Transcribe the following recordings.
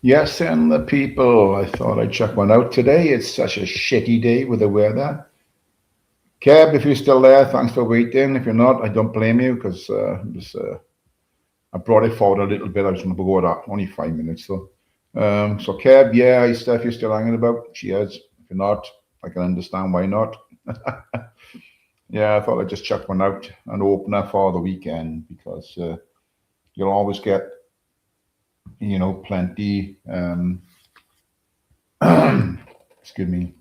Yes, and the people. I thought I'd check one out today. It's such a shitty day with the weather. Keb, if you're still there, thanks for waiting. If you're not, I don't blame you because I brought it forward a little bit. I was going to go that only 5 minutes though. So Keb, yeah, stuff you're still hanging about. Cheers. If you're not, I can understand why not. Yeah, I thought I'd just check one out, an opener for the weekend because you'll always get, plenty. Excuse me,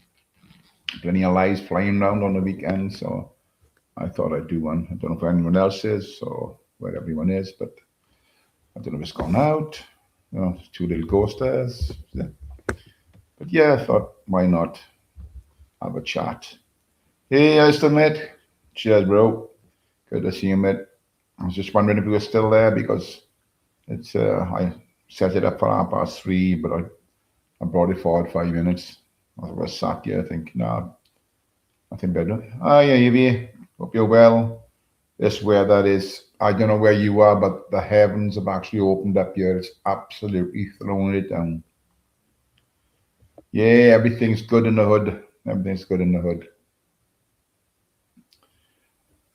plenty of lies flying around on the weekend. So I thought I'd do one. I don't know if anyone else is or where everyone is, but I don't know if it's gone out. Two little ghosters. Yeah. But yeah, I thought, why not have a chat? Hey, I still mate. Cheers, bro. Good to see you, mate. I was just wondering if you were still there because it's I set it up for 3:30, but I brought it forward 5 minutes. I was sat here, I think, no, I think better. Ah, yeah, Evie. Hope you're well. This weather is, I don't know where you are, but the heavens have actually opened up here. It's absolutely throwing it down. Yeah, everything's good in the hood. Everything's good in the hood.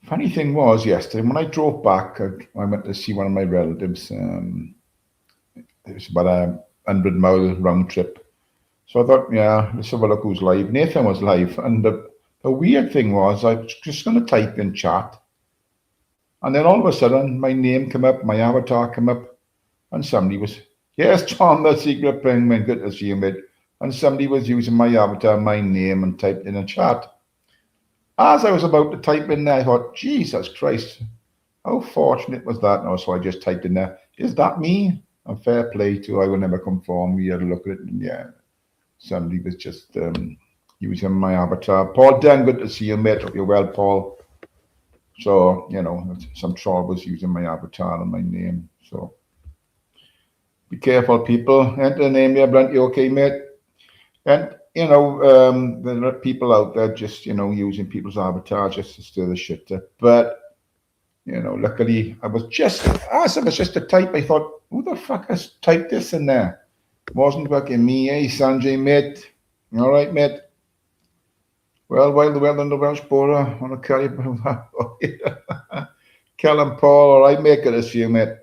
Funny thing was yesterday when I drove back, I went to see one of my relatives. It was about 100-mile round trip. So I thought, yeah, let's have a look who's live. Nathan was live, and the weird thing was I was just going to type in chat, and then all of a sudden my name came up, my avatar came up, and somebody was, yes, John, the secret penguin, good to see you, mate. And somebody was using my avatar, my name, and typed in a chat. As I was about to type in there, I thought, Jesus Christ, how fortunate was that? And so I just typed in there, is that me? And fair play to I will never conform. We had a look at it, and yeah, somebody was just using my avatar. Paul Dan, good to see you, mate. Hope you're well, Paul. So, some troll was using my avatar and my name. So be careful, people. Enter the name there, Blunt. You okay, mate? And there are people out there just using people's avatars just to stir the shit up. But luckily I was just as I was just a type. I thought, who the fuck has typed this in there? It wasn't fucking me, eh, Sanjay, mate? All right, mate. Well, while the well on the Welsh border on a carry, Callum Paul. All right, mate. Good to see you, mate.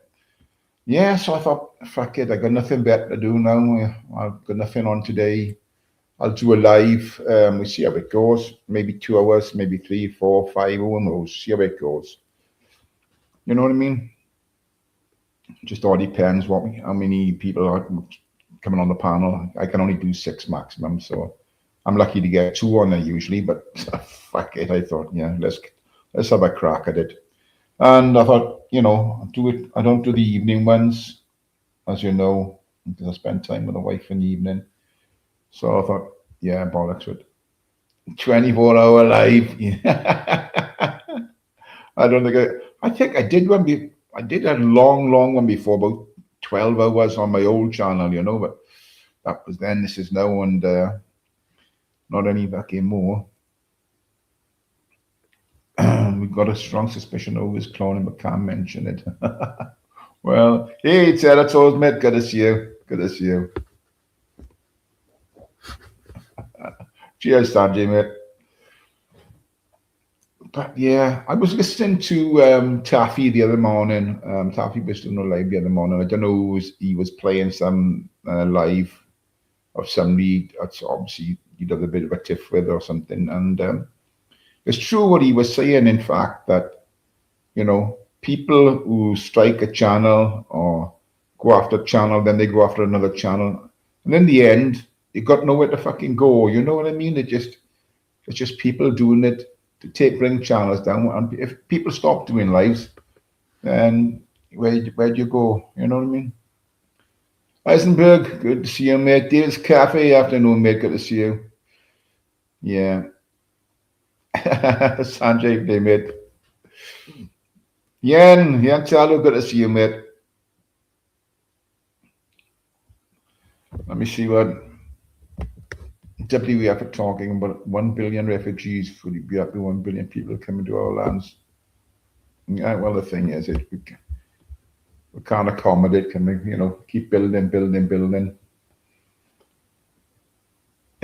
Yeah, so I thought, fuck it. I got nothing better to do now. I've got nothing on today. I'll do a live. We see how it goes. Maybe 2 hours, maybe 3, 4, 5. Who knows? See how it goes. You know what I mean? Just all depends how many people are coming on the panel. I can only do 6 maximum, so I'm lucky to get 2 on there usually. But fuck it, I thought, yeah, let's have a crack at it. And I thought, do it. I don't do the evening ones, as you know, because I spend time with the wife in the evening. So I thought, yeah, bollocks with 24-hour live. I don't I think I did one. I did a long one before, about 12 hours on my old channel, but that was then. This is now, and not any fucking more. We've got a strong suspicion of his cloning, but can't mention it. Well, hey, Terato's mate, good to see you. Good to see you. Cheers, Sanjay, mate. But yeah, I was listening to Taffy the other morning. Taffy was doing a live the other morning. I don't know, he was playing some live of somebody that's obviously he did a bit of a tiff with or something. And it's true what he was saying, in fact, that, people who strike a channel or go after a channel, then they go after another channel. And in the end, you got nowhere to fucking go. You know what I mean? It's just people doing it to bring channels down. And if people stop doing lives, then where do you go? You know what I mean? Eisenberg, good to see you, mate. Dave's Cafe, afternoon, mate. Good to see you. Yeah. Sanjay, day, mate. Yan Chalo, good to see you, mate. Let me see what WEF are talking about. 1 billion refugees. Would it be up to 1 billion people coming to our lands? Yeah, well, the thing is, we can't accommodate. Can we, keep building.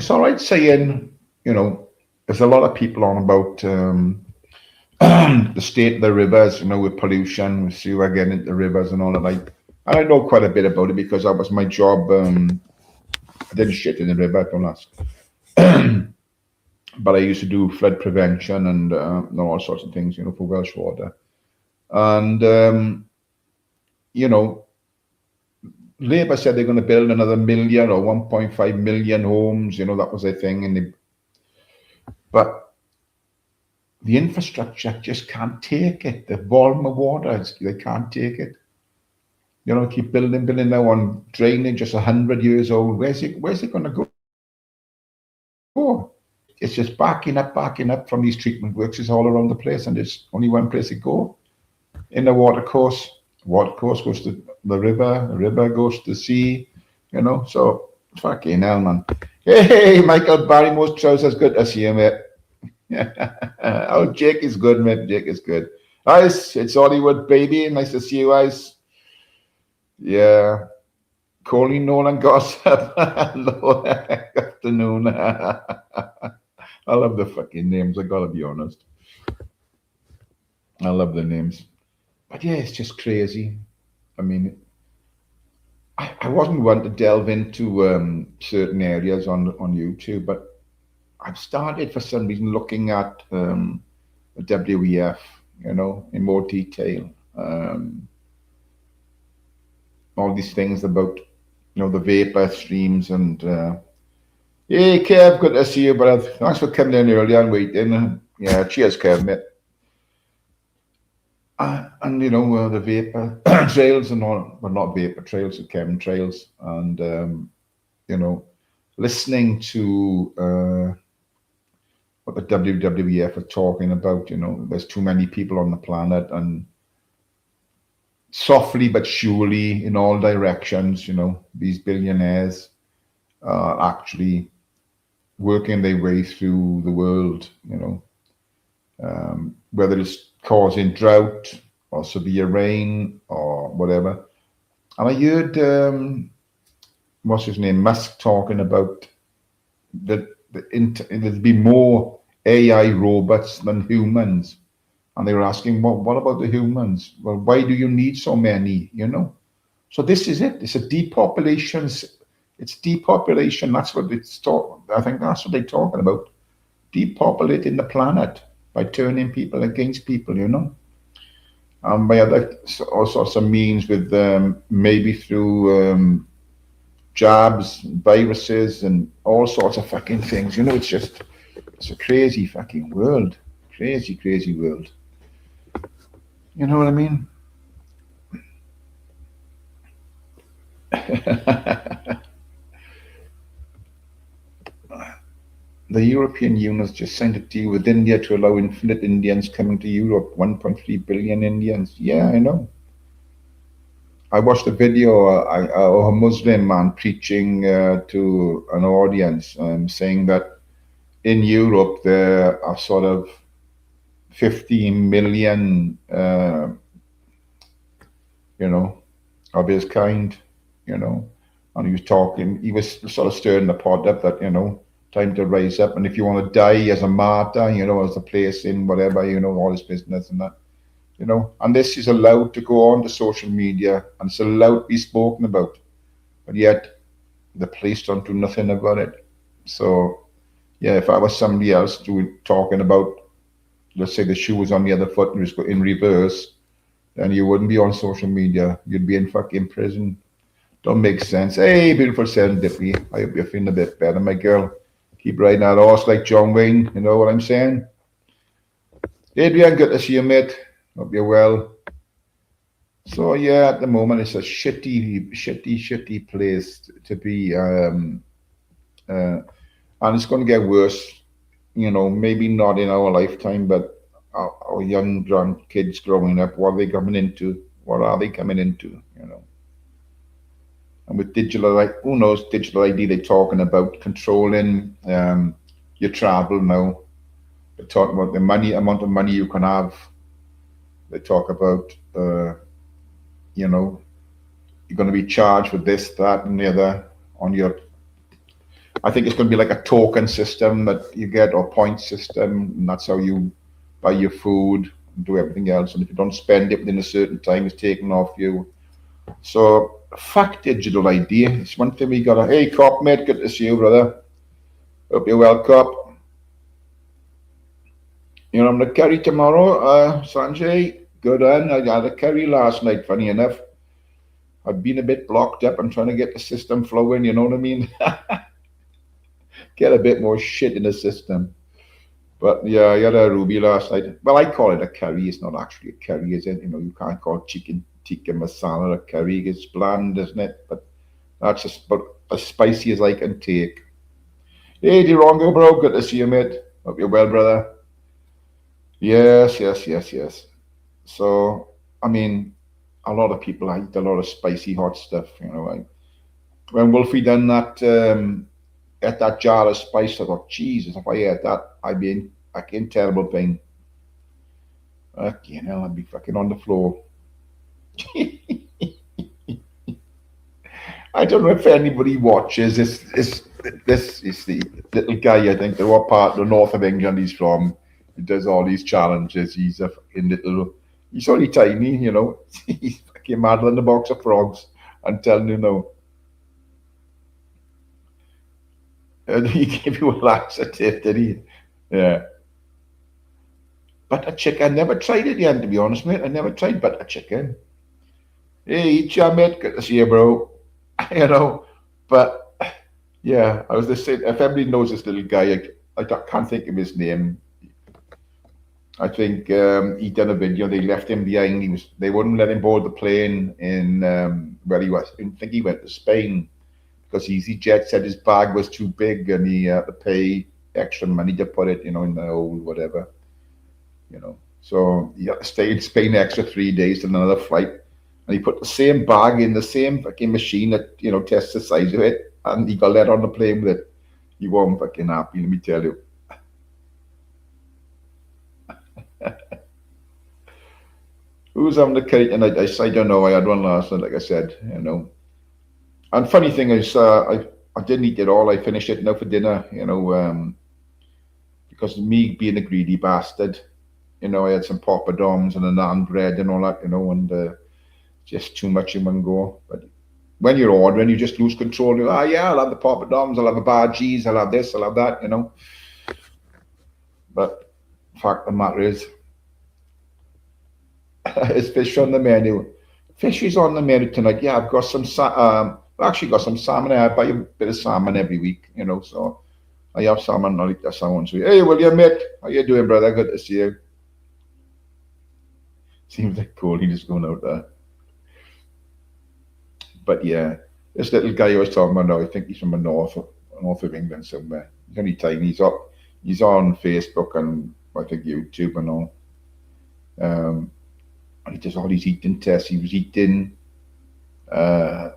it's all right saying, there's a lot of people on about the state of the rivers, with pollution, with sewer getting into the rivers and all that. And I know quite a bit about it because that was my job. I didn't shit in the river, don't ask. But I used to do flood prevention and all sorts of things, for Welsh water. And, you know, Labour said they're going to build another million or 1.5 million homes, that was their thing. But the infrastructure just can't take it. The volume of water, they can't take it. Keep building now on drainage just 100 years old. Where's it going to go? It's just backing up from these treatment works. It's all around the place, and there's only one place to go. In the water course goes to the river goes to the sea, so fucking hell, man. Hey, Michael Barrymore's trousers, good to see you, mate. Oh, Jake is good, mate. Jake is good. Ice, it's Hollywood, baby. Nice to see you, Ice. Yeah. Colleen Nolan Gossip. Hello, afternoon. I love the fucking names, I gotta be honest. I love the names. But yeah, it's just crazy. I mean, I wasn't one to delve into certain areas on YouTube, but I've started for some reason looking at the WEF, in more detail. All these things about, the vapor streams and hey, Kev, good to see you, brother. Thanks for coming in early and waiting. Yeah, cheers, Kev, mate. And the vapor trails and all, well, not vapor trails, the chemtrails, and listening to what the WWF are talking about. There's too many people on the planet, and softly but surely, in all directions, these billionaires are actually working their way through the world. Whether it's causing drought or severe rain or whatever. And I heard, what's his name, Musk talking about that there'd be more AI robots than humans. And they were asking, well, what about the humans? Well, why do you need so many, So this is it. It's a depopulation. It's depopulation. That's what I think that's what they're talking about. Depopulating the planet by turning people against people, and by all sorts of means with maybe through jabs, viruses, and all sorts of fucking things. It's a crazy fucking world. Crazy, crazy world. You know what I mean? The European Union has just signed a deal with India to allow infinite Indians coming to Europe, 1.3 billion Indians. Yeah, I know. I watched a video of a Muslim man preaching to an audience, saying that in Europe there are sort of 15 million, of his kind, and he was sort of stirring the pot up that, time to rise up. And if you want to die as a martyr, as a place in whatever, all this business and that, and this is allowed to go on to social media and it's allowed to be spoken about, but yet the police don't do nothing about it. So, yeah, if I was somebody else talking about, let's say the shoe was on the other foot and was in reverse, then you wouldn't be on social media. You'd be in fucking prison. Don't make sense. Hey, beautiful serendipity. I hope you're feeling a bit better, my girl. Keep riding that horse like John Wayne. You know what I'm saying? Adrian, good to see you, mate. Hope you're well. So yeah, at the moment it's a shitty place to be, and it's going to get worse. Maybe not in our lifetime, but our young drunk kids growing up. What are they coming into? What are they coming into? And with digital, who knows, digital ID, they're talking about controlling your travel now. They talk about the amount of money you can have. They talk about, you're going to be charged with this, that, and the other on your I think it's going to be like a token system that you get, or point system, and that's how you buy your food and do everything else. And if you don't spend it within a certain time, it's taken off you. So, fuck digital ID. It's one thing we got to, hey, cop, mate, good to see you, brother. Hope you're well, cop. You know, I'm going to curry tomorrow, Sanjay. Good on. I had a curry last night, funny enough. I've been a bit blocked up. I'm trying to get the system flowing, you know what I mean? Get a bit more shit in the system. But yeah, I had a ruby last night. Well, I call it a curry. It's not actually a curry, is it? You know, you can't call chicken tikka masala a curry. It's bland, isn't it? But that's just about as spicy as I can take. Hey, Derongo, bro. Good to see you, mate. Hope you're well, brother. Yes, yes, yes, yes. So, I mean, a lot of people eat a lot of spicy hot stuff. You know, when Wolfie done that, ate that jar of spice, I thought, Jesus, if I ate that, I'd be in terrible pain. You know, I'd be fucking on the floor. I don't know if anybody watches this is the little guy, I think, the what part of the north of England he's from. He does all these challenges. He's a fucking little, he's only tiny, you know. He's fucking madder than a box of frogs. I'm telling you now. And he gave you a laxative, did he? Yeah. Butter chicken, I never tried it yet, to be honest, mate. I never tried butter chicken. Hey, eat your mate, good to see you, bro. You know, but yeah, I was the same. If everybody knows this little guy, I can't think of his name. I think he done a video. They left him behind. They wouldn't let him board the plane in where he was. I think he went to Spain because EasyJet said his bag was too big and he had to pay extra money to put it, you know, in the old whatever, you know. So he had to stay in Spain extra 3 days to another flight. And he put the same bag in the same fucking machine that, you know, tests the size of it. And he got let on the plane with it. He wasn't fucking happy, let me tell you. Who's having the cake tonight? I don't know. I had one last night, like I said, you know. And funny thing is, I didn't eat it all. I finished it now for dinner, you know, because of me being a greedy bastard. You know, I had some poppadoms and a naan bread and all that, you know, and just too much in one go. But when you're ordering, you just lose control. You, yeah, I'll have the poppadoms, I'll have a bhaji's, I'll have this, I'll have that, you know. But the fact of the matter is, is fish on the menu. Fish is on the menu tonight. Yeah, I've got some. I've actually got some salmon. I buy a bit of salmon every week, you know. So I have salmon. I like that salmon. So hey, William, mate, how you doing, brother? Good to see you. Seems like Coley just going out there. But yeah, this little guy I was talking about now, I think he's from the north of England somewhere. He's only tiny. He's on Facebook and I think YouTube and all. And he does all these eating tests. He was eating, I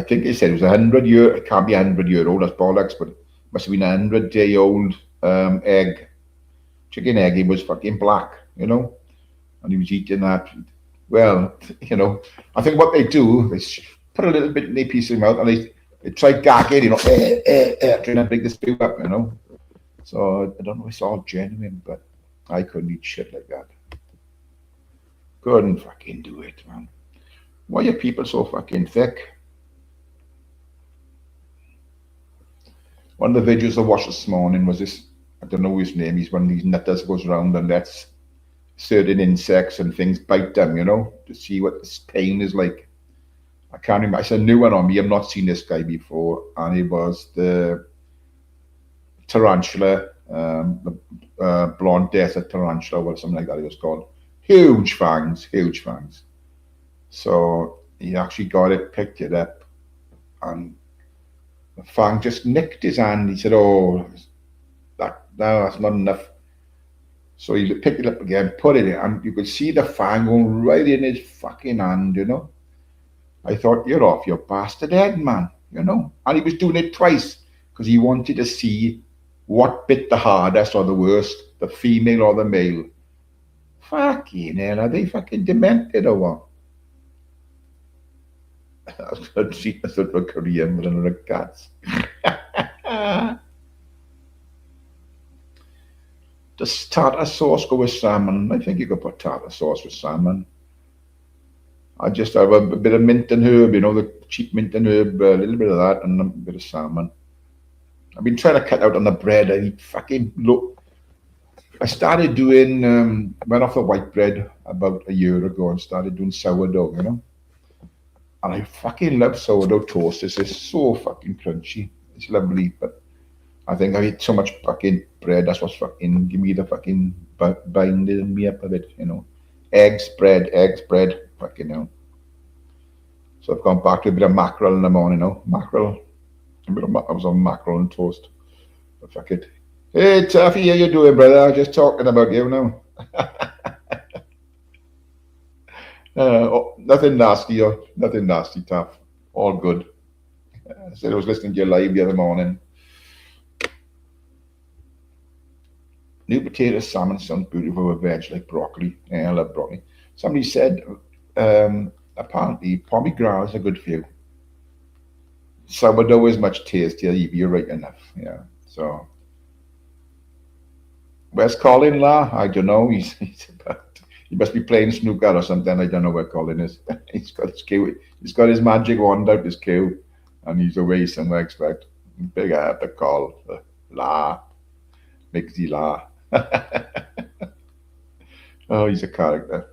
think he said it was 100 year. It can't be 100 year old. That's bollocks, but it must have been 100-day-old egg, chicken egg. It was fucking black, you know, and he was eating that. Well, you know, I think what they do is put a little bit in their piece of mouth and they try gagging, you know, trying to make the spew up, you know. So I don't know if it's all genuine, but I couldn't eat shit like that. Couldn't fucking do it, man. Why are people so fucking thick? One of the videos I watched this morning was this, I don't know his name, he's one of these nutters goes around and lets certain insects and things bite them, you know, to see what this pain is like. I can't remember, it's a new one on me, I've not seen this guy before, and it was the tarantula, the blonde desert tarantula or something like that it was called. Huge fangs, huge fangs. So he actually got it, picked it up, and the fang just nicked his hand. He said, "Oh, that's not enough." So he picked it up again, put it in, and you could see the fang going right in his fucking hand, you know. I thought, you're off your bastard head, man, you know. And he was doing it twice because he wanted to see what bit the hardest or the worst, the female or the male. Fucking hell, are they fucking demented or what? I was going to treat myself for Korean with another cats. Does tartar sauce go with salmon? I think you could put tartar sauce with salmon. I just have a bit of mint and herb, the cheap mint and herb, a little bit of that, and a bit of salmon. I've been trying to cut out on the bread. I eat fucking look. I started doing went off the white bread about a year ago and started doing sourdough, And I fucking love sourdough toast. It's so fucking crunchy. It's lovely, but I think I eat so much fucking bread. That's what's fucking give me the fucking binding me up a bit, Eggs, bread, fucking hell. So I've gone back to a bit of mackerel in the morning, Mackerel. I was on mackerel and toast. But fuck it. Hey, Taffy, how you doing, brother? I was just talking about you now. Nothing nasty, Taff. All good. I said I was listening to your live the other morning. New potato salmon sounds beautiful with veg like broccoli. Yeah, I love broccoli. Somebody said apparently pomegranates are good for you. Sourdough is much tastier if you're right enough. Yeah. So where's Colin La? I don't know. He must be playing snooker or something. I don't know where Colin is. He's got his queue. He's got his magic wand out his queue, and he's away somewhere. I expect. Big up the call. La. Mixy La. Oh, he's a character.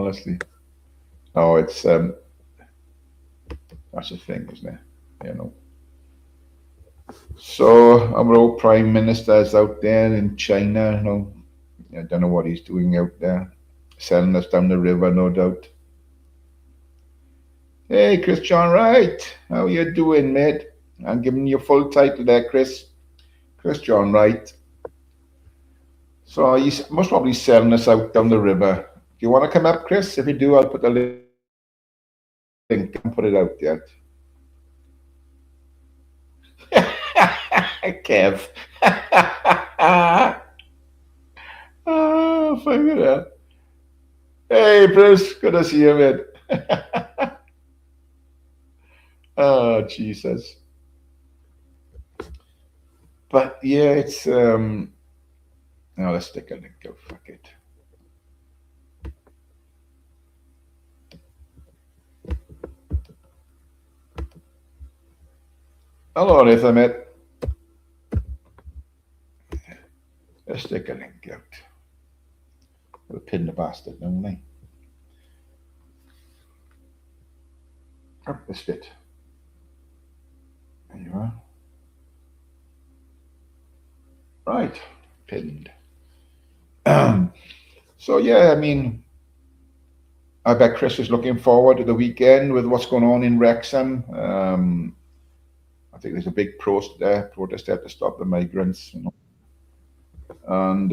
honestly. Oh, it's that's the thing, isn't it? So our old prime minister is out there in China. I don't know what he's doing out there, selling us down the river, no doubt. Hey, Chris John Wright, how you doing, mate? I'm giving you a full title there, Chris. Chris John Wright. So he's most probably selling us out down the river. Do you want to come up, Chris? If you do, I'll put the link. I'll put it out yet. Kev. Oh, fuck it up. Hey, Bruce. Good to see you, mate. Oh, Jesus. But yeah, it's now let's take a link. Go fuck it. Hello, Nathan, mate. Let's take a link out. We'll pin the bastard, don't we? Up this bit. There you are. Right, pinned. So yeah, I mean, I bet Chris is looking forward to the weekend with what's going on in Wrexham. I think there's a big protest there to stop the migrants, and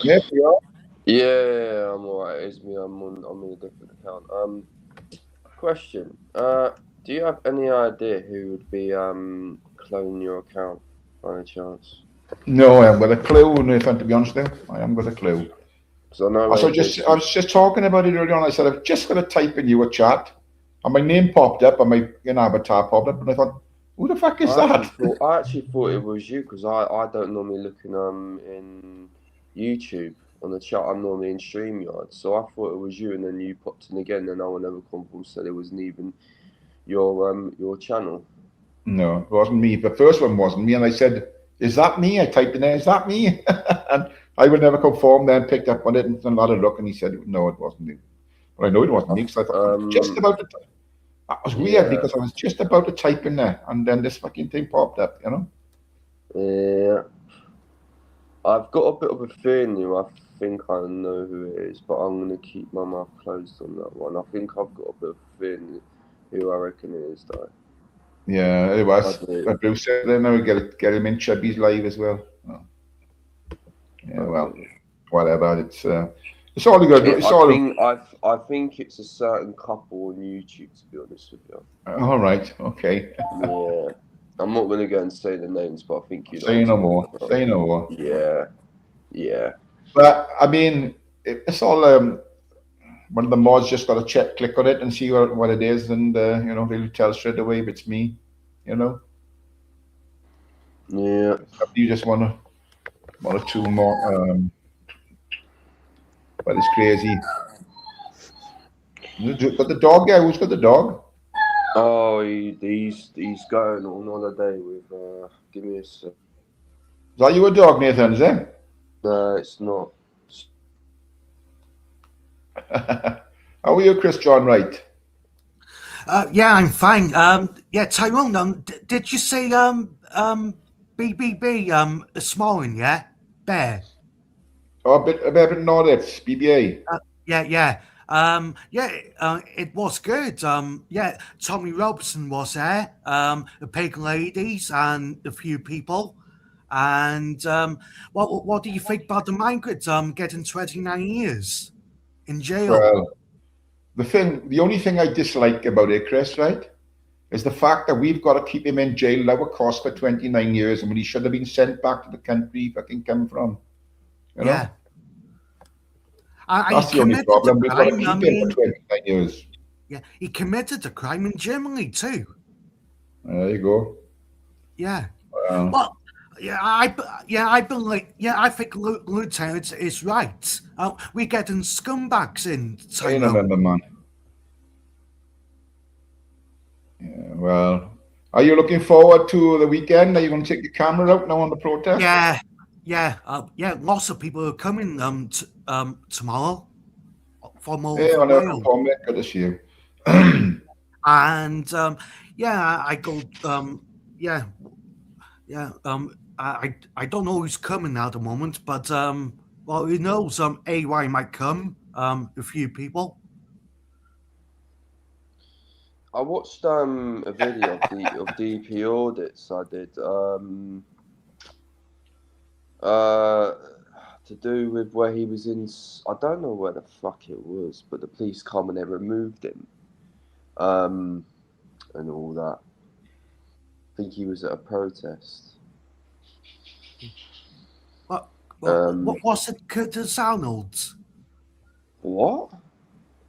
yeah, we are. Yeah, I'm alright. It's me. I'm on a different account. Question. Do you have any idea who would be cloning your account by any chance? No, I haven't got a clue, Nathan, to be honest with you. I haven't got a clue. Because I know. I was just talking about it earlier on. I said, I've just got to type in your chat, and my name popped up, and my avatar popped up, and I thought, who the fuck is that? I actually thought it was you, because I don't normally look in YouTube on the chat. I'm normally in StreamYard, so I thought it was you, and then you popped in again, and no one ever confirmed said it wasn't even your channel. No, it wasn't me. The first one wasn't me, and I said, is that me? I typed in there, is that me? And I would never conform then, picked up on it and had a look, and he said, no, it wasn't me. But I know it wasn't me, because I thought, I'm just about to type. That was weird, because I was just about to type in there, and then this fucking thing popped up, Yeah. I've got a bit of a feeling I think I know who it is, but I'm going to keep my mouth closed on that one. I think I've got a bit of a feeling who I reckon it is, though. Yeah, it was. Bruce said, then I would get him in Chubby's live as well. Oh. Yeah, well, whatever. It's all good. I think it's a certain couple on YouTube, to be honest with you. All right. Okay. Yeah. I'm not going to go and say the names, but I think you know. Say no more. Say no more. Yeah, yeah. But I mean, it's all. One of the mods just got to click on it and see what it is, and they'll tell straight away if it's me. You know, Yeah. you just want to one or two more. But it's crazy. Got the dog? Yeah, who's got the dog? Oh, he's going on holiday with. Give me a sec. Is that you a dog, Nathan? Is it? No, it's not. How are you, Chris John Wright? Yeah, I'm fine. Yeah, Tyrone. Did you say BBB this morning? Yeah, Bear. Oh, a bit Norwich, BBA. Yeah. Yeah. It was good. Yeah, Tommy Robson was there. The pig ladies and a few people. And what do you think about the migrants getting 29 years in jail? Well, the only thing I dislike about it, Chris, right, is the fact that we've got to keep him in jail lower cost for 29 years, and when he should have been sent back to the country he fucking come from. You Yeah. know, He that's the only committed a problem. We've got to crime. I keep him for mean, 29 years. yeah, he committed a crime in Germany too. There you go. Yeah. Well, Well, I believe. Yeah, I think Lieutenant is right. We're getting scumbags in I Tyrone. remember, man. Yeah, well, are you looking forward to the weekend? Are you going to take your camera out now on the protest? Yeah. Lots of people are coming tomorrow from all Yeah, over on a Wales. comment. Good to see you. And I go. Yeah. I don't know who's coming at the moment, but well, who knows? AY might come. A few people. I watched a video of the EP audits I did. To do with where he was in. I don't know where the fuck it was, but the police come and they removed him. And all that. I think he was at a protest. What was it, Curtis Arnold? What?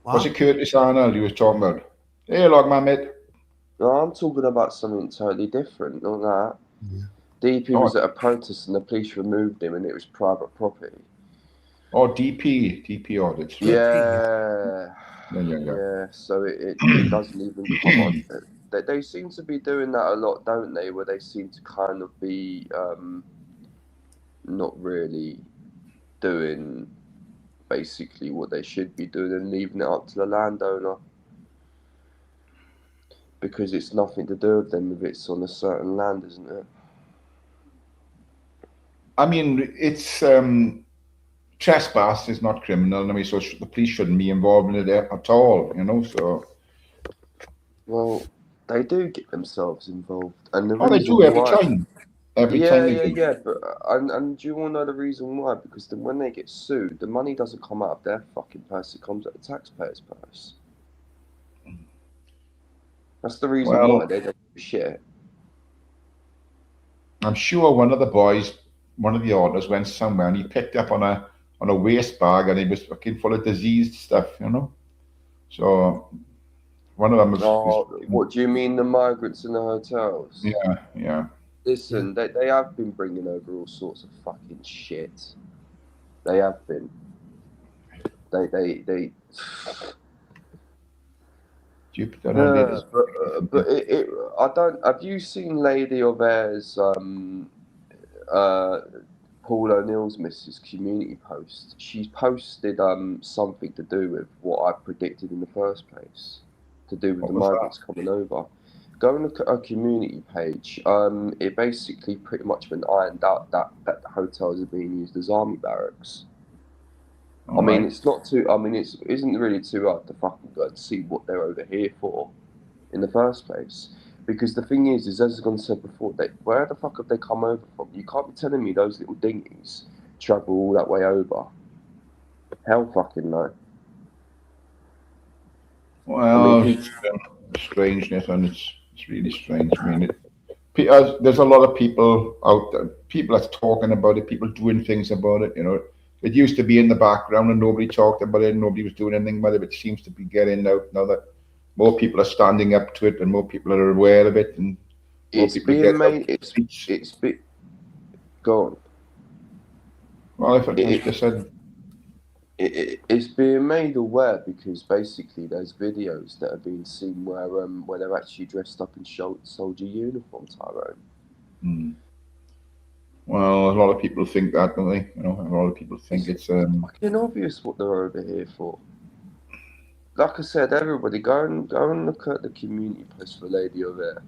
Was it Curtis Arnold you was talking about? Hey, log man, mate. No, I'm talking about something totally different. Not that. Yeah. DP was at a protest and the police removed him, and it was private property. Oh, DP audits. Right? Yeah. So it doesn't even come on. They seem to be doing that a lot, don't they? Where they seem to kind of be not really doing basically what they should be doing and leaving it up to the landowner. Because it's nothing to do with them if it's on a certain land, isn't it? I mean, it's trespass is not criminal. I mean, so the police shouldn't be involved in it at all. So. Well, they do get themselves involved, and the they reason do every why. time. Every time they do. Yeah. But and do you want to know the reason why? Because then when they get sued, the money doesn't come out of their fucking purse; it comes out of the taxpayer's purse. That's the reason why they don't do shit. I'm sure one of the boys, one of the orders, went somewhere and he picked up on a waste bag and it was fucking full of diseased stuff. So one of them was. What do you mean, the migrants in the hotels? Yeah. Listen, they have been bringing over all sorts of fucking shit. They have been. They. But I don't. Have you seen Lady of Air's Paul O'Neill's Mrs. Community post? She's posted something to do with what I predicted in the first place, to do with the migrants coming over. Go and look at her community page. It basically pretty much been ironed out that the hotels are being used as army barracks. I mean, it's not too. I mean, it isn't really too hard to fucking go and see what they're over here for, in the first place. Because the thing is as I've said before, where the fuck have they come over from? You can't be telling me those little dinghies travel all that way over. Hell fucking no. Well, I mean, it's strangeness, and it's really strange. I mean, there's a lot of people out there, people that's talking about it, people doing things about it. You know, it used to be in the background and nobody talked about it, and nobody was doing anything about it. But it seems to be getting out now that more people are standing up to it and more people are aware of it, and more It's people are being getting out made. to the streets. It's be Go on. Well, if I It, just said, it's being made aware because basically there's videos that have been seen where they're actually dressed up in soldier uniform, Tyrone. hmm, well, a lot of people think that, don't they? You know, a lot of people think It's it's fucking obvious what they're over here for. Like I said, everybody go and look at the community post for Lady of Air,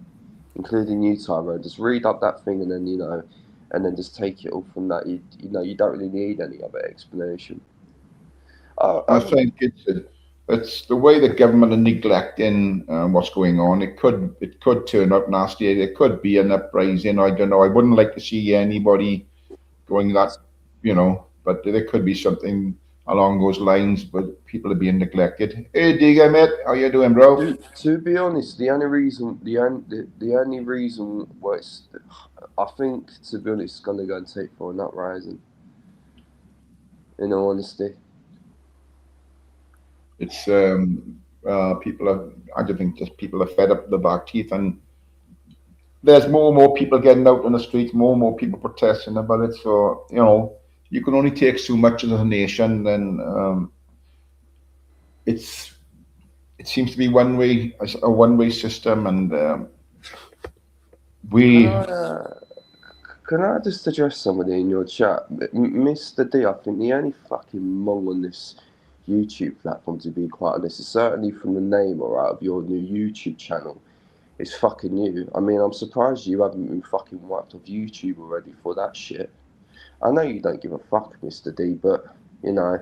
including you, Tyrone. Just read up that thing and then and then just take it all from that. You don't really need any other explanation. I Um, think it's the way the government are neglecting what's going on. It could turn up nasty. It could be an uprising. I don't know. I wouldn't like to see anybody going that, you know. But there could be something along those lines. But people are being neglected. Hey, Digger, mate, how you doing, bro? to be honest, the only reason why I think, to be honest, it's gonna go and take for an uprising. In all honesty, It's people are. I just think just people are fed up with the back teeth, and there's more and more people getting out on the streets, more and more people protesting about it. So you know, you can only take so much as a nation. Then it's it seems to be a one way system, and can we. I can I just address somebody in your chat, Mr. D? I think the only fucking mong on this YouTube platform, to be quite honest, is certainly from the name or out of your new YouTube channel. It's fucking you. I mean, I'm surprised you haven't been fucking wiped off YouTube already for that shit. I know you don't give a fuck, Mr. D, but you know,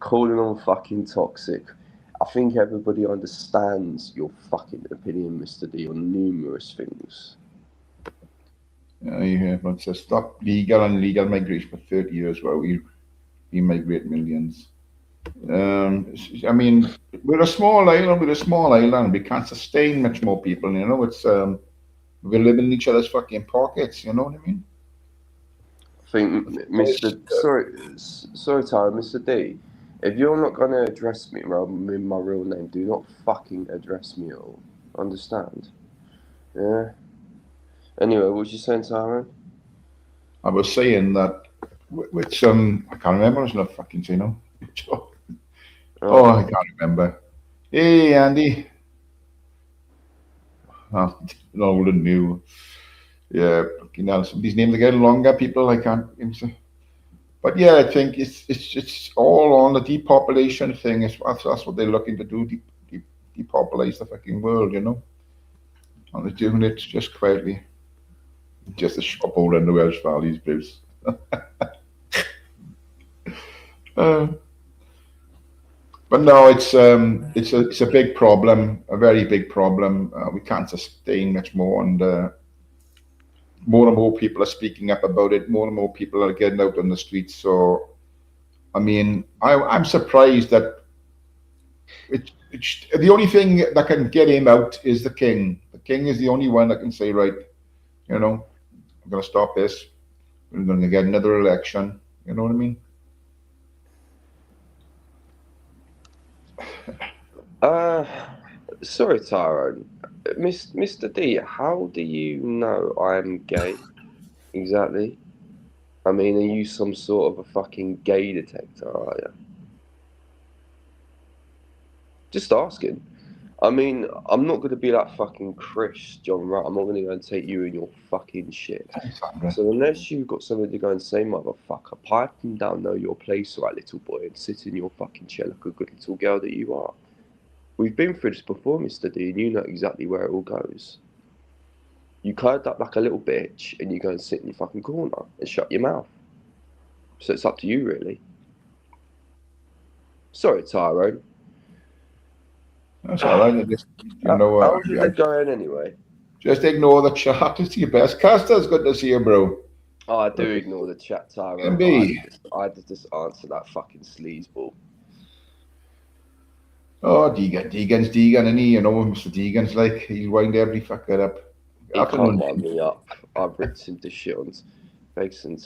calling on fucking toxic. I think everybody understands your fucking opinion, Mr. D, on numerous things. You hear everyone says stop legal and illegal migration for 30 years while we migrate millions. I mean, we're a small island. We're a small island. We can't sustain much more people. You know, it's we live in each other's fucking pockets. You know what I mean? I think, sorry, Tyler, Mr. D, if you're not gonna address me with my real name, do not fucking address me at all. Understand? Yeah. Anyway, what was you saying, Tyron? I was saying that with some, I can't remember. It's not fucking saying no. Oh, I can't remember. Hey, Andy. Oh, old and new. Yeah, you know, some of these names are getting longer. People, I can't. But yeah, I think it's all on the depopulation thing. That's what they're looking to do. Depopulate the fucking world, you know. And they're doing it just quietly. Just a shop over in the Welsh Valleys, Bruce. Uh, but no, it's a big problem, a very big problem. We can't sustain much more, and more people are speaking up about it. More and more people are getting out on the streets. So, I mean, I'm surprised that the only thing that can get him out is the king. The king is the only one that can say, right, you know, I'm going to stop this. We're going to get another election. You know what I mean? Sorry, Tyrone. Mr. D, how do you know I'm gay? Exactly. I mean, are you some sort of a fucking gay detector, are you? Just asking. I mean, I'm not going to be like fucking Chris, John, right? I'm not going to go and take you in your fucking shit. Thanks, Sandra. So unless you've got something to go and say, motherfucker, pipe and down, know your place, right, little boy, and sit in your fucking chair like a good little girl that you are. We've been through this before, Mr. D, and you know exactly where it all goes. You curled up like a little bitch, and you go and sit in your fucking corner and shut your mouth. So it's up to you, really. Sorry, Tyrone. That's all right. Just, How's your day going anyway? just ignore the chat. It's your best. Caster's good to see you, bro. Oh, I do ignore the chat, Tyrone. MB. I had to just answer that fucking sleazeball. Oh, Deegan's Deegan, and he, Mr. Deegan's like, he'll wind every fucker up. He I can can't run. wind me up. I've ripped him to shit on face, and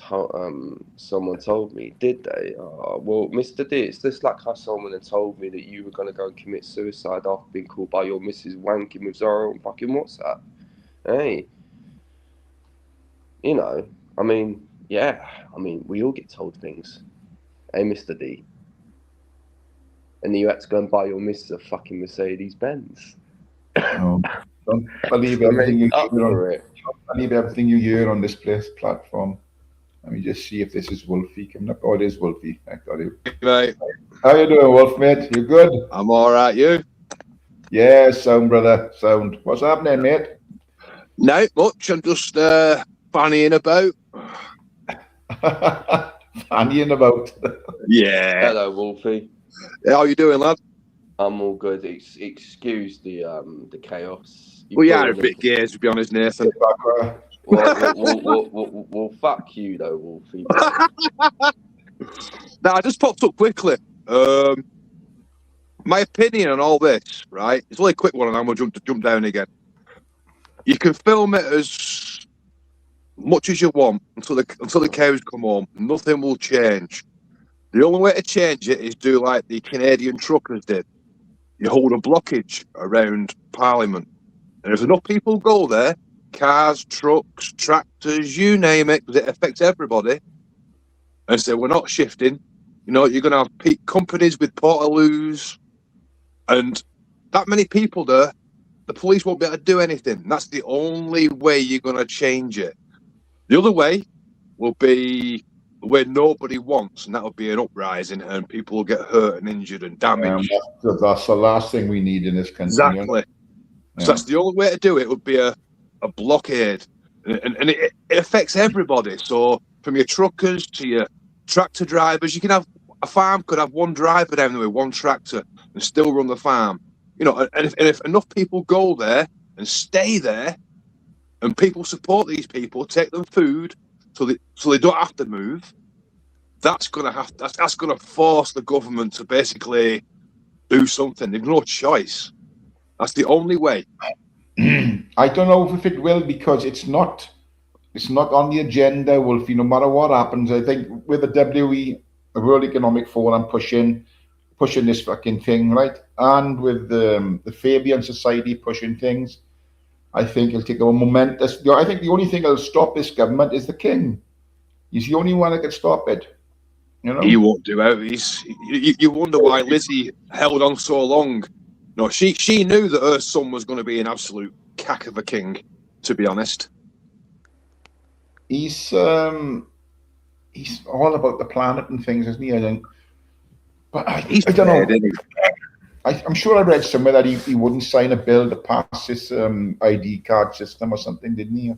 someone told me, did they? Well, Mr. D, it's just like how someone had told me that you were going to go and commit suicide after being called by your missus wanking with Zara on fucking WhatsApp. Hey, I mean, yeah, we all get told things. Hey, Mr. D. And you had to go and buy your missus a fucking Mercedes Benz. No, don't believe I everything mean, you up hear on. for it. Don't believe everything you hear on this platform. Let me just see if this is Wolfie coming up. Oh, it is Wolfie. I got it. Mate, How you doing, Wolf, mate? You good? I'm all right. You? Yeah, sound, brother. Sound. What's happening, mate? No, much. I'm just fannying about. Fannying about. Yeah. Hello, Wolfie. How you doing, lad? I'm all good. Excuse the chaos. We are a bit gay, to be honest, Nathan. Well, fuck you though, Wolfie. Now, I just popped up quickly. My opinion on all this, right? It's only a quick one, and I'm gonna jump down again. You can film it as much as you want until the cows come home. Nothing will change. The only way to change it is do like the Canadian truckers did. You hold a blockage around Parliament, and if enough people go there, cars, trucks, tractors, you name it, because it affects everybody, and say we're not shifting. You're going to have companies with portaloos, and that many people there, the police won't be able to do anything. That's the only way you're going to change it. The other way will be where nobody wants, and that will be an uprising, and people will get hurt and injured and damaged. That's the last thing we need in this country. Exactly. Yeah. So that's the only way to do it. Would be a blockade, and it affects everybody. So from your truckers to your tractor drivers, you can have a farm could have one driver down there with one tractor and still run the farm. And if enough people go there and stay there, and people support these people, take them food, so they don't have to move. That's gonna force the government to basically do something. They've no choice. That's the only way. I don't know if it will, because it's not on the agenda, Wolfie. No matter what happens, I think with the WE, the World Economic Forum, pushing this fucking thing, right, and with the Fabian Society pushing things, I think it'll take a momentous. I think the only thing that'll stop this government is the king. He's the only one that can stop it. He won't do it. You wonder why Lizzie held on so long. No, she knew that her son was going to be an absolute cack of a king, to be honest. He's all about the planet and things, isn't he? I think. But I don't know. I'm sure I read somewhere that he wouldn't sign a bill to pass this ID card system or something, didn't he?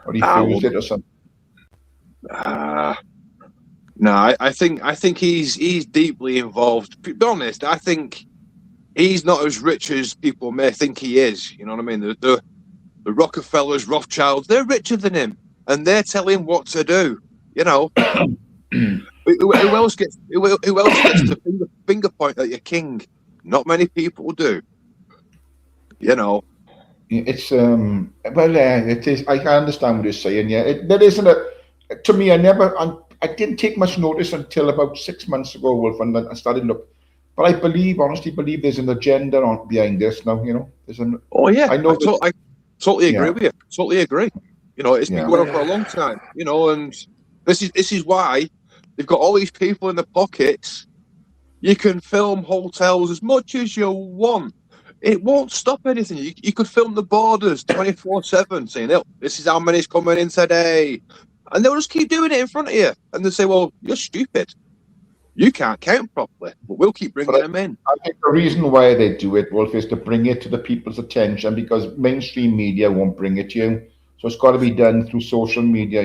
Or he refused it or something. No, I think he's deeply involved. To be honest, I think he's not as rich as people may think he is. You know what I mean? The Rockefellers, Rothschilds, they're richer than him, and they're telling him what to do. Who else gets to finger point at your king? Not many people do. It's it is. I understand what you're saying. Yeah, there isn't to me. I didn't take much notice until about 6 months ago, Wolf, and I started look. But I honestly believe there's an agenda behind this now. There's an. Oh yeah, I know. I totally agree with you. Totally agree. It's been going on for a long time. And this is why they've got all these people in the pockets. You can film hotels as much as you want. It won't stop anything. You could film the borders 24/7, saying, "Oh, this is how many's coming in today," and they'll just keep doing it in front of you. And they say, "Well, you're stupid. You can't count properly, but we'll keep bringing them in." I think the reason why they do it, Wolf, is to bring it to the people's attention, because mainstream media won't bring it to you. So it's got to be done through social media,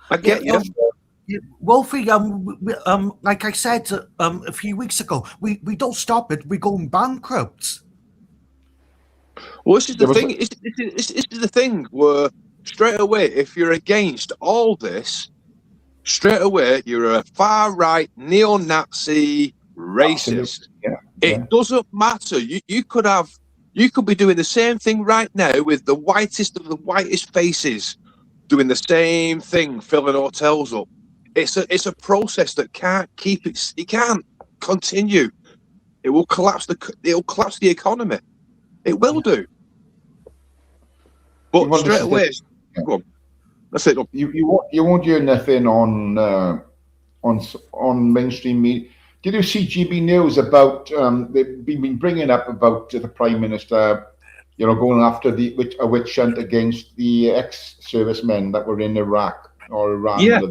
I get you. Wolfie, like I said a few weeks ago, we don't stop it. We're going bankrupt. Well, this is the thing. This is the thing where straight away, if you're against all this, straight away you're a far right neo-Nazi racist. It doesn't matter. You could be doing the same thing right now with the whitest of the whitest faces, doing the same thing, filling hotels up. It's a process that can't keep it. It can't continue. It will collapse the economy. It will do. But straight away, go on. That's it. You won't hear nothing on mainstream media. Did you see GB News about they've been bringing up about the Prime Minister, going after a witch hunt against the ex-servicemen that were in Iraq or Iran? Yeah.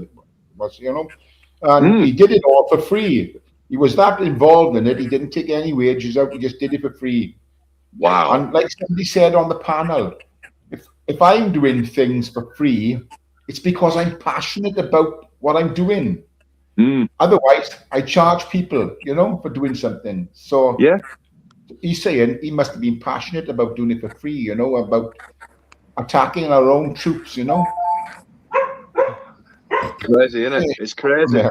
And he did it all for free. He was that involved in it. He didn't take any wages out. He just did it for free. Wow. And like somebody said on the panel, if I'm doing things for free, it's because I'm passionate about what I'm doing. Otherwise, I charge people, for doing something. So he's saying he must have been passionate about doing it for free, about attacking our own troops, Crazy, isn't it? It's crazy.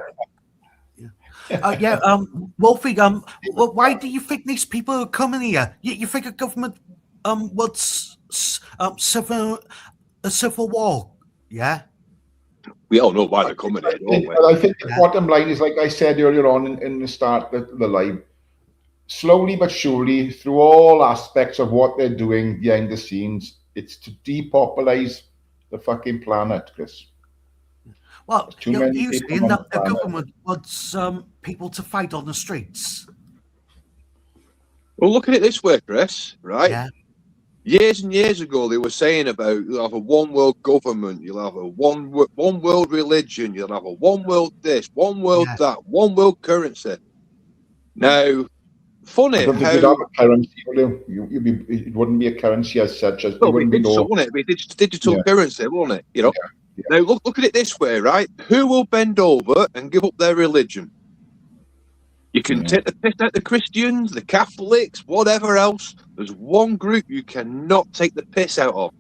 Wolfie, why do you think these people are coming here? You think a government would suffer a civil war? Yeah. We all know why they're coming here, don't we? I think the bottom line is, like I said earlier on in the start of the live, slowly but surely, through all aspects of what they're doing behind the scenes, it's to depopulise the fucking planet, Chris. Well, usually the government wants people to fight on the streets. Well, look at it this way, Chris, right? Yeah. Years and years ago, they were saying about you'll have a one world government, you'll have a one world religion, you'll have a one world this, one world that, one world currency. Now, funny I don't think you'd have a currency, it wouldn't be a currency as such. As well, it'd be digital currency, won't it? Yeah. Now, look at it this way, right? Who will bend over and give up their religion? You can take the piss out the Christians, the Catholics, whatever else. There's one group you cannot take the piss out of,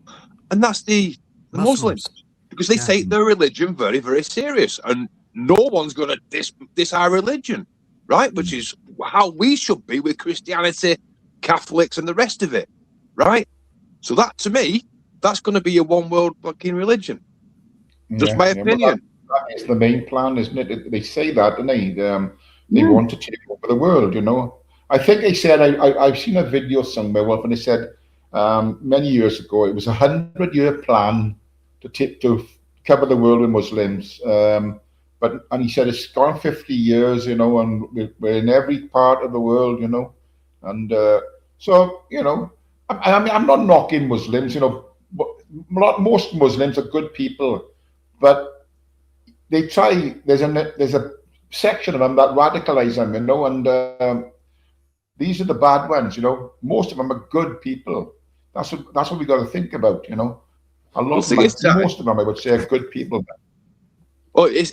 and that's the Muslims, because they take their religion very, very serious, and no one's going to diss our religion, right? Which is how we should be with Christianity, Catholics, and the rest of it, right? So that, to me, that's going to be a one world fucking religion. Just my opinion. That is the main plan, isn't it? They say that, don't they? They want to take over the world, I think they said, I've seen a video somewhere, Wolf, and they said many years ago, it was a 100-year plan to cover the world with Muslims. And he said it's gone 50 years, and we're in every part of the world, And so, I mean, I'm not knocking Muslims, but most Muslims are good people, but they try. There's a section of them that radicalize them, and these are the bad ones. Most of them are good people. That's what we got to think about. A lot most of them, I would say, are good people. Oh, it's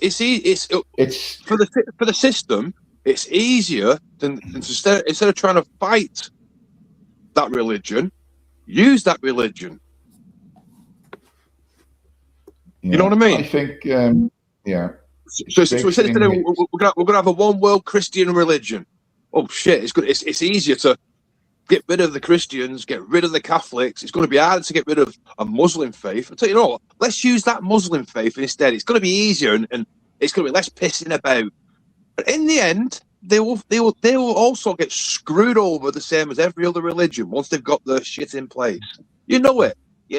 for the system. It's easier than instead of trying to fight that religion, use that religion. You know what I mean? I think, So we said today we're gonna have a one world Christian religion. Oh shit! It's good. It's easier to get rid of the Christians, get rid of the Catholics. It's going to be harder to get rid of a Muslim faith. I tell you what, let's use that Muslim faith instead. It's going to be easier and it's going to be less pissing about. But in the end, they will also get screwed over the same as every other religion once they've got their shit in place. You know it. It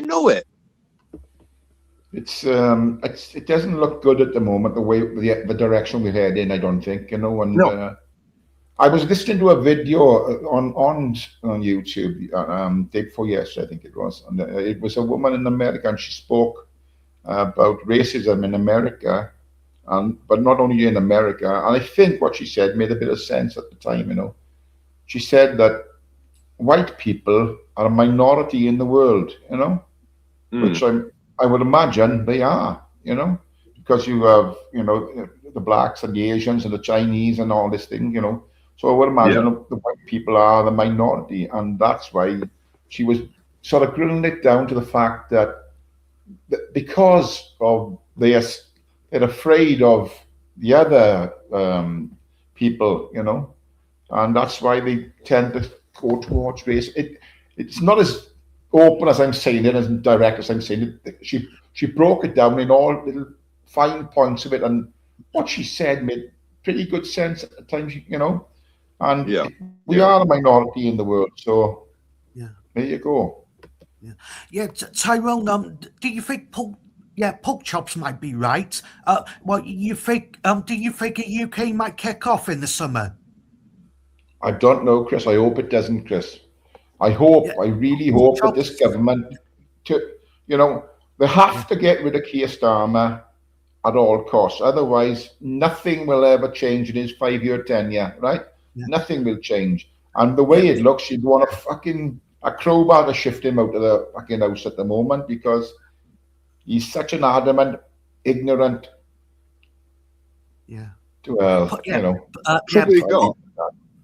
doesn't look good at the moment, the way the direction we're heading. I don't think, And I was listening to a video on YouTube day before yesterday, I think it was, and it was a woman in America, and she spoke about racism in America, but not only in America. And I think what she said made a bit of sense at the time. She said that white people are a minority in the world, which I would imagine they are, because you have, the blacks and the Asians and the Chinese and all this thing, So I would imagine the white people are the minority, and that's why she was sort of grilling it down to the fact that because of they're afraid of the other people, and that's why they tend to go towards race. It's not as open as I'm saying it, as direct as I'm saying it. She broke it down in all little fine points of it, and what she said made pretty good sense at times, you know. And Yeah. we are a minority in the world, so Yeah. there you go. Yeah, Tyrone. Do you think pork chops might be right? What you think? Do you think the UK might kick off in the summer? I don't know, Chris. I hope it doesn't, Chris. I hope, I really hope that this government, you know, they have to get rid of Keir Starmer at all costs. Otherwise, nothing will ever change in his 5-year tenure, right? Yeah. Nothing will change. And the way it looks, you'd want a crowbar to shift him out of the fucking house at the moment, because he's such an adamant, ignorant. Yeah. Well, you know.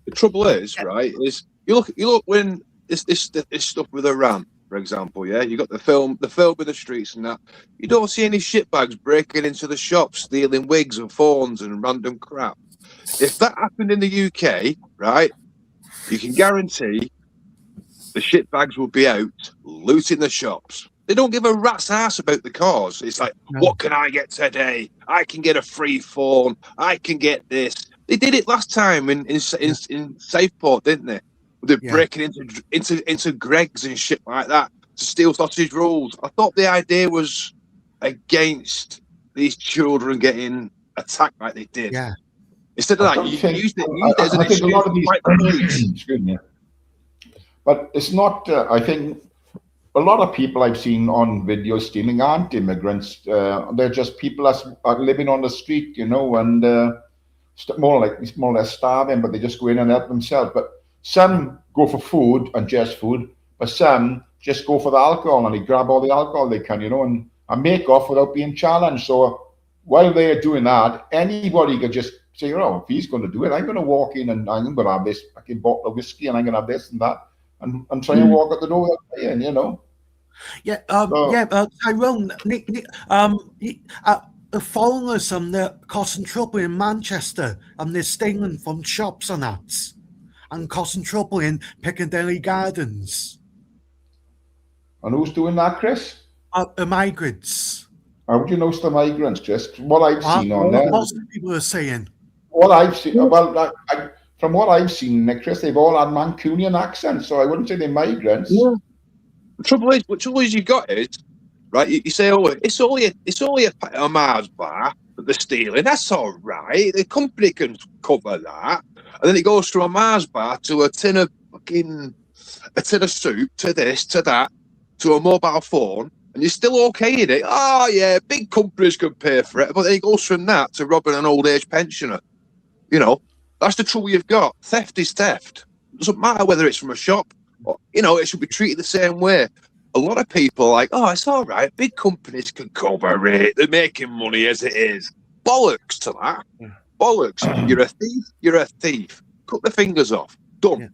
The trouble is, right, is you look when this stuff with Iran, for example, yeah, you got the film in the streets and that. You don't see any shitbags breaking into the shops, stealing wigs and phones and random crap. If that happened in the UK, right, you can guarantee the shitbags will be out looting the shops. They don't give a rat's ass about the cars. It's like, what can I get today? I can get a free phone. I can get this. They did it last time in Safeport, didn't they? They're breaking into Greggs and shit like that to steal sausage rolls. I thought the idea was against these children getting attacked like they did. Yeah. Instead of that, you used it as an excuse to fight the police. Excuse me. But it's not. I think a lot of people I've seen on video stealing aren't immigrants. They're just people that are living on the street, you know, and more or less starving, but they just go in and help themselves. But some go for food and just food, but some just go for the alcohol and they grab all the alcohol they can, you know, and make off without being challenged. So while they're doing that, anybody could just say, oh, if he's going to do it, I'm going to walk in and I'm going to have this fucking bottle of whiskey and I'm going to have this and that. And try and walk out the door without paying, you know. Yeah, Tyrone, foreigners they're causing trouble in Manchester, and they're stealing from shops and that, and causing trouble in Piccadilly Gardens. And who's doing that, Chris? The migrants. How would you know it's the migrants, Chris? What I've seen on there. Lots of people are saying. What I've seen, well, from what I've seen, Chris, they've all had Mancunian accents, so I wouldn't say they're migrants. Yeah. The trouble is you got is, right, you say, oh, it's only a Mars bar that they're stealing. That's all right. The company can cover that. And then it goes from a Mars bar to a tin of soup, to this, to that, to a mobile phone, and you're still okay in it. Oh, yeah, big companies can pay for it. But then it goes from that to robbing an old age pensioner. You know, that's the trouble you've got. Theft is theft. It doesn't matter whether it's from a shop or, you know, it should be treated the same way. A lot of people are like, oh, it's all right. Big companies can cover it. They're making money as it is. Bollocks to that. Bollocks. You're a thief. You're a thief. Cut the fingers off. Done.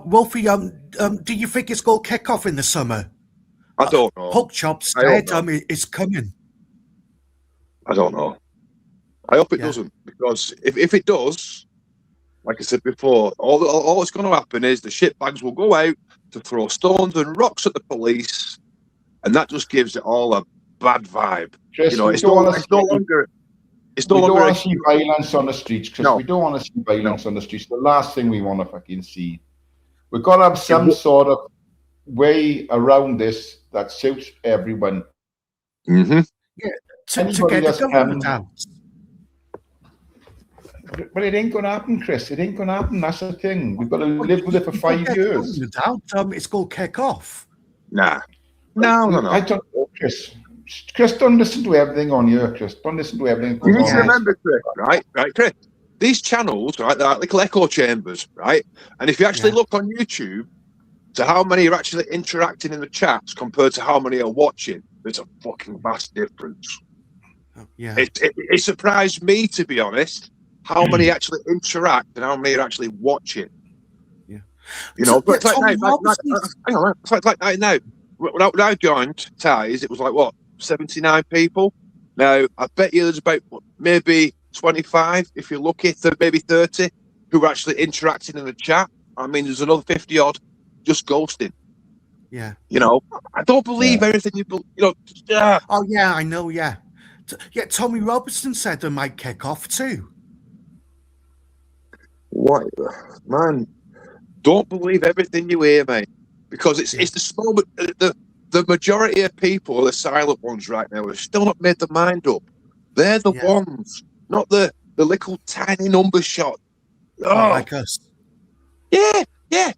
Wolfie, do you think it's going to kick off in the summer? I don't know. Pork chops said it's coming. I don't know. I hope it doesn't, because if it does, like I said before, all that's going to happen is the shitbags will go out to throw stones and rocks at the police, and that just gives it all a bad vibe. Chris, you know, it's no longer. We don't want to see violence on the streets, Chris. No. We don't want to see violence on the streets. The last thing we want to fucking see. We've got to have some sort of way around this that suits everyone. Mm-hmm. Yeah, to get the government out. But it ain't going to happen, Chris. It ain't going to happen. That's the thing. We've got to live with it for 5 years. It's going to kick off. Nah. No. I don't know, Chris. Chris, don't listen to everything on here, Chris. Don't listen to everything. You need to remember, Chris, right, Chris? These channels, right, they're like little echo chambers, right? And if you actually look on YouTube to how many are actually interacting in the chats compared to how many are watching, there's a fucking vast difference. Yeah. It surprised me, to be honest, how many actually interact and how many are actually watching. Yeah. You know, but it's like now. When I joined Tys, it was like, what, 79 people? Now, I bet you there's about maybe 25, if you're lucky, maybe 30, who are actually interacting in the chat. I mean, there's another 50 odd just ghosting. Yeah. You know, I don't believe everything you know. Oh yeah, I know. Yeah, yeah. Tommy Robertson said they might kick off too. What, man? Don't believe everything you hear, mate, because it's the small, the majority of people, the silent ones right now, have still not made their mind up. They're the ones, not the little tiny number shot. Oh, like us. Yeah,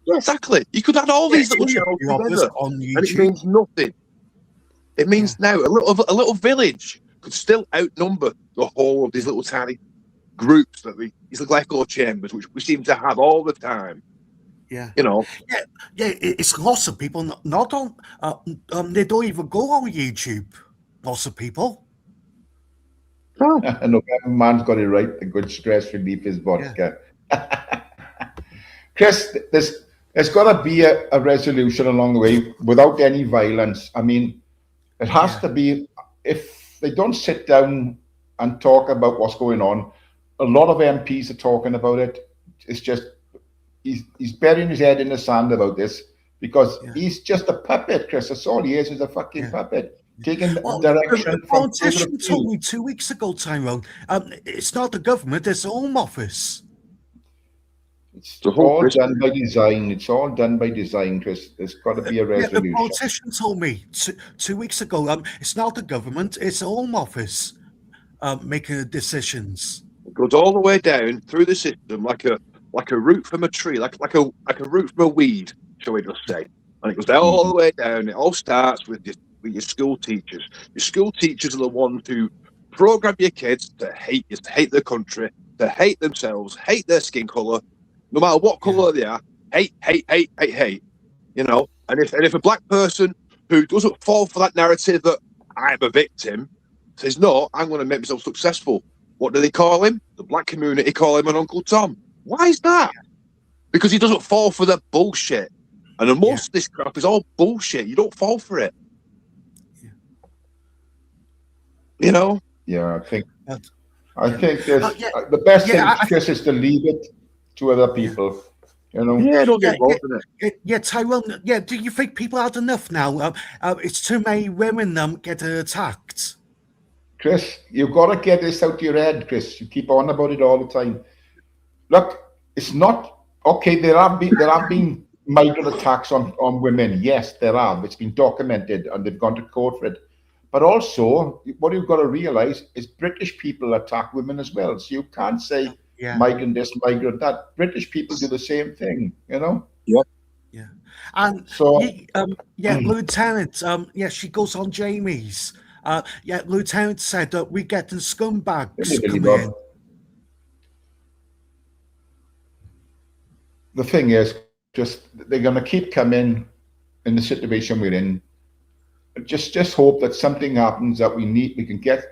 exactly. You could add all these little channels together, on YouTube. and it means nothing. It means now a little village could still outnumber the whole of these little tiny groups these little echo chambers, which we seem to have all the time. Yeah, you know. Yeah. It's lots of people not on. They don't even go on YouTube. Lots of people. Oh. No, man's got it right. The good stress relief is vodka. Yeah. Chris, there's got to be a resolution along the way without any violence. I mean, it has to be. If they don't sit down and talk about what's going on, a lot of MPs are talking about it. It's just he's burying his head in the sand about this because he's just a puppet, Chris. That's all he is a fucking puppet. Taking direction from politician told me 2 weeks ago, Tyrone. It's not the government; it's the Home Office. It's all done by design. It's all done by design, Chris. There's got to be a resolution. The politician told me 2 weeks ago. It's not the government; it's the Home Office making the decisions. It goes all the way down through the system, like a root from a tree, like a root from a weed, shall we just say? And it goes down all the way down. It all starts with your school teachers. Your school teachers are the ones who program your kids to hate their country, to hate themselves, hate their skin colour, no matter what colour they are. Hate. You know. And if a black person who doesn't fall for that narrative that I'm a victim says, no, I'm going to make myself successful, what do they call him? The black community call him an Uncle Tom. Why is that? Because he doesn't fall for that bullshit. And most of this crap is all bullshit. You don't fall for it. You know? Yeah, I think the best thing, Chris, is to leave it to other people. You know? Yeah, don't get involved in it. Yeah, Tyrone. Yeah, do you think people had enough now? It's too many women getting attacked. Chris, you've got to get this out of your head, Chris. You keep on about it all the time. Look, it's not okay. There have been migrant attacks on women. Yes, there have. It's been documented, and they've gone to court for it. But also, what you've got to realize is British people attack women as well. So you can't say migrant this, migrant that. British people do the same thing. You know. Yeah. And so, Lieutenant. She goes on Jamie's. Lieutenant said that we get the scumbags coming in. The thing is, just they're going to keep coming in the situation we're in. Just hope that something happens that we can get.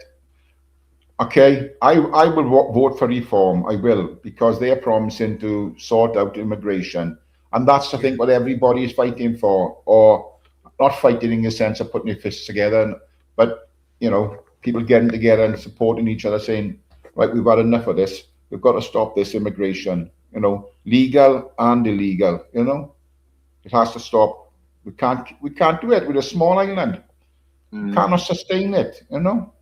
Okay, I will vote for reform. I will, because they are promising to sort out immigration, and that's I think what everybody is fighting for, or not fighting in the sense of putting their fists together, but you know, people getting together and supporting each other, saying, right, we've had enough of this. We've got to stop this immigration. You know, legal and illegal. You know, it has to stop. We can't do it with a small island. We cannot sustain it. You know,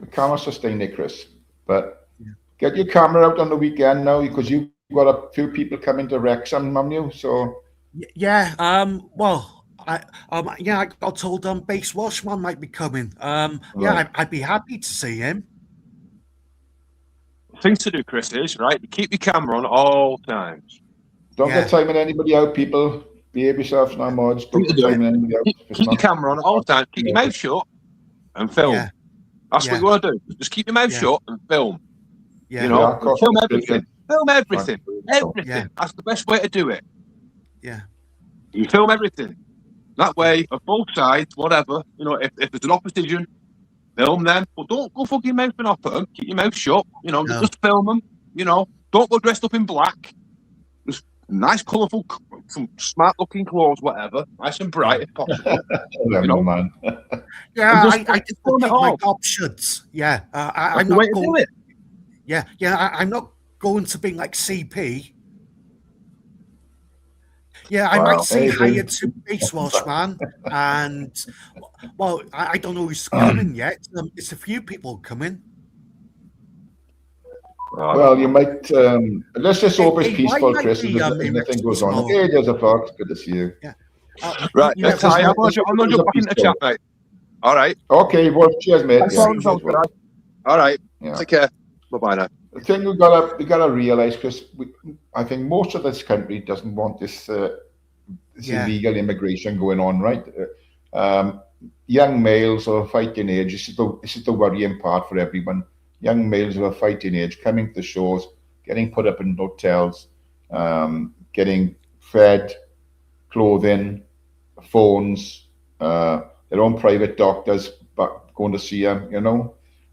we cannot sustain it, Chris. But get your camera out on the weekend now, because you've got a few people coming to Wrexham, haven't you? So well, I got told Base Washman might be coming. I'd be happy to see him. Thing to do, Chris, is right. Keep your camera on all times. Don't get timing anybody out, people. Behave yourselves now, mods. Don't get timing anybody out. Keep your camera on all the time. Keep your mouth shut and film. That's what you want to do. Just keep your mouth shut and film. You know, film everything. Film everything. Everything. That's the best way to do it. Yeah. You film everything. That way, on both sides, whatever. You know, if there's an opposition, film them. But don't go fucking mouthing off at them. Keep your mouth shut. You know, just film them. You know, don't go dressed up in black. Just nice, colourful some smart looking clothes, whatever, nice and bright if possible. Whatever, know? man. Yeah, And just I just film it keep my all. options. Yeah, That's I'm the way not to do going. it. Yeah, I'm not going to be like CP. Yeah, I might Wow. say Hey, hi dude. to Beast Welshman, and well, I don't know who's coming yet. It's a few people coming. Well, you might. Let's just hope it's Hey, why peaceful, might Chris, be as in nothing Wrexham goes on. tomorrow? Hey, there's a fox. Good to see you. Yeah. Right, Yeah, Ty, I'm there's going to a jump back in the peaceful. chat, mate. All right. Okay, well, cheers, mate. Thanks Yeah, for cheers, having well. me. All right. Yeah. Take care. Bye-bye now. The thing we gotta realize, Chris. I think most of this country doesn't want this illegal immigration going on, right? Young males of a fighting age. This is the worrying part for everyone. Young males of a fighting age coming to the shores, getting put up in hotels, getting fed, clothing, phones, their own private doctors, but going to see them,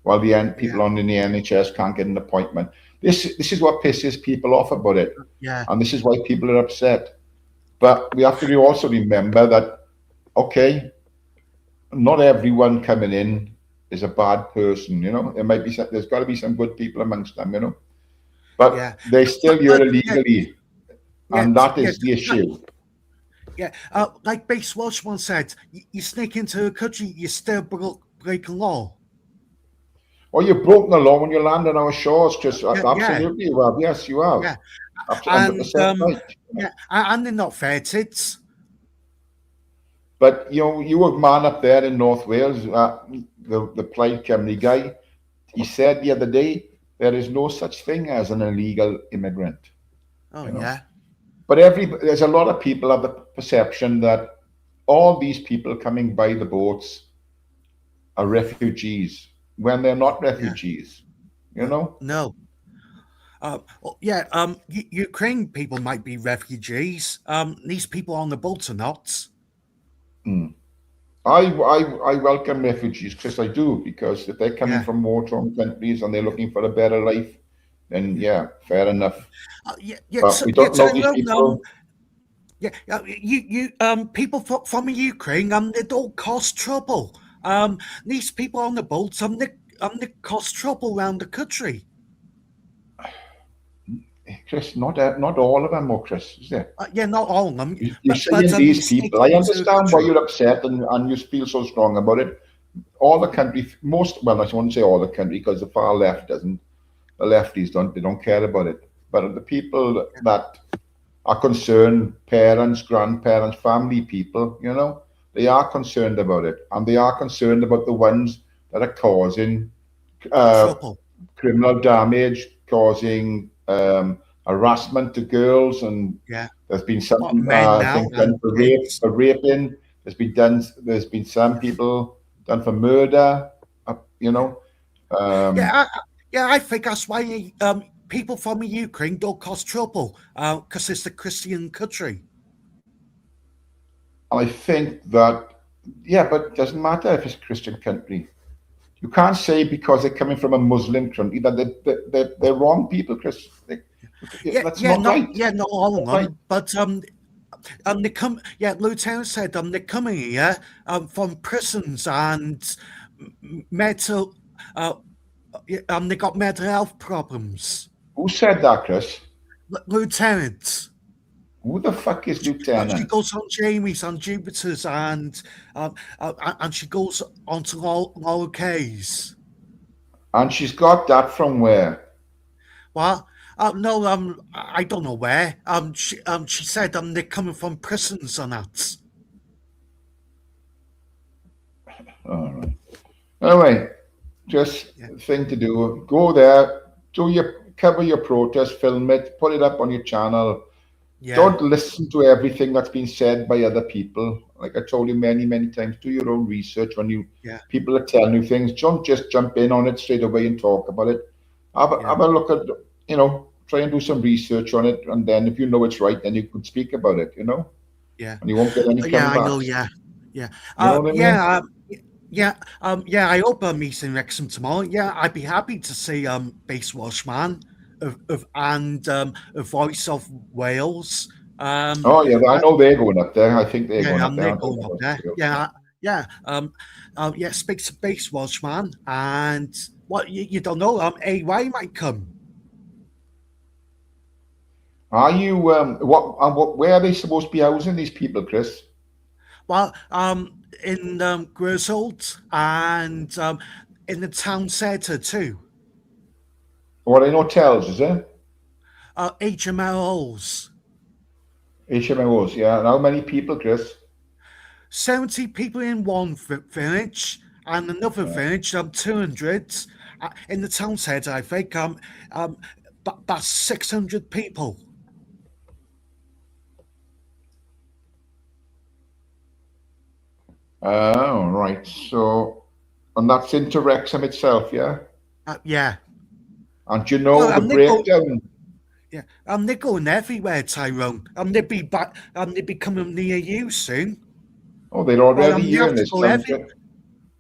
while the people on in the NHS can't get an appointment. This is what pisses people off about it. Yeah. And this is why people are upset. But we have to also remember that, okay, not everyone coming in is a bad person, There might be there's got to be some good people amongst them, But they're still here illegally, and that is the issue. Yeah, like Base Welshman said, you sneak into a country, you still breaking law. Well, you've broken the law when you land on our shores, Chris. Absolutely, you have. Yes, you have. Yeah. 100% right. Yeah, and they're not fair tits. But you were man up there in North Wales, the Plaid Cymru guy. He said the other day there is no such thing as an illegal immigrant. Oh yeah. But there's a lot of people have the perception that all these people coming by the boats are refugees when they're not refugees. No. Ukraine people might be refugees. These people on the boats are not. I welcome refugees, Chris. I do, because if they're coming from war-torn countries and they're looking for a better life, then fair enough. But we don't know these people. People from Ukraine, they don't cause trouble. These people on the boats, they cause trouble around the country. Chris, not all of them, Chris, is there? Not all of them. You're saying these people. I understand why you're upset and you feel so strong about it. All the country, I won't say all the country, because the far left doesn't. The lefties don't care about it. But the people that are concerned, parents, grandparents, family people, they are concerned about it, and they are concerned about the ones that are causing criminal damage, causing harassment to girls, and there's been some things done for raping. There's been some people done for murder. I think that's why people from Ukraine don't cause trouble, because it's a Christian country. I think that but it doesn't matter if it's a Christian country. You can't say because they're coming from a Muslim country that they're wrong people, Chris. That's not right. Yeah, not all of them. Right. But they come. Yeah, Lieutenant said they're coming here from prisons and mental. They got mental health problems. Who said that, Chris? Lieutenant. Who the fuck is Lieutenant? She goes on Jamie's, on Jupiter's, and she goes on to Lower K's. And she's got that from where? Well, no, I don't know where. She said they're coming from prisons and that. All right. Anyway, just thing to do. Go there, cover your protest, film it, put it up on your channel. Yeah. Don't listen to everything that's been said by other people. Like I told you many, many times, do your own research when people are telling you things. Don't just jump in on it straight away and talk about it. Have a look at, try and do some research on it, and then if you know it's right, then you could speak about it, Yeah. And you won't get any comebacks. I know, yeah. You know what I mean? I hope I'm meeting Wrexham tomorrow. Yeah, I'd be happy to see Base Welshman and a Voice of Wales Oh yeah, I know they're going up there. I think they're going Yeah, up there. they're I don't going up know. there. Yeah, yeah. Yeah. Speak to base watchman, and what you don't know. AY might come. Are you what? Where are they supposed to be housing these people, Chris? Well, in Griswold and in the town centre too. Or in hotels, is it? HMOs. HMOs, yeah. And how many people, Chris? 70 people in one village and another village, 200 in the town centre. I think that's 600 people. Oh, right. So, and that's into Wrexham itself, yeah. Yeah. And do you know Well, the breakdown? Yeah, they're going everywhere, Tyrone. They'll be back. They'll be coming near you soon. Oh, they're already You here have in to this go country.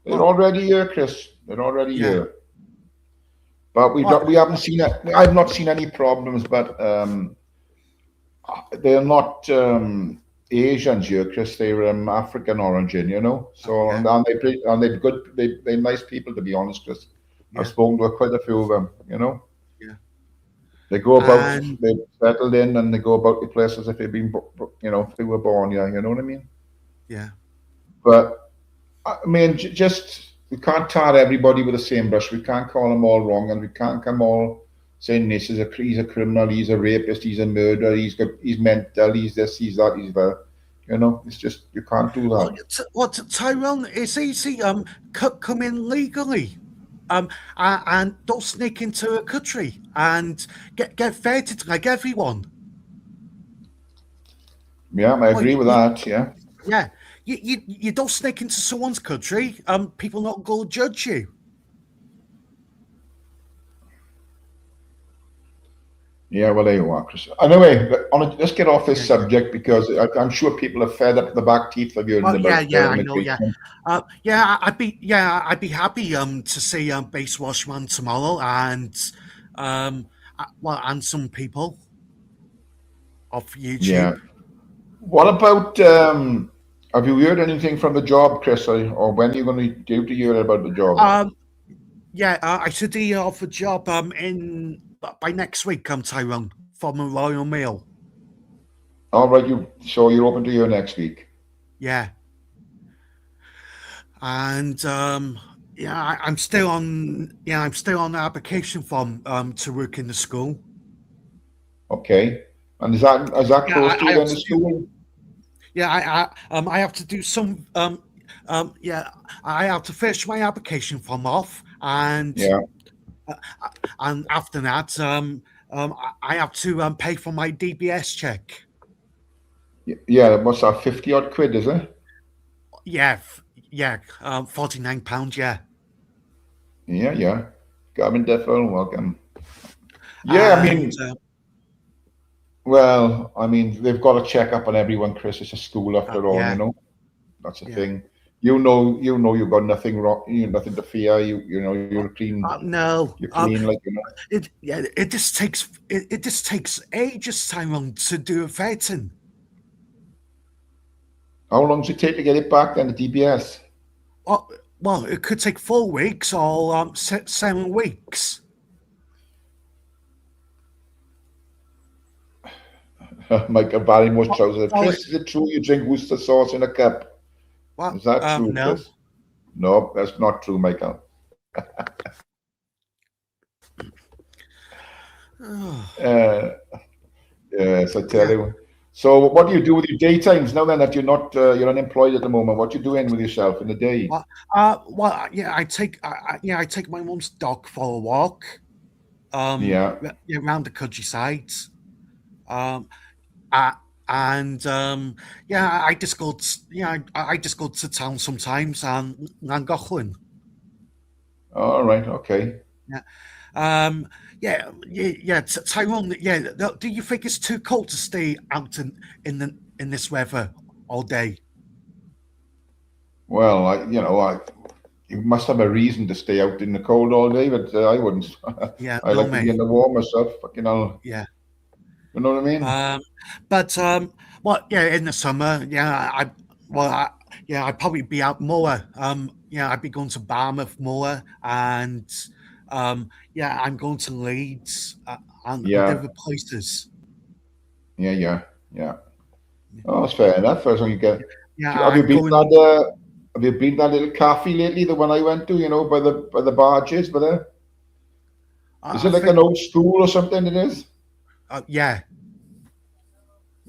They're already here, Chris. They're already Yeah. here. But we haven't seen it. I've not seen any problems. But they're not Asians here, Chris. They're African origin, you know. So Yeah. and they're good. They're nice people, to be honest, Chris. I've Yeah. spoken to quite a few of them, you know. Yeah. They go about, And they're settled in, and they go about the place as if they've been, you know, if they were born here. You know what I mean? yeah, But I mean, just we can't tar everybody with the same brush. We can't call them all wrong, and we can't come all saying this is he's a criminal, he's a rapist, he's a murderer, he's mental, he's this, he's that, he's that. You know, it's just you can't do that. Tyrone, it's easy. Come in legally. And don't sneak into a country and get vetted like everyone. Yeah, I agree with that. Yeah. Yeah, you don't sneak into someone's country. People not going to judge you. Yeah, well, there you are, Chris. Anyway, let's get off this subject because I'm sure people are fed up the back teeth of hearing about. I know. Yeah, I'd be happy to see Base Washman tomorrow and and some people off YouTube. Yeah. What about have you heard anything from the job, Chris, or when are you going to hear about the job? I should hear off a job by next week, Tyrone, from a Royal Mail. All right, so you're open to hear next week. Yeah. And I'm still on the application form to work in the school. Okay. And is that close to the school? Yeah, I have to do some I have to finish my application form off, and and after that I have to pay for my DBS check. Yeah, what's that, 50 odd quid, is it? Yeah, £49, yeah. Yeah. Gavin Defo, welcome. Yeah, I mean, well, I mean, they've got to check up on everyone, Chris. It's a school after all, you know. That's the thing. You know, you've got nothing wrong. You nothing to fear. You know, you're clean. No, you're clean, like you know. It just takes ages time to do a vetting. How long does it take to get it back then, the DBS? Well, it could take 4 weeks or 7 weeks. Michael Barrymore's trousers. Chris, is it true you drink Worcester sauce in a cup? Is that true, no. Chris? No, that's not true, Michael. Yes, I tell you. So, what do you do with your daytimes now? Then that you're not you're unemployed at the moment, what you doing with yourself in the day? I take my mum's dog for a walk. Around the countryside. I just go to town sometimes and Llangollen. All right, okay. Tyrone. Do you think it's too cold to stay out in this weather all day? Well, you must have a reason to stay out in the cold all day, but I wouldn't. Yeah, I like to be in the warm myself. Yeah. You know what I mean? But well, yeah, in the summer, I'd probably be out more. I'd be going to Barmouth more, and I'm going to Leeds and Yeah, other places. yeah. Oh, that's fair enough. As long as you get. Yeah, Have you I'm been to going. that? Have you been to that little cafe lately? The one I went to, by the barges, but there. Is I it like think, an old school or something? It is. yeah,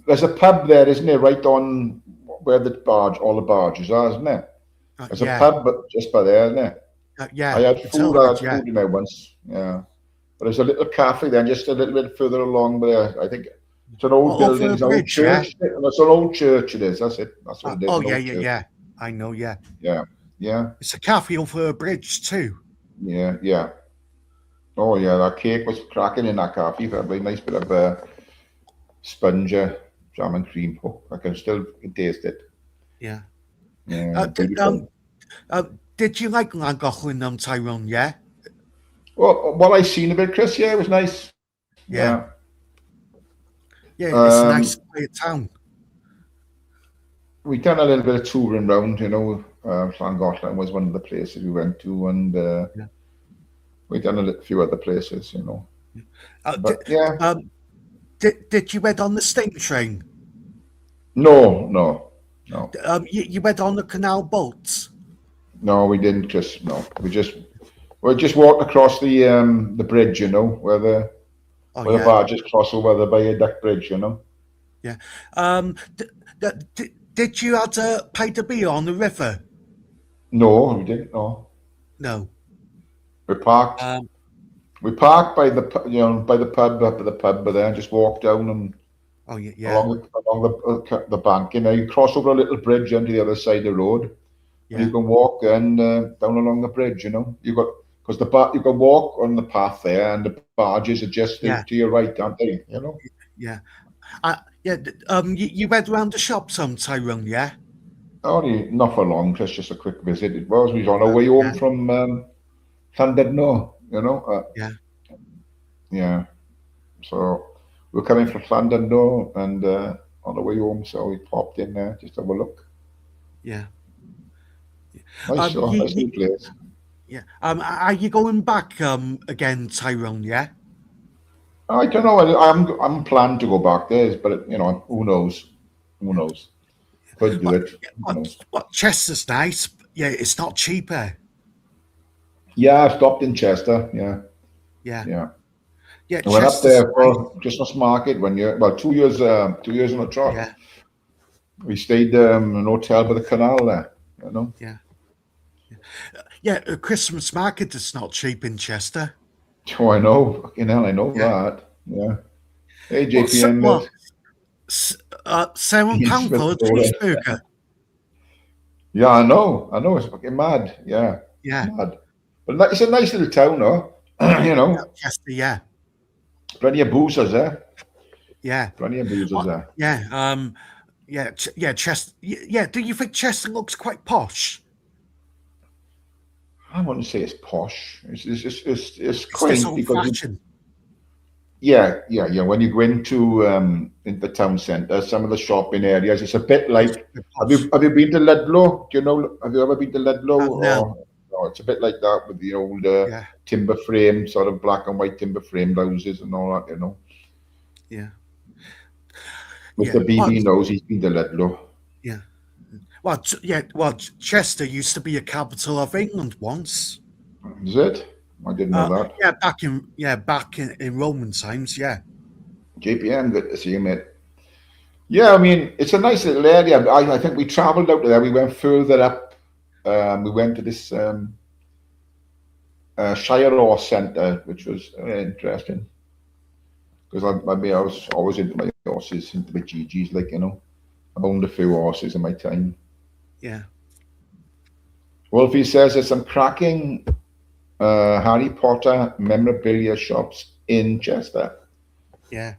There's a pub there, isn't there? Right on where all the barges are, isn't there? There's a yeah, pub, but just by there, isn't there? I yeah. had It's all food. I good. had Yeah, food in there once. Yeah, but there's a little cafe then, just a little bit further along there. I think it's an old building. over a It's an old bridge. Yeah. church. It's an old church. It is. That's it. That's what it is. Oh An yeah, old yeah, church. yeah. I know. Yeah, Yeah, yeah, it's a cafe over a bridge too. yeah. Oh yeah, that cake was cracking in that cafe. Very nice bit of sponge, jam and cream. Oh, I can still taste it. Yeah. Yeah, D- beautiful. did you like Llangollen, Tyrone? Yeah, Well, what I seen of it, Chris, yeah, it was nice. yeah, Yeah. yeah. It's a nice Um, quiet town. we done a little bit of touring round, Llangollen was one of the places we went to, and Yeah. we done few other places, Uh, But did, yeah, um, did you went on the steam train? no, You went on the canal boats? no, we didn't, Chris. No, we just walked across the bridge, where Oh the yeah, barges cross over the viaduct bridge, yeah. Did you have to pay to be on the river? No, we didn't. No, No. we parked. Um, We parked by by the pub up at the pub, but then just walked down and oh yeah, yeah, along the bank. You cross over a little bridge onto the other side of the road, and you yeah, can walk and down along the bridge. You got because you can walk on the path there, and the barges are just yeah, to your right, aren't they? yeah. Yeah. You went around the shop some, Tyrone. Yeah, Only not for long, just a quick visit. It was. We was on our way home yeah, from Llandudno, yeah, yeah. So we're coming from Llandudno and on the way home, so we popped in there just to have a look. yeah. Nice, nice little place. Yeah. Are you going back again, Tyrone? Yeah. I don't know. I'm planning to go back there, but who knows? Who Yeah. knows? Could do it. Who knows? Chester's nice. Yeah, it's not cheaper. Yeah, I stopped in Chester. Yeah, Yeah. yeah. Yeah, I went up Chester's there nice. for Christmas market one year. Well, 2 years on a trot. Yeah, We stayed in an hotel by the canal there. yeah. Yeah, a Christmas market is not cheap in Chester. Oh, I know. Fucking hell, I know Yeah. that. Yeah. Hey, What? JPM, mate. Ian £7 Smith for a calling. cheeseburger. Yeah, I know. It's fucking mad. Yeah, Yeah. mad. But it's a nice little town, though. Chester. Yeah. Plenty of boozers there. Yeah. Plenty of boozers there. Yeah. Yeah. Chester. Yeah. Do you think Chester looks quite posh? I wouldn't say it's posh. It's It's quaint just old because fashioned. yeah. When you go into the town centre, some of the shopping areas, it's a bit like. Have you been to Ludlow? Do you know? Have you ever been to Ludlow? No. No, it's a bit like that with the old Yeah. timber frame, sort of black and white timber framed houses and all that. Yeah. Mr. BB knows he's been to Ludlow. Yeah. Well, Chester used to be a capital of England once. Is it? I didn't know that. Yeah, back in Roman times. Yeah. JPM, good to see you, mate. Yeah, I mean, it's a nice little area. I think we travelled out there. We went further up. We went to this Shire Horse Centre, which was interesting. Because I was always into my horses, into my GGs, I owned a few horses in my time. Yeah. Wolfie says there's some cracking Harry Potter memorabilia shops in Chester. Yeah.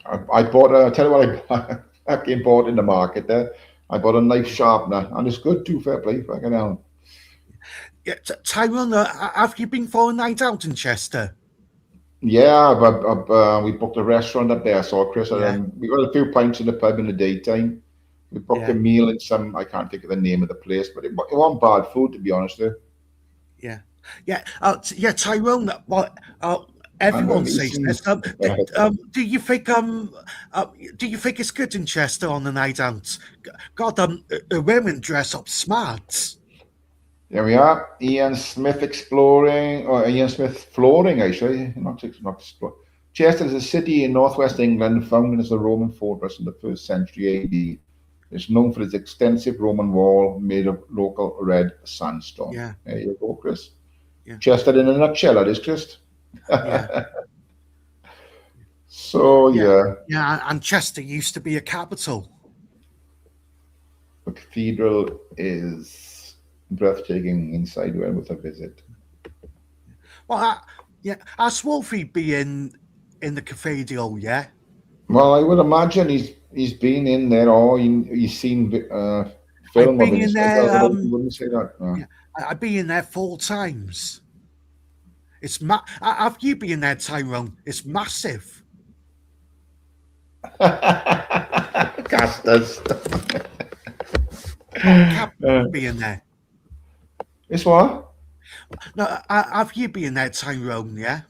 I bought tell you what I came bought in the market there. I bought a knife sharpener, and it's good too, fair play, fucking hell. Yeah. Tyrone, have you been for a night out in Chester? Yeah, we booked a restaurant up there. So Chris, Yeah. we got a few pints in the pub in the daytime. We booked a Yeah. meal in some, I can't think of the name of the place, but it wasn't bad food, to be honest with you. Yeah, yeah, yeah, Tyrone. What And everyone says listen, this. Do you think it's good in Chester on the night out? God, the women dress up smart. there we are. Ian Smith exploring, or Ian Smith flooring, actually, not explore. Chester is a city in northwest England, founded as a Roman fortress in the first century AD. It's known for its extensive Roman wall made of local red sandstone. Yeah, There you go, Chris. yeah, Chester in a nutshell, that is, Chris. yeah, So, yeah, yeah, yeah. And Chester used to be a capital. the cathedral is breathtaking inside well with a visit. Well, yeah, has Wolfie be in the cathedral? Yeah, Well, I would imagine he's been in there, or he's seen I've film of been in inside. there. Otherwise, he wouldn't say that. No. Yeah, I've been in there 4 times. It's have you been there, Tyrone? It's massive. Casters. Can't be in there. It's what? No, have you been there, Tyrone? Yeah,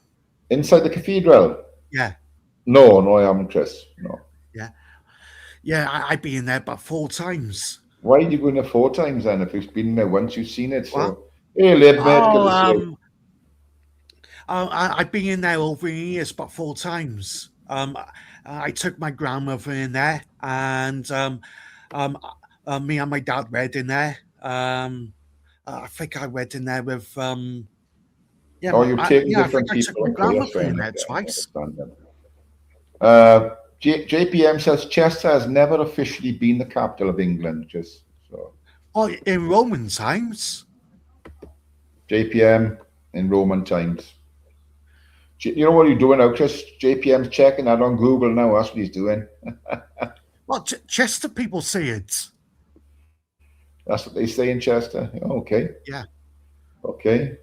Inside the cathedral? yeah, No, I haven't, Chris. No. yeah, yeah. I've been there about 4 times. Why did you go in there 4 times then? If you've been there once, you've seen it. What? So, hey, lib, mate, good Oh, to see you. I've been in there over the years about 4 times. I took my grandmother in there, and me and my dad read in there. I think I read in there with yeah, Oh, you've taken yeah. I different think I took people. my Okay, that's grandmother fair in enough. there Yeah, I twice. understand that. JPM says Chester has never officially been the capital of England. Just so Oh, in Roman times. JPM in Roman times. You know what you're doing now, Chris? JPM's checking that on Google now. That's what he's doing. Well, Chester people see it. That's what they say in Chester. Okay. Yeah. Okay.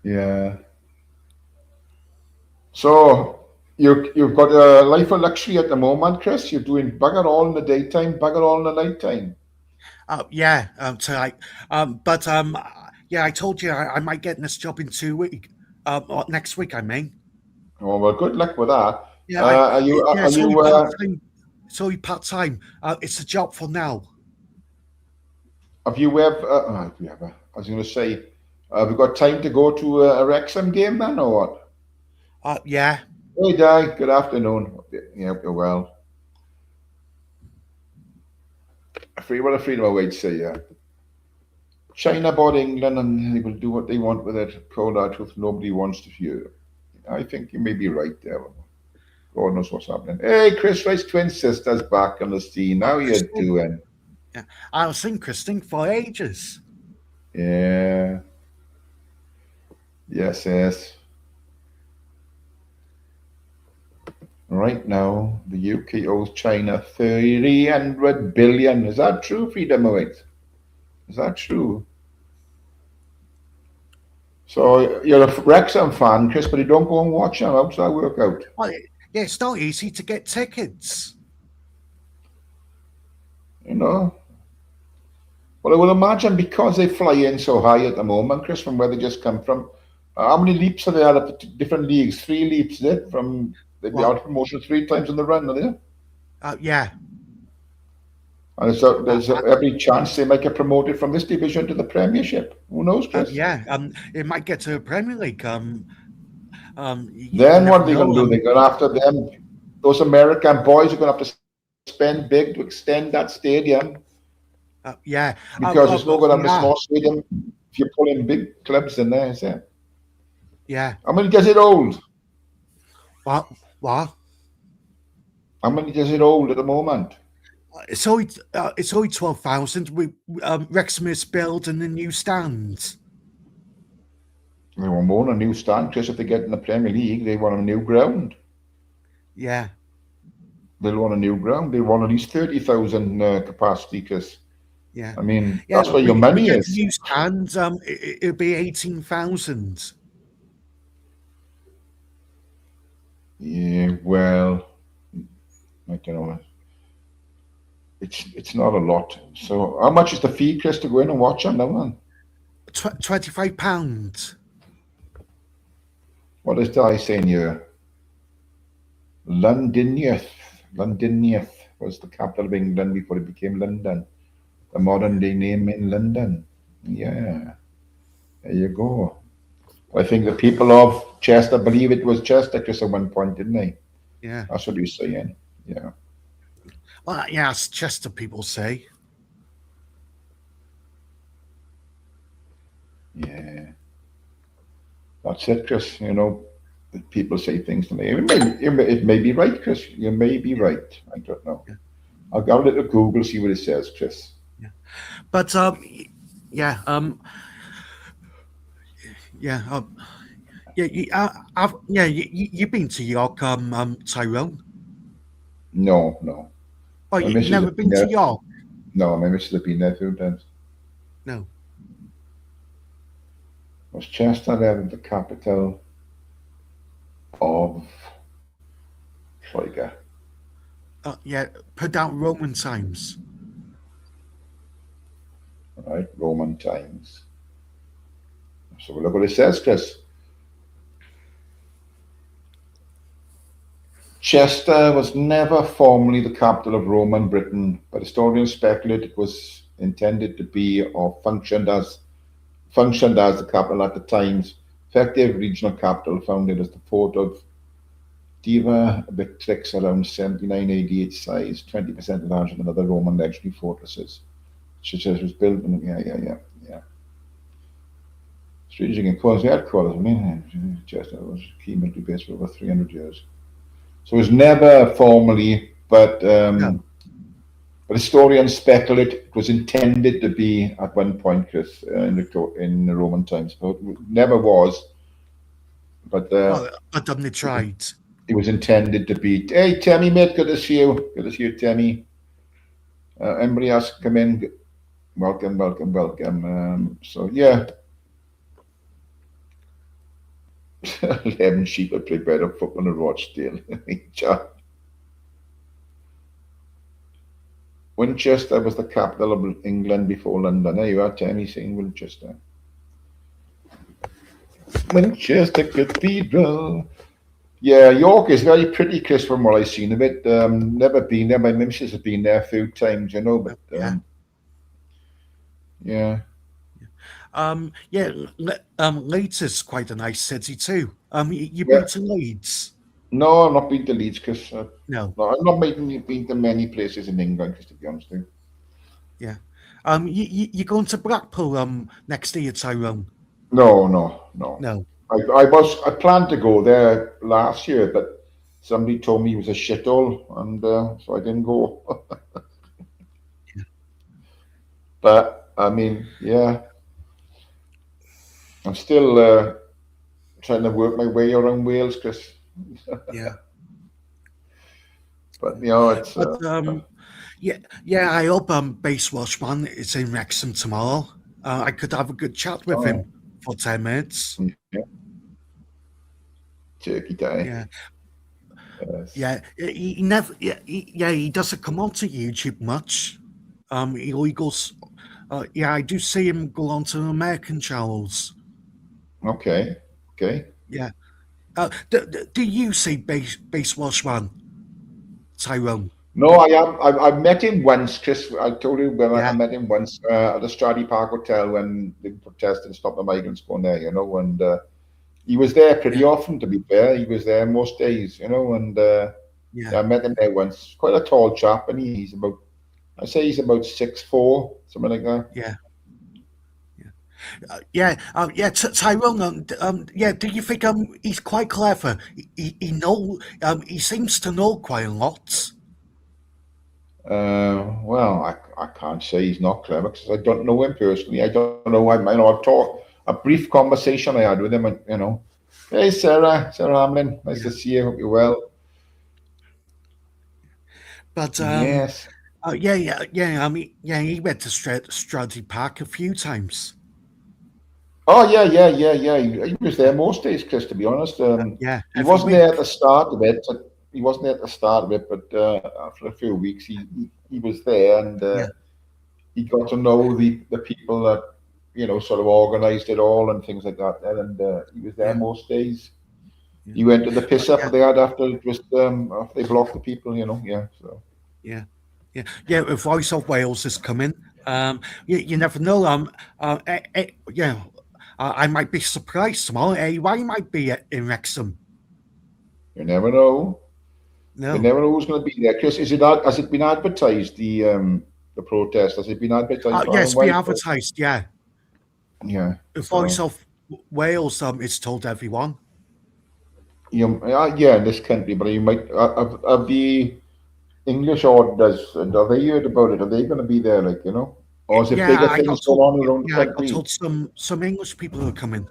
Yeah. So you've got a life of luxury at the moment, Chris. You're doing bugger all in the daytime, bugger all in the nighttime. Yeah. Tonight. But yeah, I told you I might get this job in 2 weeks. Or next week, I mean. Oh well, good luck with that. Yeah. Are it's only you part time. It's only part time. It's a job for now. have you ever? I was going to say, have you got time to go to a Wrexham game then, or what? Yeah. Hey, Di. Good afternoon. Yeah, you're well. What a freedom of way to say, yeah. China bought England and they will do what they want with it. Cold hard truth, nobody wants to hear. I think you may be right there. God knows what's happening. Hey, Chris Rice's twin sister's back on the scene. How you doing? Yeah. I was seeing Christine for ages. Yeah. Yes. Right now, the UK owes China 300 billion. Is that true, Freedom Awaits? Is that true? So you're a Wrexham fan, Chris, but you don't go and watch them. How does that work out? Well, yeah, it's not easy to get tickets. You know? Well, I would imagine because they fly in so high at the moment, Chris, from where they just come from. How many leaps have they had up to different leagues? 3 leaps, is it? From they've been out of promotion 3 times in the run, are they? Yeah. And there's every chance they might get promoted from this division to the Premiership. Who knows, Chris? Yeah. It might get to the Premier League. Then what are they going to do? They're going after them. Those American boys are going to have to spend big to extend that stadium. Yeah. Because it's not going to have a small stadium if you pull in big clubs in there, is it? Yeah. How many does it hold? What? How many does it hold at the moment? It's only 12,000. Wrexham is building a new stand. They want more than a new stand, Chris. If they get in the Premier League, they want a new ground. Yeah. They'll want a new ground. They want at least 30,000 capacity, Chris. Yeah. I mean, that's where your money is. New stand, it'll be 18,000. you know. It's not a lot. So how much is the fee, Chris, to go in and watch them now, man? £25. What is I saying here? Londiniath. Londiniath was the capital of England before it became London. The modern day name in London. Yeah, there you go. I think the people of Chester believe it was Chester, Chris, at one point, didn't they? Yeah. That's what you're saying. Yeah. Well, yeah, as Chester people say. Yeah. That's it, Chris. You know, people say things to me. It may be right, Chris. You may be right. I don't know. Yeah. I'll go a little Google, see what it says, Chris. Yeah. But yeah, yeah, you've been to York, Tyrone. No, no. Oh, My you've missus never has been to there. York? No, my missus has been there 2 times. No. Was Chester there the capital of Lloegr? Yeah, put down Roman times. Right, Roman times. So look what it says, Chris. Chester was never formally the capital of Roman Britain, but historians speculate it was intended to be or functioned as the capital at the time's effective regional capital, founded as the fort of Diva Victrix around 79 AD, its size 20% larger than other Roman legendary fortresses. Chester was built in, yeah. Strategic importance, the headquarters, Chester was a key military base for over 300 years. So it was never formally, but historians speculate it was intended to be at one point, Chris, in the Roman times. But it never was. But they tried. It was intended to be. Hey, Tammy, mate, good to see you. Good to see you, Tammy. Anybody else come in? Welcome. So yeah. 11 sheep would play better football than Rochdale. Winchester was the capital of England before London. There you are, Tammy, saying Winchester. Winchester Cathedral. Yeah, York is very pretty, Chris, from what I've seen of it. Never been there. My missus has been there a few times, you know, but yeah. Leeds is quite a nice city too. You've been to Leeds? No, I've not been to Leeds, Chris. No, I've not been to many places in England, Chris, to be honest with you. Yeah. You're going to Blackpool next year, Tyrone? No. No. I planned to go there last year, but somebody told me it was a shithole, and so I didn't go. But I mean, yeah, I'm still trying to work my way around Wales, Chris. Yeah. But you know, it's. I hope Base Washman is in Wrexham tomorrow. I could have a good chat with him for 10 minutes. Yeah. Turkey Day. Yeah. Yes. Yeah, he never. He doesn't come onto YouTube much. He goes. I do see him go on to American channels. Okay. Yeah. Do you see Base Washman, Tyrone? No, I am. I've met him once, Chris. I told you when I met him once at the Stradey Park Hotel when they protested and stopped the migrants going there, you know, and he was there pretty often, to be fair. He was there most days, you know, and I met him there once. Quite a tall chap, and he's about 6'4", something like that. Tyrone. Do you think he's quite clever? He seems to know quite a lot. Well, I can't say he's not clever because I don't know him personally. I don't know. I've talked a brief conversation I had with him, and you know, hey Sarah Hamlin, nice to see you. Hope you're well. But yes. He went to Stradey Park a few times. Oh yeah. He was there most days, Chris. To be honest, he wasn't there at the start of it. he wasn't there at the start of it, but after a few weeks, he was there, and Yeah. he got to know the people that sort of organised it all and things like that. And he was there Yeah. most days. Yeah. He went to the piss up Yeah. they had after it was after they blocked the people. Yeah. So Yeah. Yeah. The Voice of Wales is coming. You never know. I might be surprised tomorrow. AY might be in Wrexham. you never know. You No. never know who's going to be there. Chris, has it been advertised, the protest? Has it been advertised far Yes, and be wide? advertised. Yeah. Yeah. The So, Voice of Wales is told everyone. yeah, in this country, but you might have the English orders. Have they heard about it? Are they going to be there? Or is it Yeah, bigger I got things going told. on around the Yeah, I got country? told some English people are coming.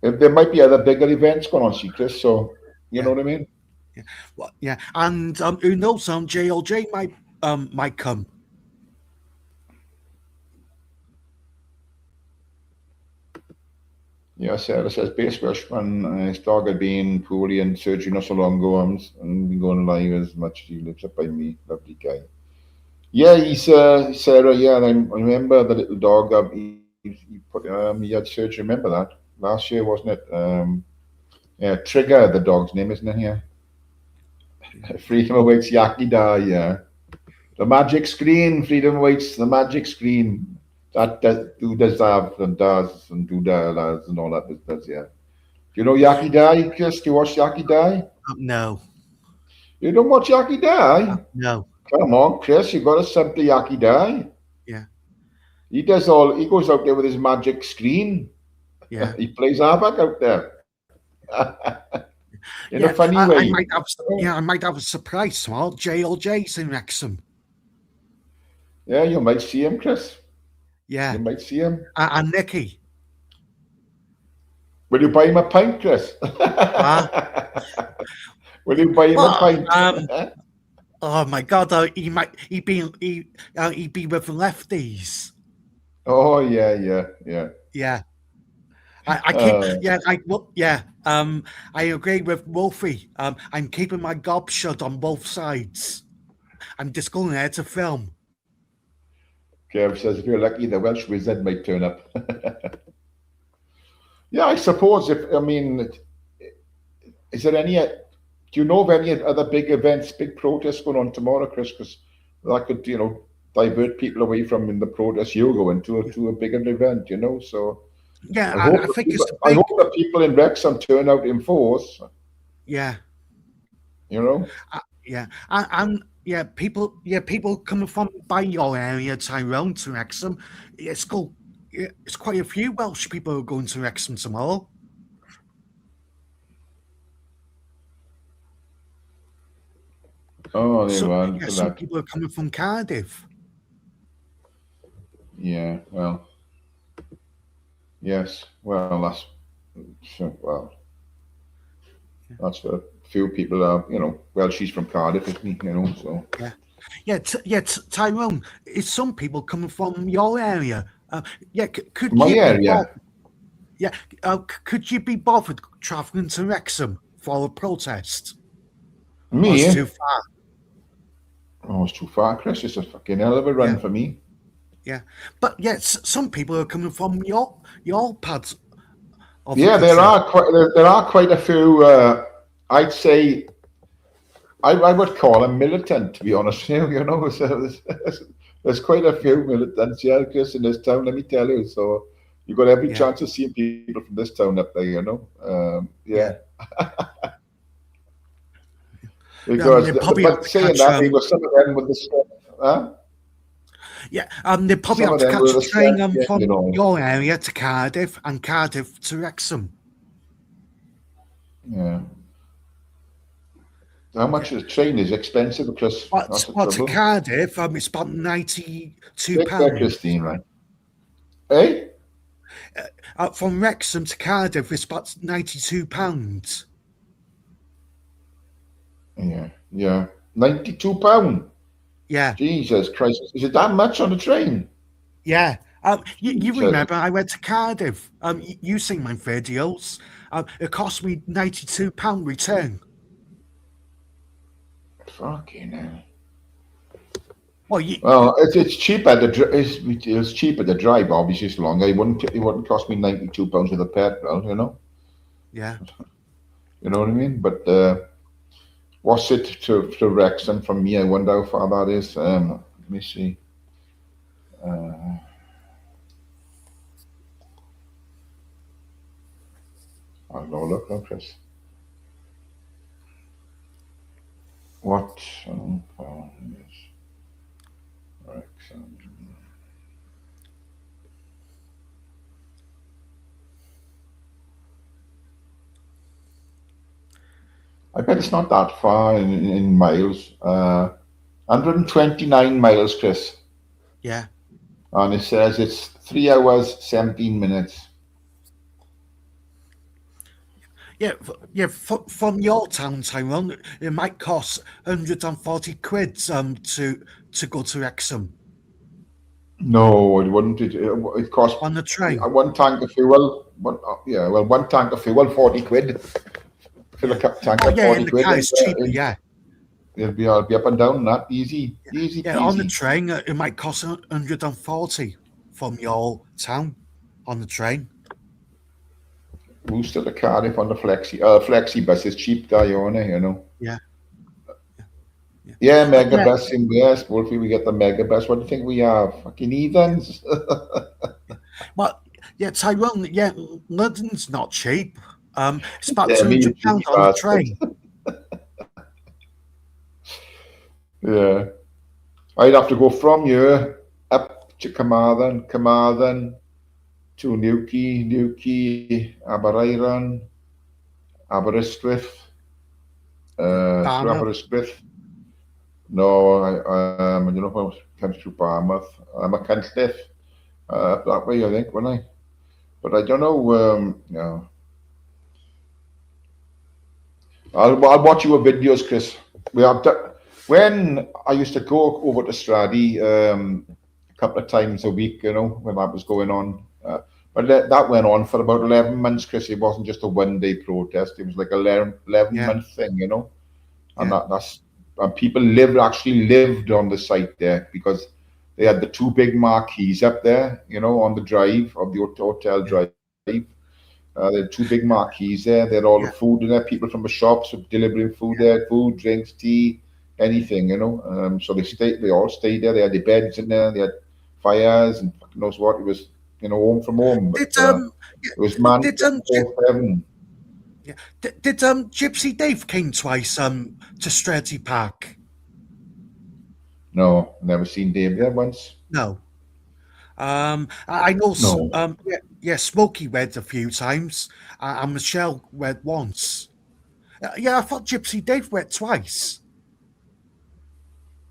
There might be other bigger events going on, see, Chris. So you know Yeah. what I mean? Yeah. Well, yeah, and who knows? JLJ might come. Yeah, Sarah says base Welshman. His dog had been poorly in surgery not so long ago, and been going live as much as he lives up by me. Lovely guy. Yeah, he's Sarah. Yeah, and I remember the little dog. He had surgery. Remember that last year, wasn't it? Yeah, Trigger, the dog's name, isn't it? Yeah. Freedom awaits Yaki Da. Yeah. The magic screen, freedom awaits the magic screen. That do does have and does and do does and all that business. Yeah. Do you know Yaki Dai, Chris? Do you watch Yaki Dai? No, You don't watch Yaki Dai? no. Come on, Chris, you got to sub to Yaki Dai. Yeah, He does all. He goes out there with his magic screen. yeah. He plays havoc out there. In a Yeah, funny I way. might have. Yeah, I might have a surprise tomorrow. JLJ's in Wrexham. Yeah, you might see him, Chris. Yeah, You might see him. and Nikki. Will you buy him a pint, Chris? Will you buy him a pint? Oh my God! He'd be with the lefties. Oh yeah. Yeah, I keep. I agree with Wolfie. I'm keeping my gob shut on both sides. I'm just going there to film. Kev says if you're lucky, the Welsh wizard might turn up. Yeah, I suppose. Is there any? Do you know of any other big events, big protests going on tomorrow, Chris? Because that could, divert people away from the protest you're going to a bigger event, So Yeah, I hope, I think it's I hope the people in Wrexham turn out in force. Yeah. Yeah, and people coming from by your area, Tyrone, to Wrexham. It's cool. It's quite a few Welsh people who are going to Wrexham tomorrow. Oh, Some that. people are coming from Cardiff. Yeah, well, yes, well, that's a few people are, well, she's from Cardiff, isn't he, so. Tyrone, is some people coming from your area? Could My you area? could you be bothered travelling to Wrexham for a protest? Me? Or it's too far. Oh, it's too far, Chris. It's a fucking hell of a run for me. Yeah, but some people are coming from your pads. There are quite a few. I'd say I would call them militant, to be honest. So there's quite a few militants, Chris, in this town. Let me tell you. So you've got every chance of seeing people from this town up there. Because but saying that, there was some of them with the stuff, huh? Yeah, they probably have to catch a train from your area to Cardiff and Cardiff to Wrexham. Yeah. How much the train is expensive because to Cardiff, it's about £92. Christine, right? Hey? From Wrexham to Cardiff, it's about £92. Yeah. £92. Yeah. Jesus Christ. Is it that much on the train? Yeah. You remember I went to Cardiff. You seen my videos. It cost me £92 return. Fucking hell. Well, Well, it's cheaper. It's cheaper to drive. Obviously, it's longer. It wouldn't cost me £92 with a petrol. yeah. You know what I mean. But what's it to Wrexham from me? I wonder how far that is. Let me see. I'll go look now, Chris. What? Yes. Wrexham. I bet it's not that far in miles. 129 miles, Chris. Yeah. And it says it's 3 hours, 17 minutes. From your town, Tyrone, it might cost 140 quid to go to Wrexham No, it wouldn't. It cost on the train. one tank of fuel. One tank of fuel, 40 quid. Fill a tank Oh up, yeah, 40 in the quid. car it's cheaper. Yeah. I'll be up and down that easy Yeah, on the peasy. train, it might cost 140 from your town on the train. Who's to the Cardiff on the flexi bus is cheap there, Yeah. Yeah, mega Yeah. bus in West. What if we get the mega bus? What do you think we have? Fucking heathens. Well, yeah, Tyrone, yeah, London's not cheap. It's about Yeah, me £200 cheeky on the bastard. train. Yeah. I'd have to go from here up to Carmarthen to Newquay, Aberaeron, Aberystwyth, through Barnet. Aberystwyth. No, I don't know if I comes through Barmouth. I'm a Cunliffe, up that way, I think, wouldn't I? But I don't know. Yeah. I'll watch your videos, Chris. When I used to go over to Stradi a couple of times a week, when that was going on. But that went on for about 11 months, Chris. It wasn't just a one-day protest. It was like 11-month thing, And Yeah. and people actually lived on the site there because they had the two big marquees up there, on the drive of the hotel drive. There are two big marquees there. They had all the food in there. People from the shops were delivering food there, food, drinks, tea, anything, So they all stayed there. They had their beds in there. They had fires and fucking knows what. It was, home from home. But it was man did 7. did Gypsy Dave came twice to Stretty Park? No, never seen Dave there once. No. I know. No. Smokey went a few times, and Michelle went once. I thought Gypsy Dave went twice.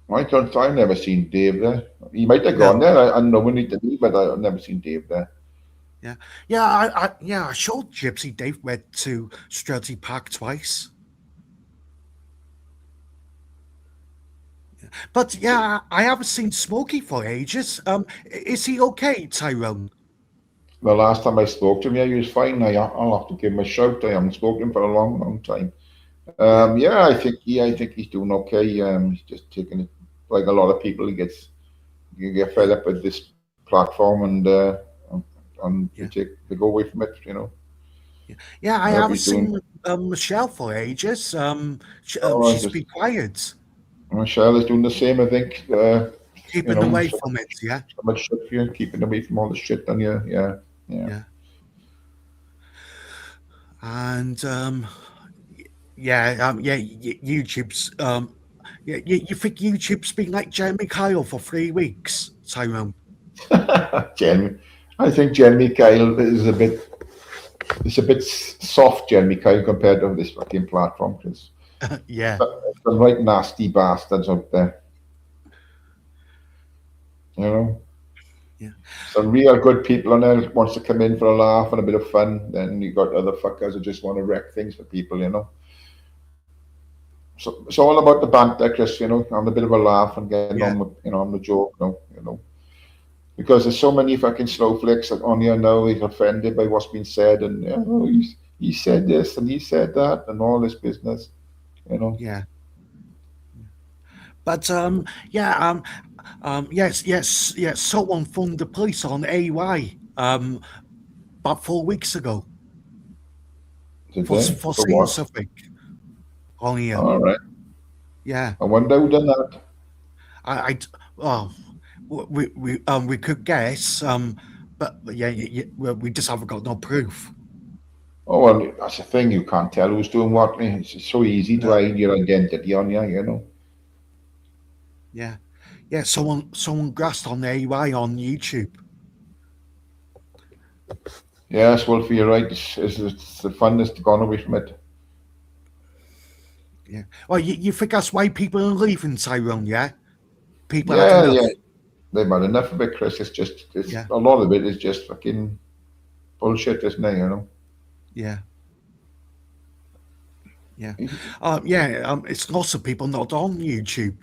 I've never seen Dave there. He might have gone there. I don't know when he did, but I've never seen Dave there. I showed Gypsy Dave went to Stretty Park twice. But I haven't seen Smokey for ages. Is he okay, Tyrone? The last time I spoke to him, he was fine. I'll have to give him a shout. I haven't spoken to him for a long, long time. I think he's doing okay. He's just taking it like a lot of people. You get fed up with this platform and they go away from it. I haven't seen Michelle for ages. She's been quiet. Michelle is doing the same, I think. Keeping away from it, yeah. So much shit for you, keeping away from all the shit on you, yeah. And YouTube's you think YouTube's been like Jeremy Kyle for 3 weeks, Tyrone? Jeremy, I think Jeremy Kyle is a bit soft, Jeremy Kyle, compared to this fucking platform, because some right nasty bastards out there. Some real good people on there wants to come in for a laugh and a bit of fun. Then you got other fuckers who just want to wreck things for people, So it's all about the banter, Chris, having a bit of a laugh and getting on with, on the joke, because there's so many fucking slow flicks on here now. He's offended by what's been said, and he said this and he said that and all this business, Yeah. But yes. Someone phoned the police on AY about 4 weeks ago Did they? for For saying what? something on here. All right. Yeah, I wonder who done that. I well, we could guess, but well, we just haven't got no proof. Oh, well, that's the thing. You can't tell who's doing what. It's so easy to No, hide your identity on you, you know. yeah, yeah. Someone grassed on AY on YouTube. Yes, Wolfie, you're right. It's the fun that's gone away from it. Yeah. Well, you think that's why people are leaving Tyrone? Yeah, people had Yeah, enough. yeah. They've had enough of it, Chris. It's Yeah, a lot of it is just fucking bullshit, isn't it? You know. yeah, yeah. Yeah. It's lots of people not on YouTube.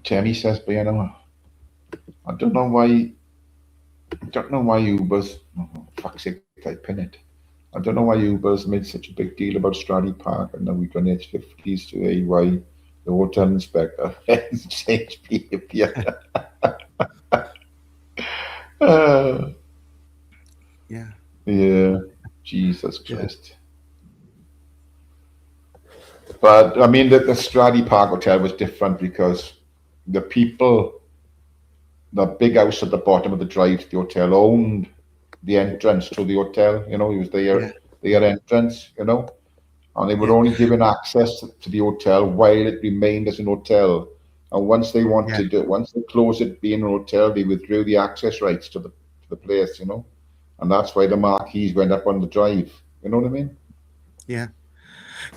Tammy says, but you know, I don't know why. I don't know why Uber's. Oh, fuck's sake, type in it. I don't know why Uber's made such a big deal about Stradley Park and now we donate 50s to AY. The hotel inspector has changed behaviour. Uh, Yeah, yeah, Jesus yeah, Christ. But I mean, the Stradley Park Hotel was different because the people, the big house at the bottom of the drive to the hotel owned the entrance to the hotel. You know, it was yeah, their entrance. You know, and they were yeah, only given access to the hotel while it remained as an hotel. And yeah, once they closed it being an hotel, they withdrew the access rights to the place. You know, and that's why the marquees went up on the drive. You know what I mean? yeah.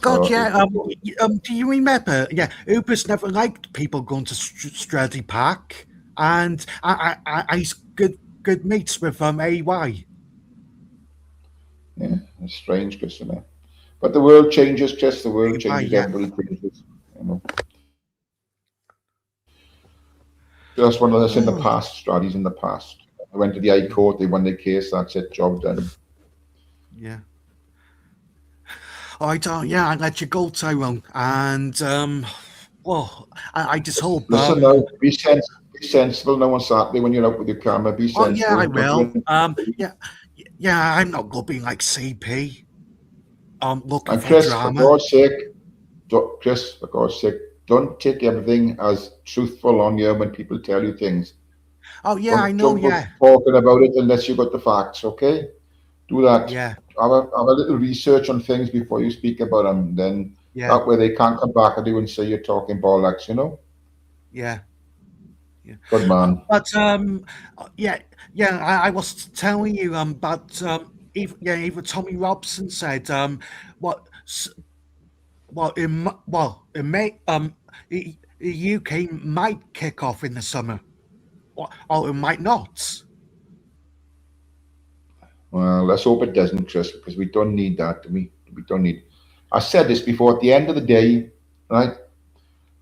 God, So yeah. Do you remember? Yeah, Uber's never liked people going to Stradley Park, and I's good mates with AY. yeah, it's strange, Chris. You know. But the world changes, Chris. The world AY, changes. yeah, Everybody changes. You know. Just one of us in the oh, past. Stradley's in the past. I went to the High Court. They won the case. That's it. Job done. yeah. I don't. Yeah, I let you go, Tyrone, and well, I just hope. Listen now. Be sensible now on Saturday when you're out with your camera. Be Oh yeah, I sensible. Don't do will. it. Yeah, yeah. I'm not gonna be like CP. Looking And for Chris, for drama. God's sake, Chris, for God's sake, don't take everything as truthful on you when people tell you things. Oh yeah, I Don't know. jump up Yeah, talking about it unless you got the facts. Okay, do that. yeah, Have a little research on things before you speak about them. Then yeah, that way they can't come back at you and say you're talking bollocks. You know. yeah. Yeah. Good man. But yeah, yeah. I was telling you but even Tommy Robson said what s- it may the UK might kick off in the summer, or it might not. Well, let's hope it doesn't, Chris, because we don't need that. We don't need. I said this before. At the end of the day, right?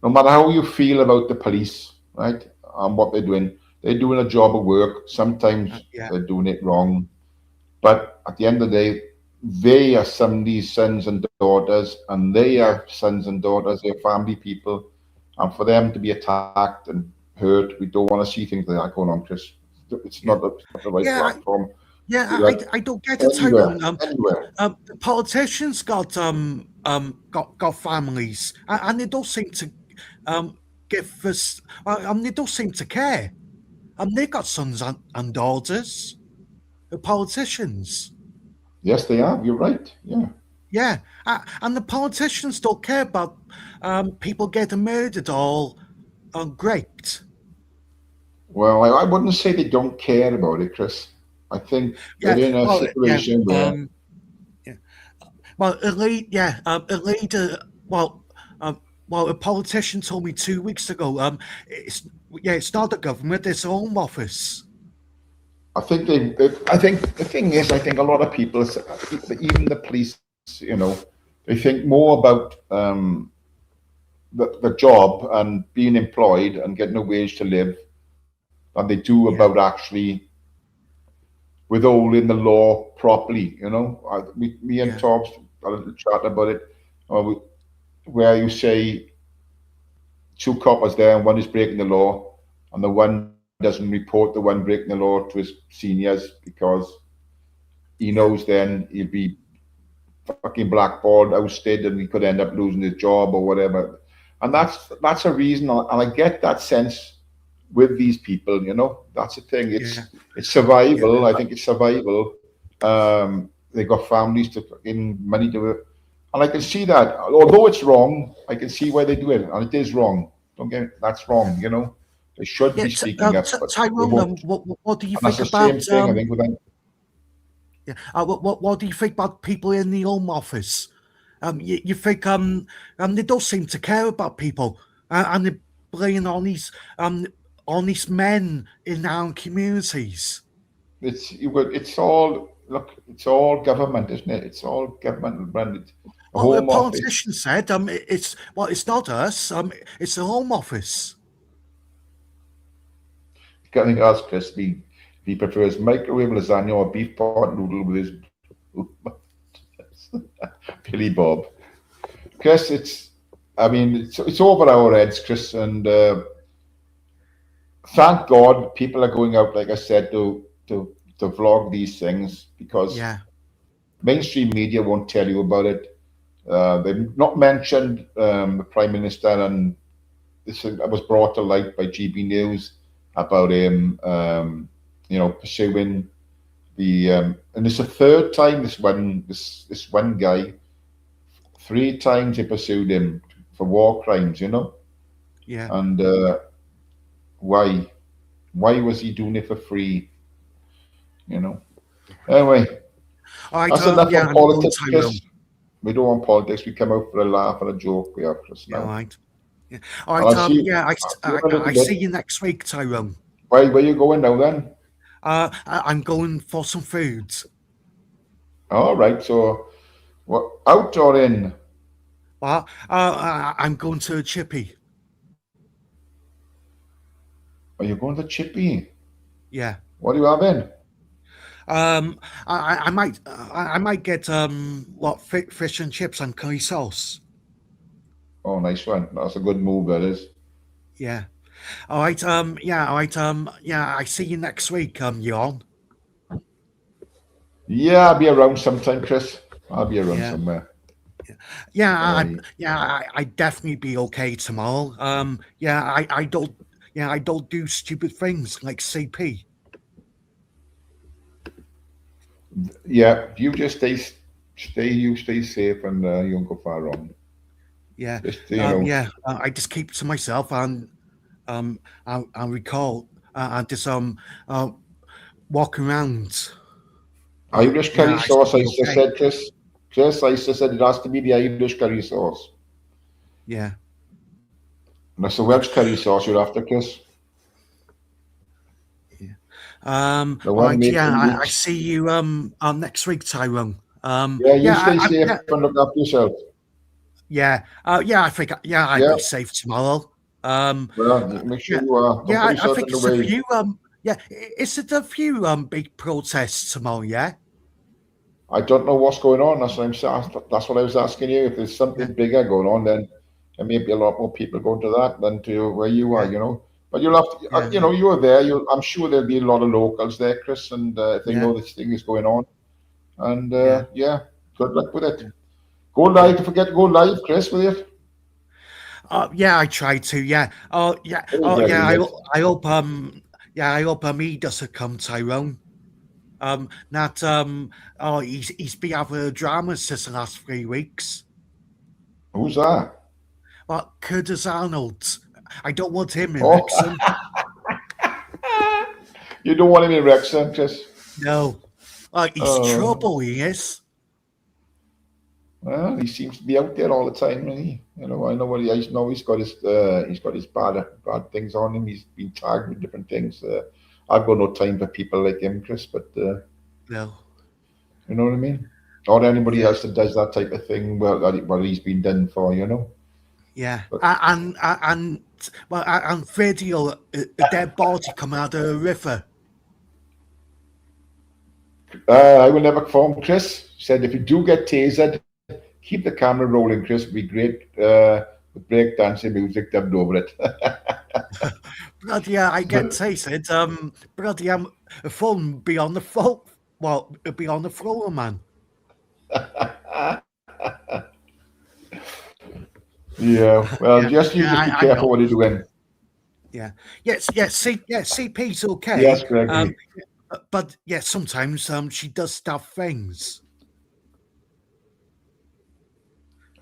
No matter how you feel about the police, right, and what they're doing a job of work. Sometimes Yeah, they're doing it wrong, but at the end of the day, they are somebody's sons and daughters, and they are yeah, sons and daughters. They're family people, and for them to be attacked and hurt, we don't want to see things like that going on, Chris. yeah, It's not the right yeah. platform to Yeah, do that I don't get it, anywhere, Tyrone. anywhere. The politicians got families, and they don't seem to give us. They don't seem to care. They got sons and daughters. The politicians, Yes, they are. You're right. Yeah. yeah, and the politicians don't care about people getting murdered or raped. Well, I wouldn't say they don't care about it, Chris. I think they're Yeah, in a well, yeah, situation where yeah. Well, a leader. Well, a politician told me 2 weeks ago. It's it's not the government; it's Home Office. I think the thing is, I think a lot of people, even the police, they think more about the job and being employed and getting a wage to live than they do about Yeah, actually withholding the law properly. Me and Yeah. Tobbs had a little chat about it, where you say two coppers there, and one is breaking the law, and the one doesn't report the one breaking the law to his seniors because he Yeah. knows then he'll be fucking blackballed, ousted, and he could end up losing his job or whatever. And that's a reason, and I get that sense with these people. That's the thing. Yeah. It's survival. Yeah. I think it's survival. They got families to fucking money to it, and I can see that. Although it's wrong, I can see why they do it, and it is wrong. Don't get it, that's wrong. They should Yeah. be speaking up, but they Tyrone, won't. what do you And that's think the same about thing, I think, with them. yeah, what do you think about people in the Home Office? You think they don't seem to care about people, and they're playing on these men in our own communities. It's all look. It's all government, isn't it? It's all government branded. The Well, a Home Office. politician said it's not us. It's the Home Office. I think ask Chris if he prefers microwave lasagna or beef pot noodle with his Billy Bob. Chris, it's over our heads, Chris, and thank God people are going out, like I said, to vlog these things because Yeah. mainstream media won't tell you about it. They've not mentioned the Prime Minister, and this was brought to light by GB News about him, pursuing the and it's the third time this one guy, 3 times he pursued him for war crimes, Yeah. and why was he doing it for free, Anyway, All right. that's enough Yeah. on I'm politics, going Chris. Tyrone. We don't want politics. We come out for a laugh and a joke. We are, Chris. Yeah. Now. All right. Yeah. All And right. I'll see. Yeah. I'll see you in a little I bit. see you next week, Tyrone. Where you going now then? I'm going for some food. All right. So, what, out or in? Well, I'm going to a chippy. Are you going to Chippy? Yeah. What are you having? I might get fish and chips and curry sauce. Oh, nice one. That's a good move. That is. Yeah. All right. Yeah. All right. Yeah. I see you next week. You on? Yeah, I'll be around sometime, Chris. I'll be around Yeah. somewhere. Yeah. Aye. I definitely be okay tomorrow. Yeah. I don't. Yeah. I don't do stupid things like CP. Yeah, you just stay safe, and you won't go far wrong. Yeah. Just Yeah. I just keep to myself, and I recall and just walk around. Irish curry Yeah. I sauce. should I be just okay. said, Chris. Chris, I just said it has to be the Irish curry sauce. Yeah. And that's the Welsh curry sauce you're after, Chris. The All one right. made Yeah. from I leeks. see you next week, Tyrone. Yeah, you stay safe Yeah. and look after yourself. Yeah. Yeah. I think. Yeah. I'd Yeah. be safe tomorrow. Well, make sure Yeah. you are. Don't Yeah. put I yourself think in the it's a way. few. Yeah. Is it a few big protests tomorrow? Yeah. I don't know what's going on. That's what I was asking you. If there's something Yeah. bigger going on, then there may be a lot more people going to that than to where you are. Yeah. But you'll have to. Yeah. You are there. I'm sure there'll be a lot of locals there, Chris, and if they Yeah. know this thing is going on. And Yeah. yeah, good luck with it. Go live. Don't forget to go live, Chris, with it. Yeah. I try to. Yeah. Oh. Yeah. Oh. Very Yeah. good. I hope. Yeah. I hope he doesn't come, Tyrone. That. Oh. He's been having a drama since the last 3 weeks. Who's that? Well, Curtis Arnold. I don't want him in Oh. Wrexham. You don't want him in Wrexham, Chris? No. He's Oh. trouble, he is. Well, he seems to be out there all the time, and I know what I know. He's got his bad things on him. He's been tagged with different things. I've got no time for people like him, Chris. But No. you know what I mean? Or anybody else that does that type of thing. Well, he's been done for, Yeah. But- And video a dead body coming out of a river. I will never perform. Chris said, if you do get tasered, keep the camera rolling, Chris. It'd be great with break dancing music dubbed over it. Bloody yeah, I get tasted. Bloody the phone be on the floor. Well, it'd be on the floor, man. Yeah, well, Yeah, just you yeah, just be I careful know. what you're doing. Yeah, yes, yes. CP's okay. Yes, Gregory. But yeah, sometimes she does stuff things.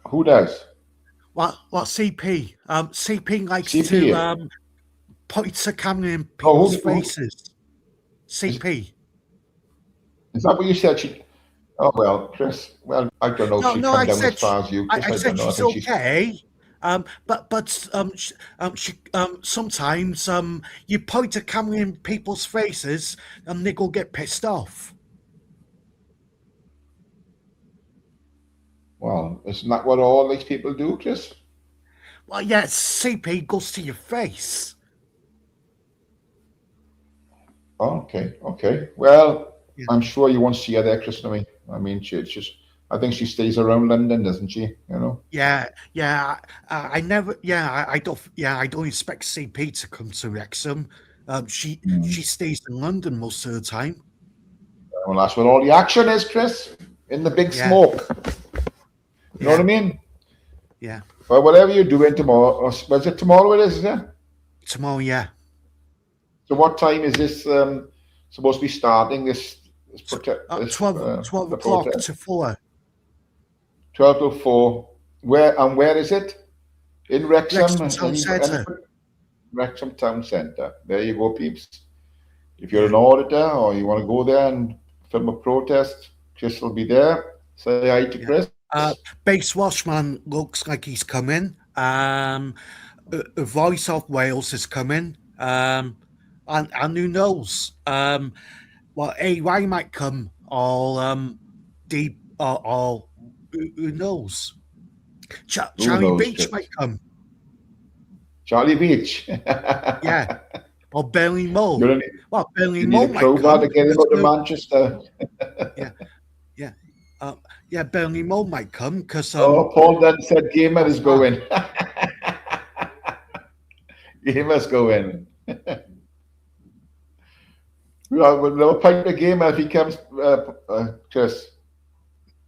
Who does? What CP? CP likes CP. to point the camera in Oh, people's faces. CP. Is that what you said? Oh well, Chris. Well, I don't know if she No, come I down as said far as you, Chris. I I don't said know. I she's think she's. okay. She sometimes you point a camera in people's faces and they will get pissed off. Well, isn't that what all these people do, Chris? Well, yeah, CP goes to your face. Oh, okay. Well, Yeah. I'm sure you won't see her there, Chris. I mean, I think she stays around London, doesn't she? You know. Yeah. I never. Yeah, I don't. Yeah, I don't expect CP to come to Wrexham. She stays in London most of the time. Well, that's where all the action is, Chris. In the big Yeah. smoke. You know what I mean? Yeah. Well, whatever you're doing tomorrow, or was it tomorrow? It is, yeah. Tomorrow, yeah. So, what time is this supposed to be starting? This 12 the o'clock protest? to 4. 12 to 4. Where is it? In Wrexham? Wrexham Town Centre. Wrexham Town Centre. There you go, peeps. If you're an auditor or you want to go there and film a protest, Chris will be there. Say hi to Chris. Base Washman looks like he's coming. Voice of Wales is coming. And who knows? Well, AY might come, or Deep, or who knows? Charlie knows, Beach Chris? might come. Charlie Beach. Yeah. Or Burnley Mole. You Well, Burnley need Mole a might crowbar come. to get him out of Manchester. Yeah, Burnley Mole might come because Paul then said Gamer is going. Gamer's going. Well, we'll pipe the Gamer if he comes, Chris.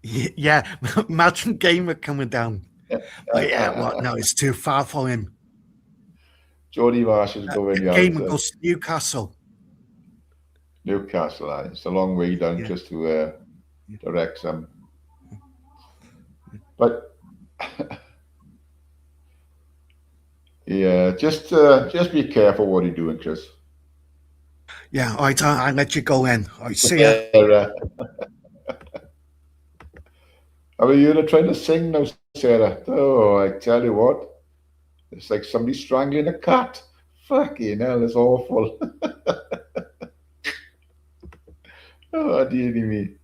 Yeah, imagine Gamer coming down. No, it's too far for him. Jody Marsh is going. Gamer goes to Newcastle. Newcastle, it's a long way down just to Wrexham. But yeah, just be careful what you're doing, Chris. Yeah, all right, I'll let you go in. All right, see ya. Are you trying to sing now, Sarah? Oh, I tell you what, it's like somebody strangling a cat. Fucking hell, it's awful. Oh, dear me.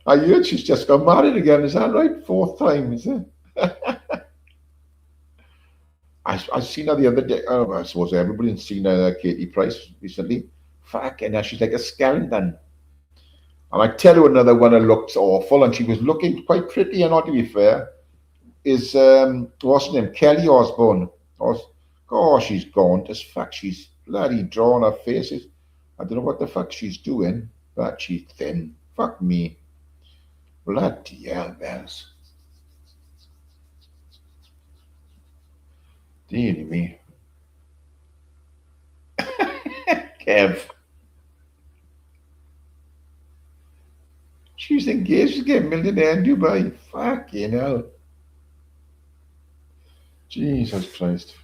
I heard she's just got married again. Is that right? 4th time, is it? I seen her the other day. Oh, I suppose everybody's seen Katie Price recently. Fucking hell, she's like a skeleton. And I tell you another one that looks awful, and she was looking quite pretty, and not to be fair, is what's her name? Kelly Osbourne. Oh, she's gaunt as fuck. She's bloody drawn her faces. I don't know what the fuck she's doing, but she's thin. Fuck me. Bloody hell, bells. Dear me. Kev. She's engaged to get a millionaire in Dubai. Fucking hell. Jesus Christ.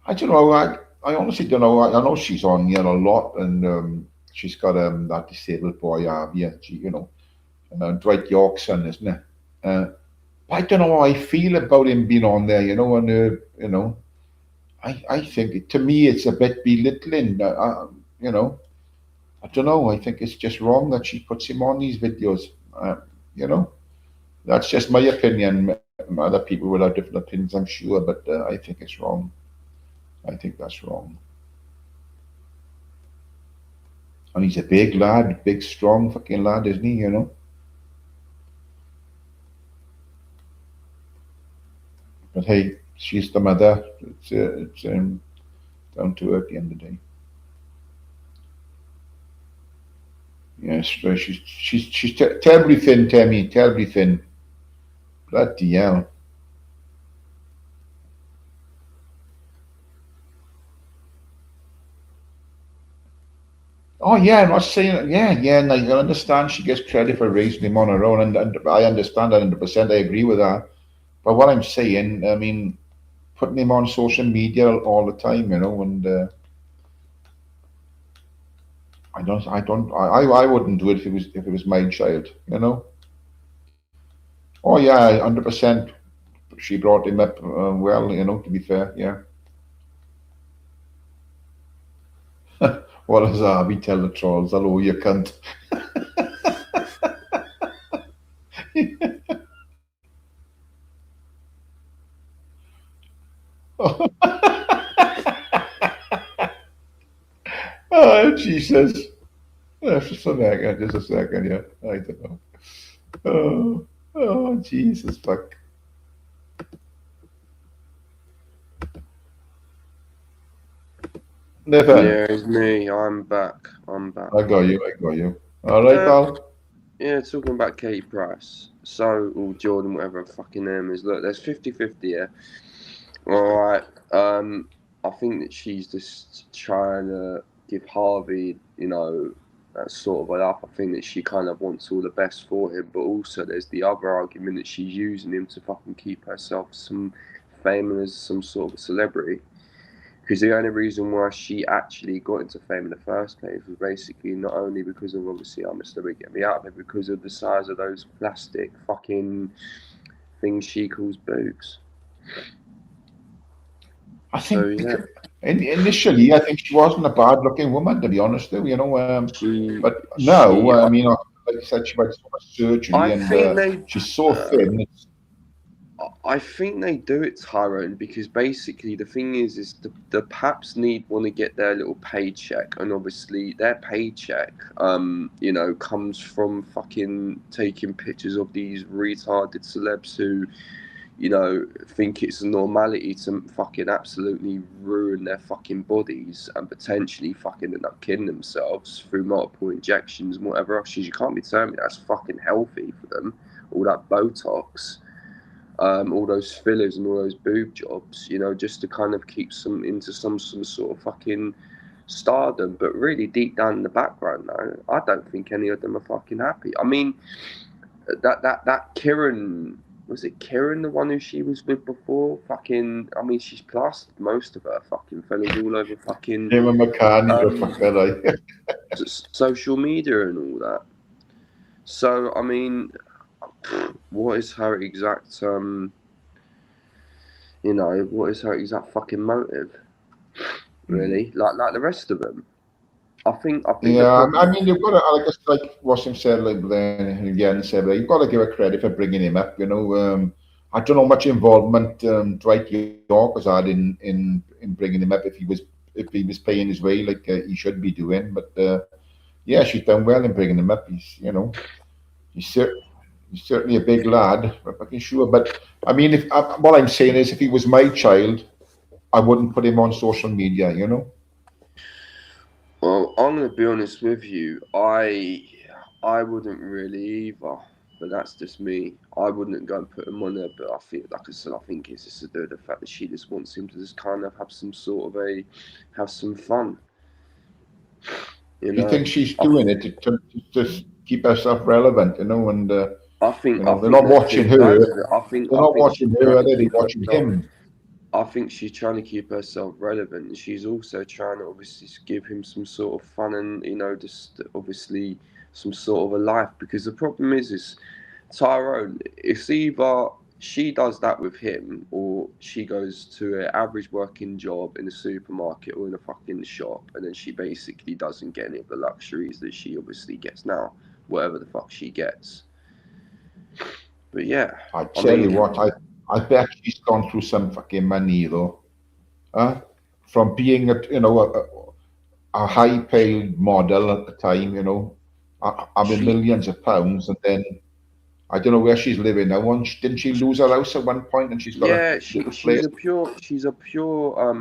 I don't know. I honestly don't know. I know she's on here a lot, and she's got that disabled boy, Dwight York's son, isn't it? I don't know how I feel about him being on there, and I think to me it's a bit belittling. I don't know. I think it's just wrong that she puts him on these videos. That's just my opinion. other people will have different opinions, I'm sure, but I think it's wrong. I think that's wrong. And he's a big lad, big, strong fucking lad, isn't he? You know. But hey, she's the mother. It's down to her at the end of the day. Yes, so she's terribly thin, Tammy. Terribly thin. Bloody hell. Oh yeah, I'm not saying yeah. Now you can understand she gets credit for raising him on her own, and I understand that 100%. I agree with that. But what I'm saying, I mean, putting him on social media all the time, you know, and I wouldn't do it if it was my child, you know. Oh yeah, 100%. She brought him up well, you know. To be fair, yeah. What does Harvey tell the trolls? Hello, you cunt. Oh Jesus! Just a second, just a second. Yeah, I don't know. Oh Jesus fuck. Nathan, Yeah, it's me. I'm back. I got you. I got you. All right, pal. Yeah, talking about Katie Price. So, or Jordan, whatever her fucking name is. Look, there's 50-50 here. Alright. I think that she's just trying to give Harvey, you know, that sort of a laugh. I think that she kind of wants all the best for him, but also there's the other argument that she's using him to fucking keep herself some fame as some sort of a celebrity. Because the only reason why she actually got into fame in the first place was basically not only because of obviously I'm Mr. Big Get Me Out of it, because of the size of those plastic fucking things she calls boobs. I think So yeah, initially, I think she wasn't a bad-looking woman, to be honest, though. You know, but now, I mean, like I said, she went so much surgery, I and think she's so thin. I think they do it, Tyrone, because basically the thing is the Paps want to get their little paycheck, and obviously their paycheck, you know, comes from fucking taking pictures of these retarded celebs who, you know, think it's a normality to fucking absolutely ruin their fucking bodies and potentially fucking end up killing themselves through multiple injections and whatever else. You can't be telling me that's fucking healthy for them. All that Botox. All those fillers and all those boob jobs, you know, just to kind of keep some into some sort of fucking stardom. But really, deep down in the background, though, I don't think any of them are fucking happy. I mean, that Kieran, was it Kieran, the one who she was with before? Fucking, I mean, she's plastered most of her fucking fellas all over fucking Emma McCann, a fucker, like. social media and all that. So, I mean, what is her exact you know, what is her exact fucking motive? Really, like the rest of them. I think. Yeah, I mean, you've got to, I guess, like Wasim said, like then again said, like, you've got to give her credit for bringing him up. You know, I don't know how much involvement Dwight York has had in bringing him up if he was paying his way like he should be doing. But yeah, she's done well in bringing him up. He's, you know, he's certainly a big lad. I'm fucking sure. But I mean, if what I'm saying is, if he was my child, I wouldn't put him on social media. You know. Well, I'm gonna be honest with you. I wouldn't really either. But that's just me. I wouldn't go and put him on there. But I think, like I said, I think it's just to do with the fact that she just wants him to just kind of have some sort of have some fun. You Do you know. think she's doing it to just keep herself relevant? You know, and I think, you know, I they're think not there's watching two her. sides of it. They're not watching she's her. trying to They're keep watching herself. him. I think she's trying to keep herself relevant, and she's also trying to obviously give him some sort of fun and, you know, just obviously some sort of a life. Because the problem is Tyrone. It's either she does that with him, or she goes to an average working job in a supermarket or in a fucking shop, and then she basically doesn't get any of the luxuries that she obviously gets now, whatever the fuck she gets. But yeah, I tell you what, I bet she's gone through some fucking money though. From being a high-paid model at the time, having millions of pounds, and then I don't know where she's living now. Didn't she lose her house at one point, and she's got a little place? she's a pure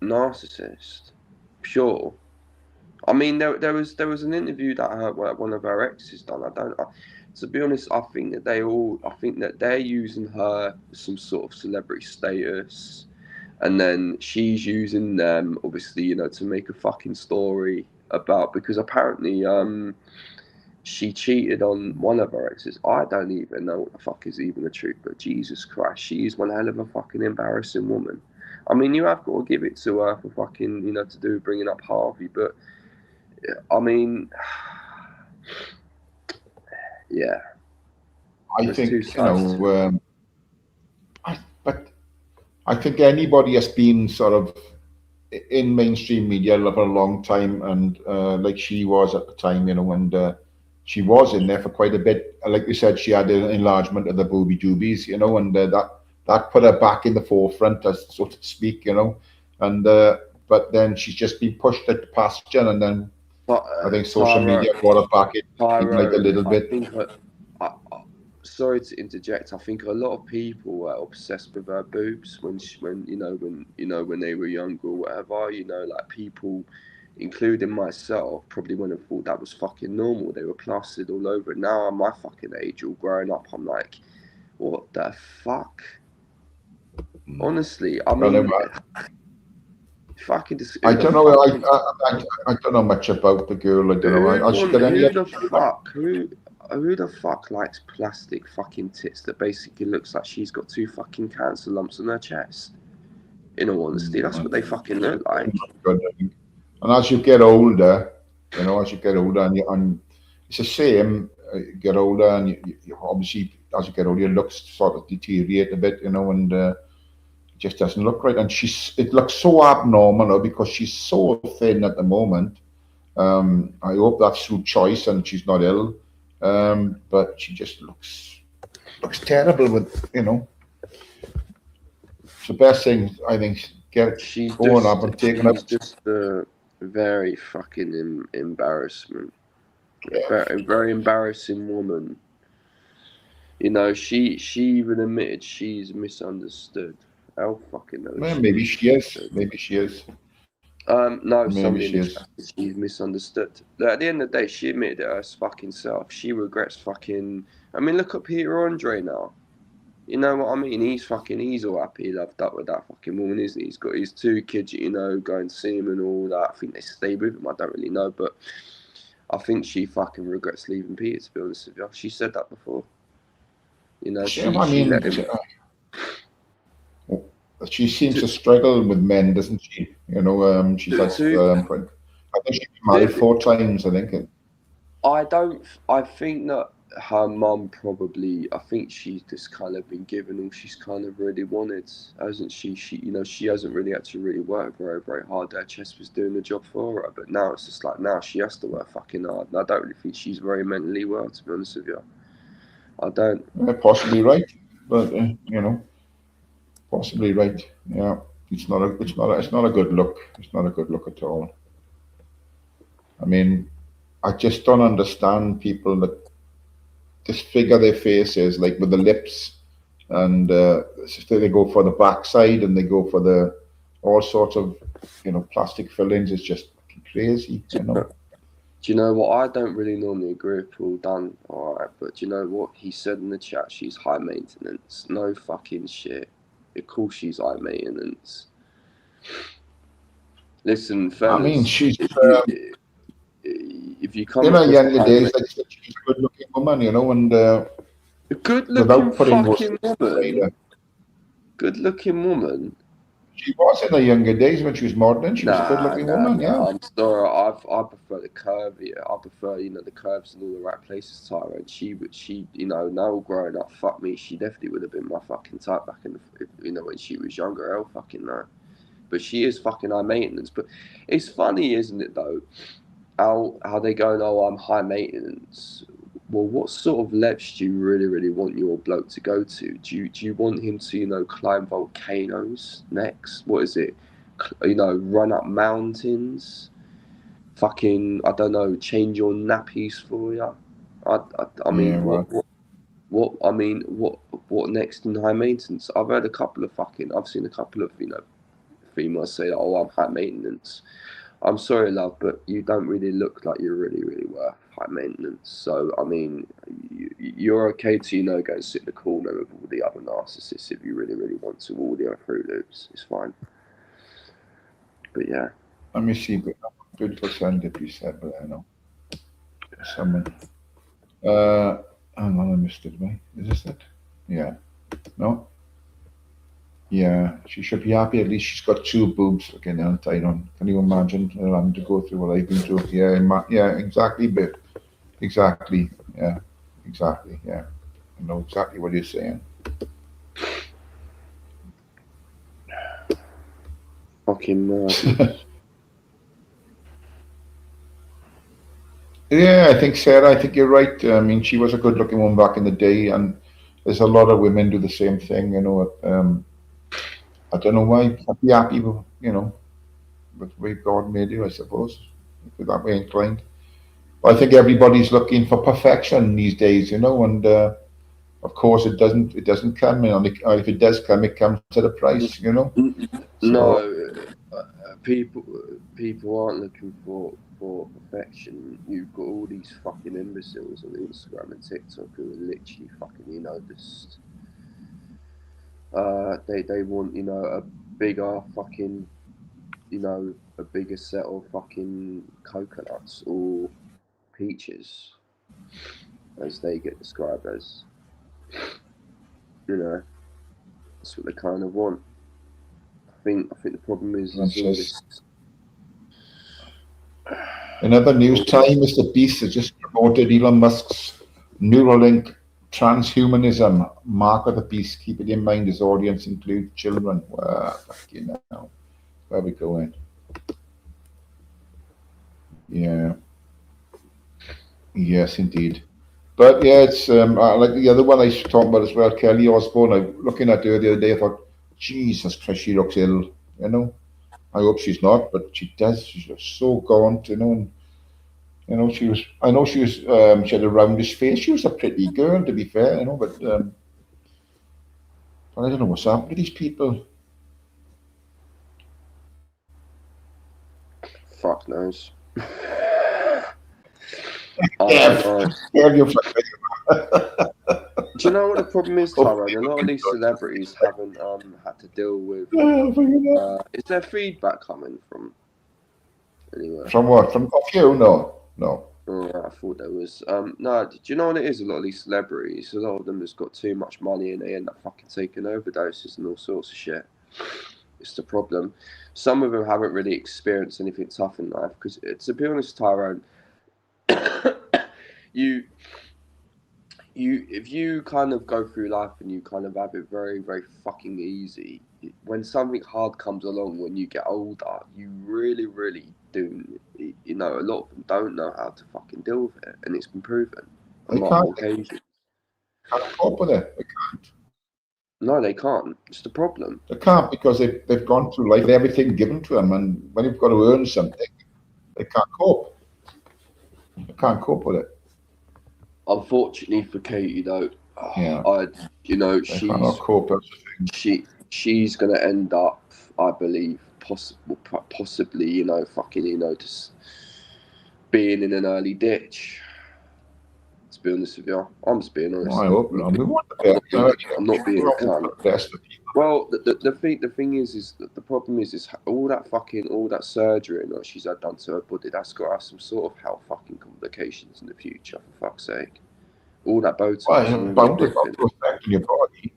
narcissist, pure. I mean, there was an interview that one of her exes done. To be honest, I think that they're using her for some sort of celebrity status, and then she's using them, obviously, to make a fucking story about, because apparently she cheated on one of her exes. I don't even know what the fuck is even the truth, but Jesus Christ, she's one hell of a fucking embarrassing woman. I mean, you have got to give it to her for fucking, to do bringing up Harvey, but I mean, yeah. I think, but I think anybody has been sort of in mainstream media for a long time, and like she was at the time, and she was in there for quite a bit. Like you said, she had an enlargement of the booby doobies, and that put her back in the forefront, as so to speak, and but then she's just been pushed at the pasture, and then I think social media brought her back in like a little bit. Sorry to interject. I think a lot of people were obsessed with her boobs when they were younger or whatever. Like people, including myself, probably wouldn't have thought that was fucking normal. They were plastered all over. Now at my fucking age, all grown up, I'm like, what the fuck? Honestly, I mean, fucking. I don't know. I don't know much about the girl. I don't know. Who the fuck likes plastic fucking tits that basically looks like she's got 2 fucking cancer lumps on her chest? In all honesty, that's what they fucking look like. And as you get older, and it's the same. You get older, and you obviously, as you get older, your looks sort of deteriorate a bit, and it just doesn't look right. And it looks so abnormal because she's so thin at the moment. I hope that's through choice and she's not ill. But she just looks terrible with, It's the best thing, I think, she's just a very fucking embarrassment. Yeah. A very embarrassing woman. She even admitted she's misunderstood. How fucking knows? Well, maybe she is. Maybe she is. No, somebody in the chat said she's misunderstood. At the end of the day, she admitted it her fucking self. She regrets fucking. I mean, look at Peter Andre now. You know what I mean? He's all happy, loved up with that fucking woman, isn't he? He's got his 2 kids, going to see him and all that. I think they stay with him. I don't really know, but I think she fucking regrets leaving Peter, to be honest with you. She said that before. She seems to struggle with men, doesn't she? She's like, I think she's been married 4 times, I think. I think that her mum probably, I think she's just kind of been given all she's kind of really wanted, hasn't she? She hasn't really had to really work very, very hard. Her chest was doing the job for her, but now it's just like, now she has to work fucking hard. And I don't really think she's very mentally well, to be honest with you. I don't. Possibly right, but possibly right. Yeah, it's not a good look. It's not a good look at all. I mean, I just don't understand people that disfigure their faces, like with the lips, and they go for the backside and they go for all sorts of plastic fillings. It's just crazy. Do you know what? I don't really normally agree with Paul Dunn, alright, but do you know what? He said in the chat she's high maintenance. No fucking shit. Of course she's high maintenance. Listen, fellas. I mean, she's. If you come in her younger days, she's a good-looking woman, and a good-looking fucking woman. Good-looking woman. She was in her younger days when she was modeling. She was a good-looking woman. Yeah. I'm sorry. I prefer the curvy. I prefer the curves in all the right places, Tyra. And she now growing up, fuck me, she definitely would have been my fucking type back in when she was younger. Hell, fucking no. But she is fucking high maintenance. But it's funny, isn't it though? How they go, oh, I'm high maintenance. well, what sort of lengths do you really want your bloke to go to? Do you want him to, you know, climb volcanoes next? What is it? You know, run up mountains? Fucking, I don't know, change your nappies for you? I mean, Yeah, well, what next in high maintenance? I've seen a couple of, you know, females say, oh, I'm high maintenance. I'm sorry, love, but you don't really look like you're really worth high maintenance. So, I mean, you're okay to, you know, go and sit in the corner with all the other narcissists if you really want to, all the other Fruit Loops. It's fine. But yeah. let me see. But beautiful send you said, but I know someone. Hang on, I missed it. Right? Is this it? Yeah. No. Yeah, she should be happy. At least she's got 2 boobs looking down tight on. Can you imagine having to go through what I've been through? Yeah, exactly, babe. Exactly. Yeah, exactly. Yeah, I know exactly what you're saying. Fucking Yeah, I think Sarah. I think you're right. I mean, she was a good-looking woman back in the day, and there's a lot of women do the same thing. You know, I don't know why. I'd be happy with with the way God made you, I suppose, if you're that way inclined. But I think everybody's looking for perfection these days, and of course it doesn't come, or if it does come, it comes at a price. So no, people aren't looking for perfection. You've got all these fucking imbeciles on Instagram and TikTok who are literally fucking, you know, just they want, you know, a bigger fucking, you know, a bigger set of fucking coconuts or peaches, as they get described as. You know, that's what they kind of want. I think the problem is that's all just this. another news time. Mr. Beast has just promoted Elon Musk's Neuralink transhumanism. Mark of the beast. Keep it in mind his audience includes children. Well, fucking hell. Where are we going? Yeah. Yes, indeed. But yeah, it's like the other one I was talking about as well, Kelly Osbourne. I looking at her the other day, I thought, Jesus Christ, she looks ill. I hope she's not, but she does. She's just so gaunt. And she was. I know she was. She had a roundish face. She was a pretty girl, to be fair. But I don't know what's happened to these people. Fuck knows. Yeah, yeah, you're Do you know what the problem is, Tyrone? A lot of these celebrities haven't had to deal with. Is there feedback coming from anywhere? From what? From off you? No. Oh, I thought there was. No, do you know what it is? A lot of these celebrities, a lot of them has got too much money and they end up fucking taking overdoses and all sorts of shit. It's the problem. Some of them haven't really experienced anything tough in life because, to be honest, Tyrone, if you kind of go through life and you kind of have it very fucking easy, when something hard comes along when you get older, you really do. You know, a lot of them don't know how to fucking deal with it, and it's been proven on multiple occasions. Can't cope with it. They can't. No, they can't. It's the problem. They can't because they've gone through life with everything given to them, and when you've got to earn something, they can't cope. They can't cope with it. Unfortunately for Katie, though, Yeah. she's gonna end up, I believe, possibly, just being in an early ditch. To be honest with you, I'm just being honest. Well, I hope not. We want the best. I'm not being a cunt. Best of people. Well, the thing is that the problem is all that surgery and what she's had done to her body, that's got us some sort of health fucking complications in the future, for fuck's sake. All that Botox. Well, it's bound to affect your body.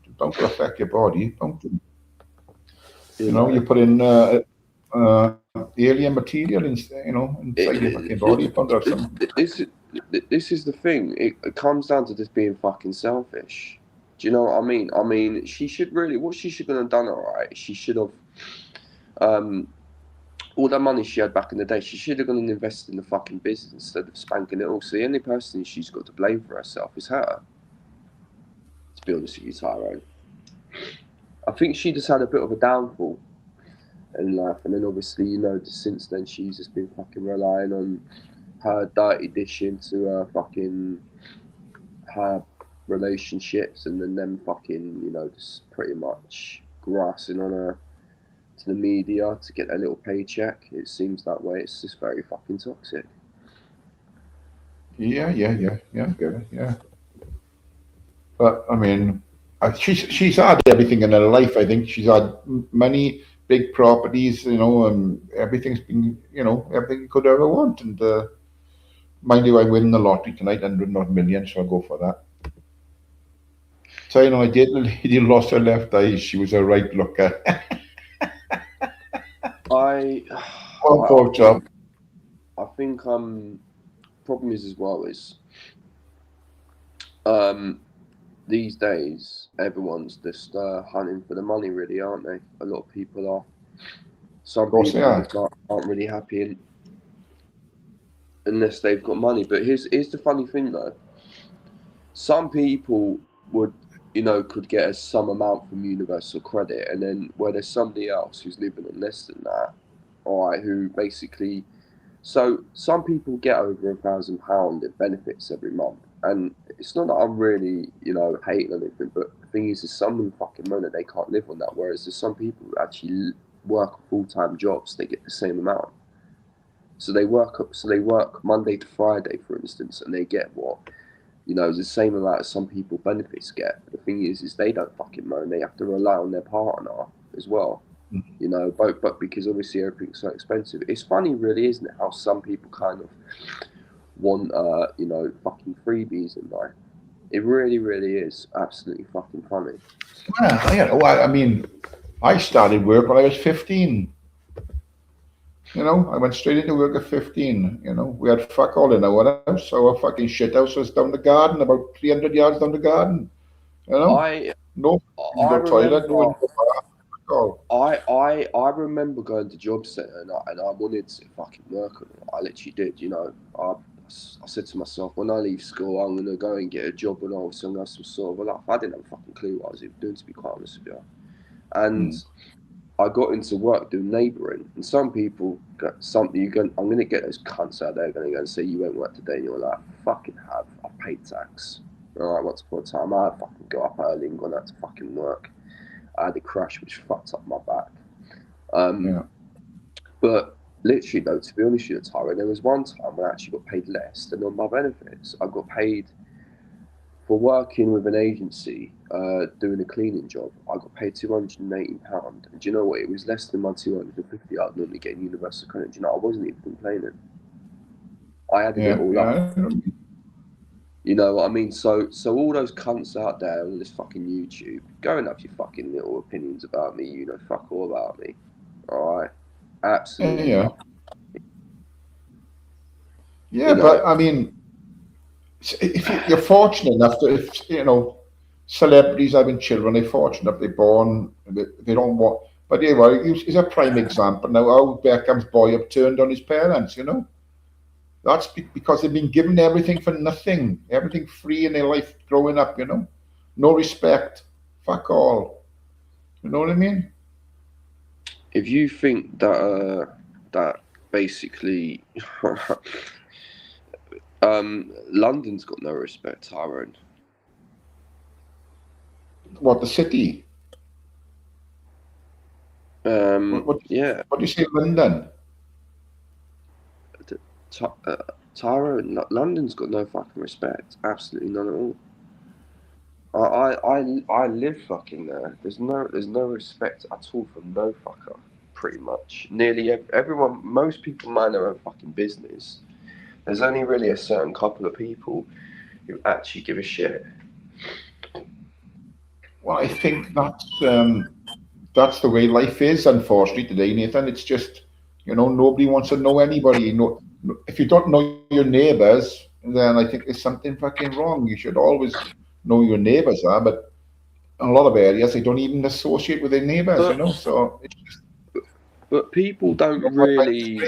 It's bound to affect your body. You put in alien material inside your fucking body. This is the thing. It comes down to just being fucking selfish. Do you know what I mean? I mean, what she should have done, alright, she should have all that money she had back in the day, she should have gone and invested in the fucking business instead of spanking it all. So the only person she's got to blame for herself is her. To be honest with you, Tyrone. I think she just had a bit of a downfall in life, and then obviously, you know, since then she's just been fucking relying on her dirty dishing to her relationships, and then them fucking, you know, just pretty much grassing on her to the media to get a little paycheck. It seems that way. It's just very fucking toxic. Yeah, get it, yeah. But I mean, she's had everything in her life. I think she's had money, big properties, you know, and everything's been, you know, everything you could ever want. And mind you, I win the lottery tonight, 100 million, so I'll go for that. So you know, I did. The lady lost her left eye. She was a right looker. Poor job. I think problem is as well is these days everyone's just hunting for the money, really, aren't they? A lot of people are. Some people just aren't really happy unless they've got money. But here's the funny thing though. Some people would, you know, could get some amount from universal credit, and then where there's somebody else who's living on less than that, all right, who basically, so some people get over £1,000 in benefits every month, and it's not that I'm really, you know, hating on anything, but the thing is some of them fucking money, they can't live on that, whereas there's some people who actually work full-time jobs, they get the same amount. So they work Monday to Friday, for instance, and they get what, you know, the same amount as some people benefits get. The thing is they don't fucking moan. They have to rely on their partner as well. Mm-hmm. You know, but because obviously everything's so expensive. It's funny, really, isn't it, how some people kind of want, you know, fucking freebies in life. It really, really is absolutely fucking funny. Yeah, I mean, I started work when I was 15. You know, I went straight into work at 15. You know, we had fuck all in our house. So our fucking shit house was down the garden, about 300 yards down the garden. You know, no toilet, no bath. I remember going to job centre and I wanted to fucking work on it. I literally did. You know, I said to myself, when I leave school, I'm gonna go and get a job and I'm gonna have some sort of a life. I didn't have a fucking clue what I was even doing, to be quite honest with you. And I got into work doing labouring, and some people got something. I'm gonna get those cunts out there going to go and say you won't work today, and you're like, fucking have. I paid tax. All right, once upon a time, I fucking got up early and gone out to fucking work. I had a crash which fucked up my back. But literally, though, to be honest with you, Tyrone, there was one time when I actually got paid less than on my benefits. I got paid for working with an agency, doing a cleaning job. I got paid £280. And do you know what? It was less than my 250 I'd normally get in universal credit. Do you know, I wasn't even complaining. I added it all up. You know what I mean? So all those cunts out there on this fucking YouTube, go and have your fucking little opinions about me. You know, fuck all about me. All right, absolutely. Yeah, but I mean, if you're fortunate enough to, if, you know, celebrities having children, they're fortunate enough they're born, they don't want. But yeah, well, he's a prime example now. How Beckham's boy upturned on his parents, you know. That's because they've been given everything for nothing, everything free in their life growing up, you know. No respect, fuck all. You know what I mean? If you think that that basically London's got no respect, Tyrone. What, the city? Yeah. What do you say, London? Tyrone, London's got no fucking respect. Absolutely none at all. I live fucking there. There's no respect at all for no fucker. Pretty much, nearly everyone, most people mind their own fucking business. There's only really a certain couple of people who actually give a shit. Well, I think that's the way life is, unfortunately, today, Nathan. It's just, you know, nobody wants to know anybody. No, if you don't know your neighbours, then I think there's something fucking wrong. You should always know who your neighbours are, but in a lot of areas they don't even associate with their neighbours, you know. So it's just... But people don't really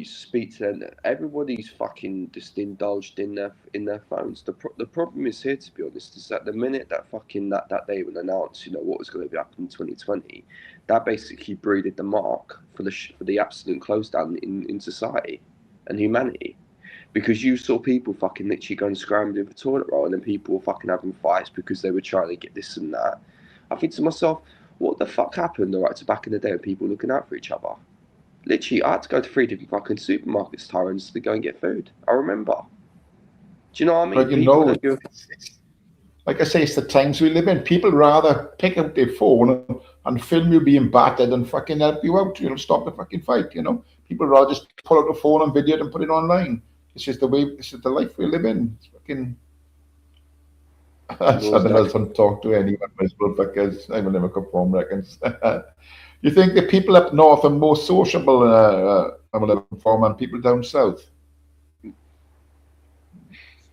speak to them. Everybody's fucking just indulged in their phones. The problem is here, to be honest, is that the minute that fucking that they would announce, you know, what was going to be happening in 2020, that basically breeded the mark for the absolute close down in society and humanity. Because you saw people fucking literally going scrambling for toilet roll, and then people were fucking having fights because they were trying to get this and that. I think to myself, what the fuck happened, all right, to back in the day when people were looking out for each other? Literally, I had to go to 3 different fucking supermarkets, Tyrants, to go and get food. I remember. Do you know what I mean? But you know, like I say, it's the times we live in. People rather pick up their phone and film you being battered and fucking help you out, you know, stop the fucking fight, you know. People rather just pull out the phone and video it and put it online. It's just the way, this is the life we live in. It's fucking... I don't talk to anyone miserable because I will never conform, reckons. You think the people up north are more sociable and people down south?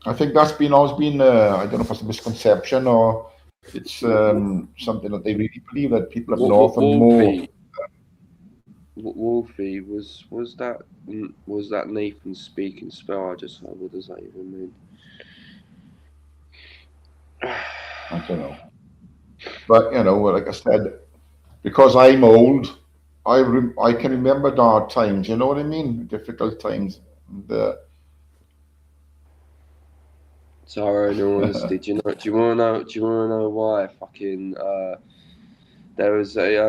I think that's always been, I don't know if it's a misconception or it's something that they really believe, that people up north are more... Wolfie, was that Nathan speaking spell? I just thought, what does that even mean? I don't know. But, you know, like I said, because I'm old, I can remember dark times, you know what I mean? Difficult times. And, Tara, in all honesty, do you wanna know why fucking there was a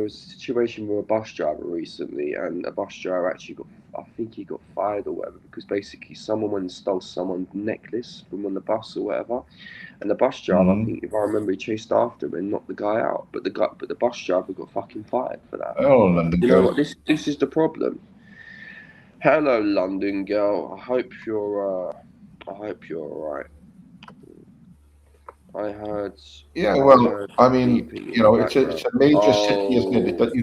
situation with a bus driver recently, and a bus driver actually I think he got fired or whatever, because basically someone went and stole someone's necklace from on the bus or whatever, and the bus driver, I think if I remember, he chased after him and knocked the guy out, but the bus driver got fucking fired for that. Oh, London you girl. know what? This is the problem. Hello, London girl. I hope you're alright. I heard. Yeah, well, I mean, you know, it's a major city, isn't it? That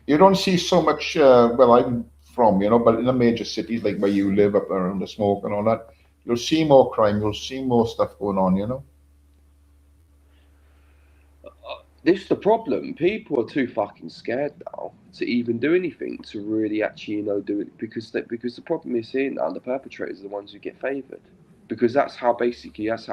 you don't see so much. Well, I'm from, you know, but in the major cities like where you live, up around the smoke and all that, you'll see more crime. You'll see more stuff going on. You know. This is the problem. People are too fucking scared now to even do anything to really actually, you know, do it, because the problem is here now, the perpetrators are the ones who get favoured, because that's how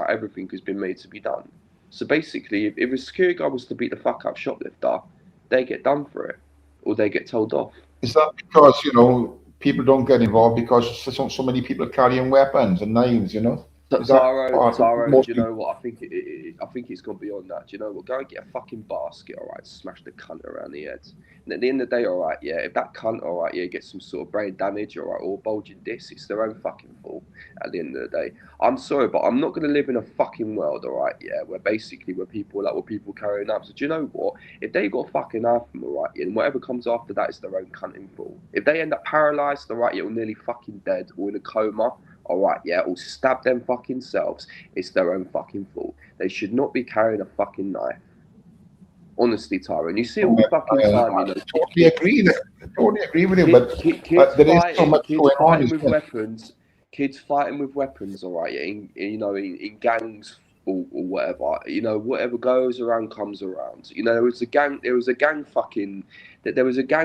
everything has been made to be done. So basically, if a security guard was to beat the fuck up shoplifter, they get done for it, or they get told off. Is that because, you know, people don't get involved because so many people carrying weapons and knives, you know? Taro, do you know what? I think it's gone beyond that. Do you know what? Go and get a fucking basket, all right? Smash the cunt around the head. And at the end of the day, all right, yeah, if that cunt, all right, yeah, gets some sort of brain damage, all right, or bulging disc, it's their own fucking fault. At the end of the day, I'm sorry, but I'm not going to live in a fucking world, all right, yeah, where people carrying knives. So do you know what? If they got a fucking knife, all right, yeah, and whatever comes after that is their own cunting fault. If they end up paralysed, all right, yeah, or nearly fucking dead, or in a coma, all right, yeah, or stab them fucking selves, it's their own fucking fault. They should not be carrying a fucking knife. Honestly, Tyrone, you see it all the fucking time. You know, totally agree. I totally agree with you, but there is so much going on. Kids fighting with weapons, all right, in gangs or whatever. You know, whatever goes around comes around. You know, there was a gang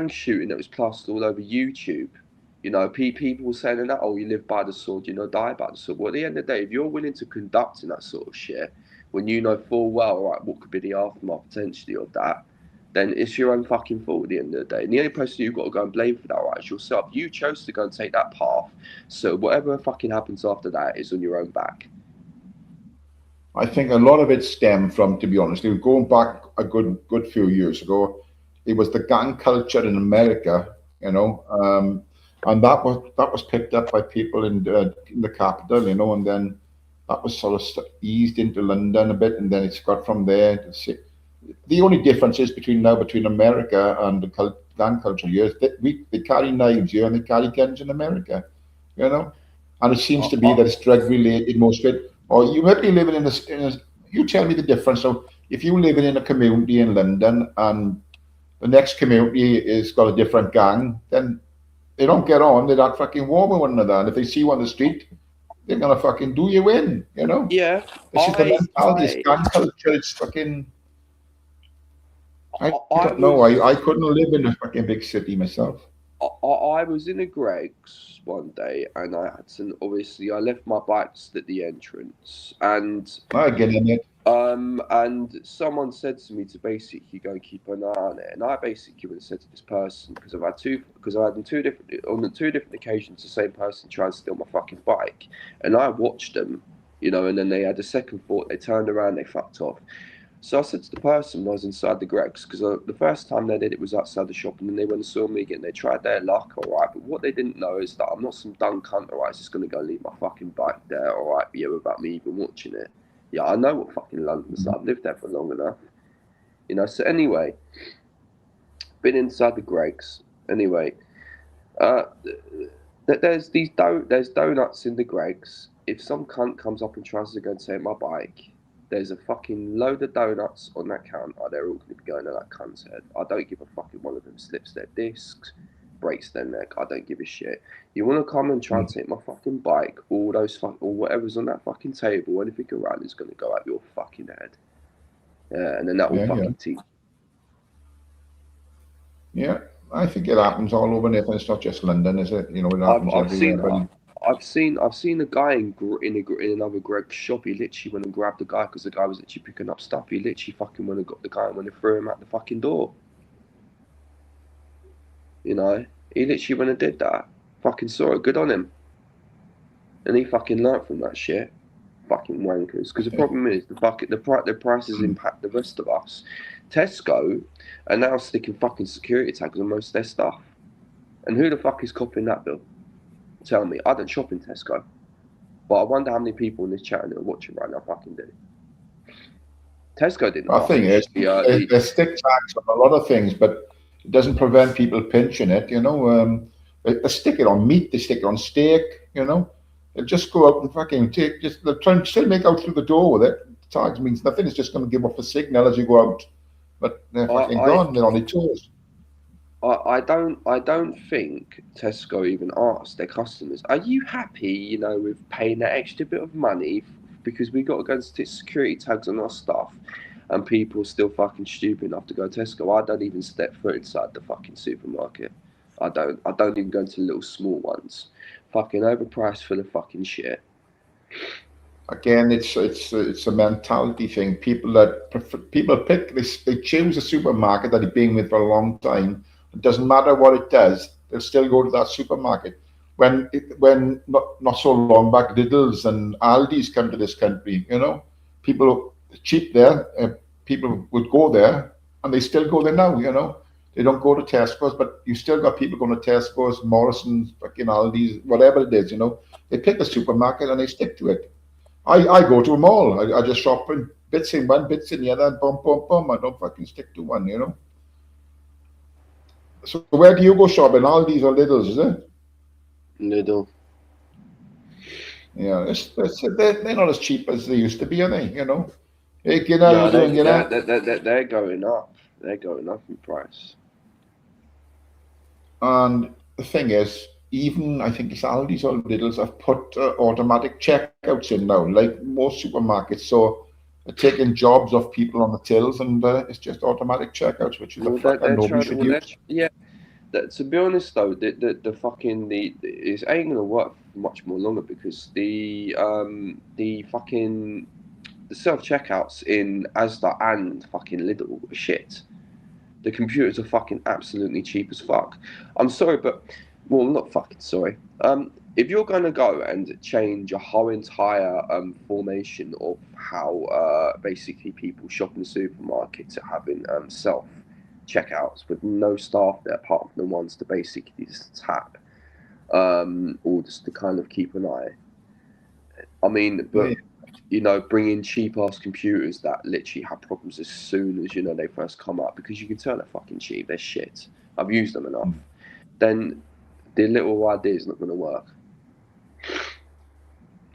shooting that was plastered all over YouTube. You know, people were saying that, oh, you live by the sword, you know, die by the sword. Well, at the end of the day, if you're willing to conduct in that sort of shit, when you know full well, right, what could be the aftermath potentially of that, then it's your own fucking fault at the end of the day. And the only person you've got to go and blame for that, right, is yourself. You chose to go and take that path. So whatever fucking happens after that is on your own back. I think a lot of it stemmed from, to be honest, going back a good few years ago, it was the gang culture in America, you know, and that was picked up by people in the capital, you know, and then that was sort of eased into London a bit, and then it's got from there. The only difference is between America and the gang culture here is that they carry knives here and they carry guns in America, you know, and it seems to be that it's drug related most of it. Or you might be living you tell me the difference. So if you're living in a community in London and the next community is got a different gang, then they don't get on. They're not fucking warm with one another. And if they see you on the street, they're gonna fucking do you in, you know? Yeah. This is the mentality. This gang culture. It's fucking. I I don't know. was I couldn't live in a fucking big city myself. I was in a Greg's one day, and I had to obviously I left my bikes at the entrance, I get in it. and someone said to me to basically go and keep an eye on it, and I basically would have said to this person because I had on two different occasions the same person try and steal my fucking bike, and I watched them, and then they had a second thought, they turned around, they fucked off. So I said to the person when I was inside the Greg's, because the first time they did it was outside the shop, and then they went and saw me again. They tried their luck, all right, but what they didn't know is that I'm not some dumb cunt, all right, just going to go leave my fucking bike there, all right, yeah, without me even watching it. Yeah, I know what fucking London's like. I've lived there for long enough. So anyway, been inside the Greg's. Anyway, there's donuts in the Greg's. If some cunt comes up and tries to go and take my bike, there's a fucking load of donuts on that counter. They're all going to be going to that cunt's head. I don't give a fucking one of them slips their discs, breaks their neck. I don't give a shit. You want to come and try and take my fucking bike, all or whatever's on that fucking table, anything around is going to go out your fucking head. Yeah, and then that will fucking teach. Yeah, I think it happens all over Nathan. It's not just London, is it? It happens everywhere. I've seen a guy in another Greg's shop. He literally went and grabbed the guy because the guy was literally picking up stuff. He literally fucking went and got the guy and went and threw him out the fucking door. He literally went and did that. Fucking saw it. Good on him. And he fucking learnt from that shit. Fucking wankers. Because the problem is the prices impact the rest of us. Tesco are now sticking fucking security tags on most of their stuff. And who the fuck is copying that bill? Tell me. I don't shop in Tesco. But I wonder how many people in this chat that are watching right now fucking do. Tesco didn't. I think they stick tags on a lot of things, but it doesn't prevent people pinching it, They stick it on meat, they stick it on steak, They'll just go out and fucking they'll try and still make out through the door with it. Tags means nothing, it's just going to give off a signal as you go out. But they're fucking gone, they're on their toes. I don't think Tesco even asked their customers, are you happy, with paying that extra bit of money because we got to go and stick security tags on our stuff and people still fucking stupid enough to go to Tesco. I don't even step foot inside the fucking supermarket. I don't even go into little small ones. Fucking overpriced for the fucking shit. Again, it's a mentality thing. People pick they choose a supermarket that they've been with for a long time. It doesn't matter what it does, they'll still go to that supermarket. When not so long back, Lidl's and Aldi's come to this country, people cheap there. People would go there, and they still go there now. They don't go to Tesco's, but you still got people going to Tesco's, Morrison's, fucking Aldi's, whatever it is. They pick a supermarket and they stick to it. I go to them all. I just shop in bits in one, bits in the other, and boom, boom, boom. I don't fucking stick to one. So where do you go shopping? Aldi's or Lidl's, is it? Lidl. Yeah, they're not as cheap as they used to be, are they? Hey, they're going up. They're going up in price. And the thing is, even I think it's Aldi's or Lidl's have put automatic checkouts in now, like most supermarkets. So they're taking jobs off people on the tills, and it's just automatic checkouts, which is nobody should use. Yeah. To be honest though, it ain't gonna work much more longer because the self checkouts in Asda and fucking Lidl are shit. The computers are fucking absolutely cheap as fuck. I'm sorry, but not fucking sorry. If you're gonna go and change a whole entire formation of how basically people shop in the supermarket to having self checkouts with no staff there apart from the ones to basically just tap or just to kind of keep an eye. I mean, but bring in cheap ass computers that literally have problems as soon as they first come up, because you can tell they're fucking cheap, they're shit. I've used them enough. Then the little idea is not going to work.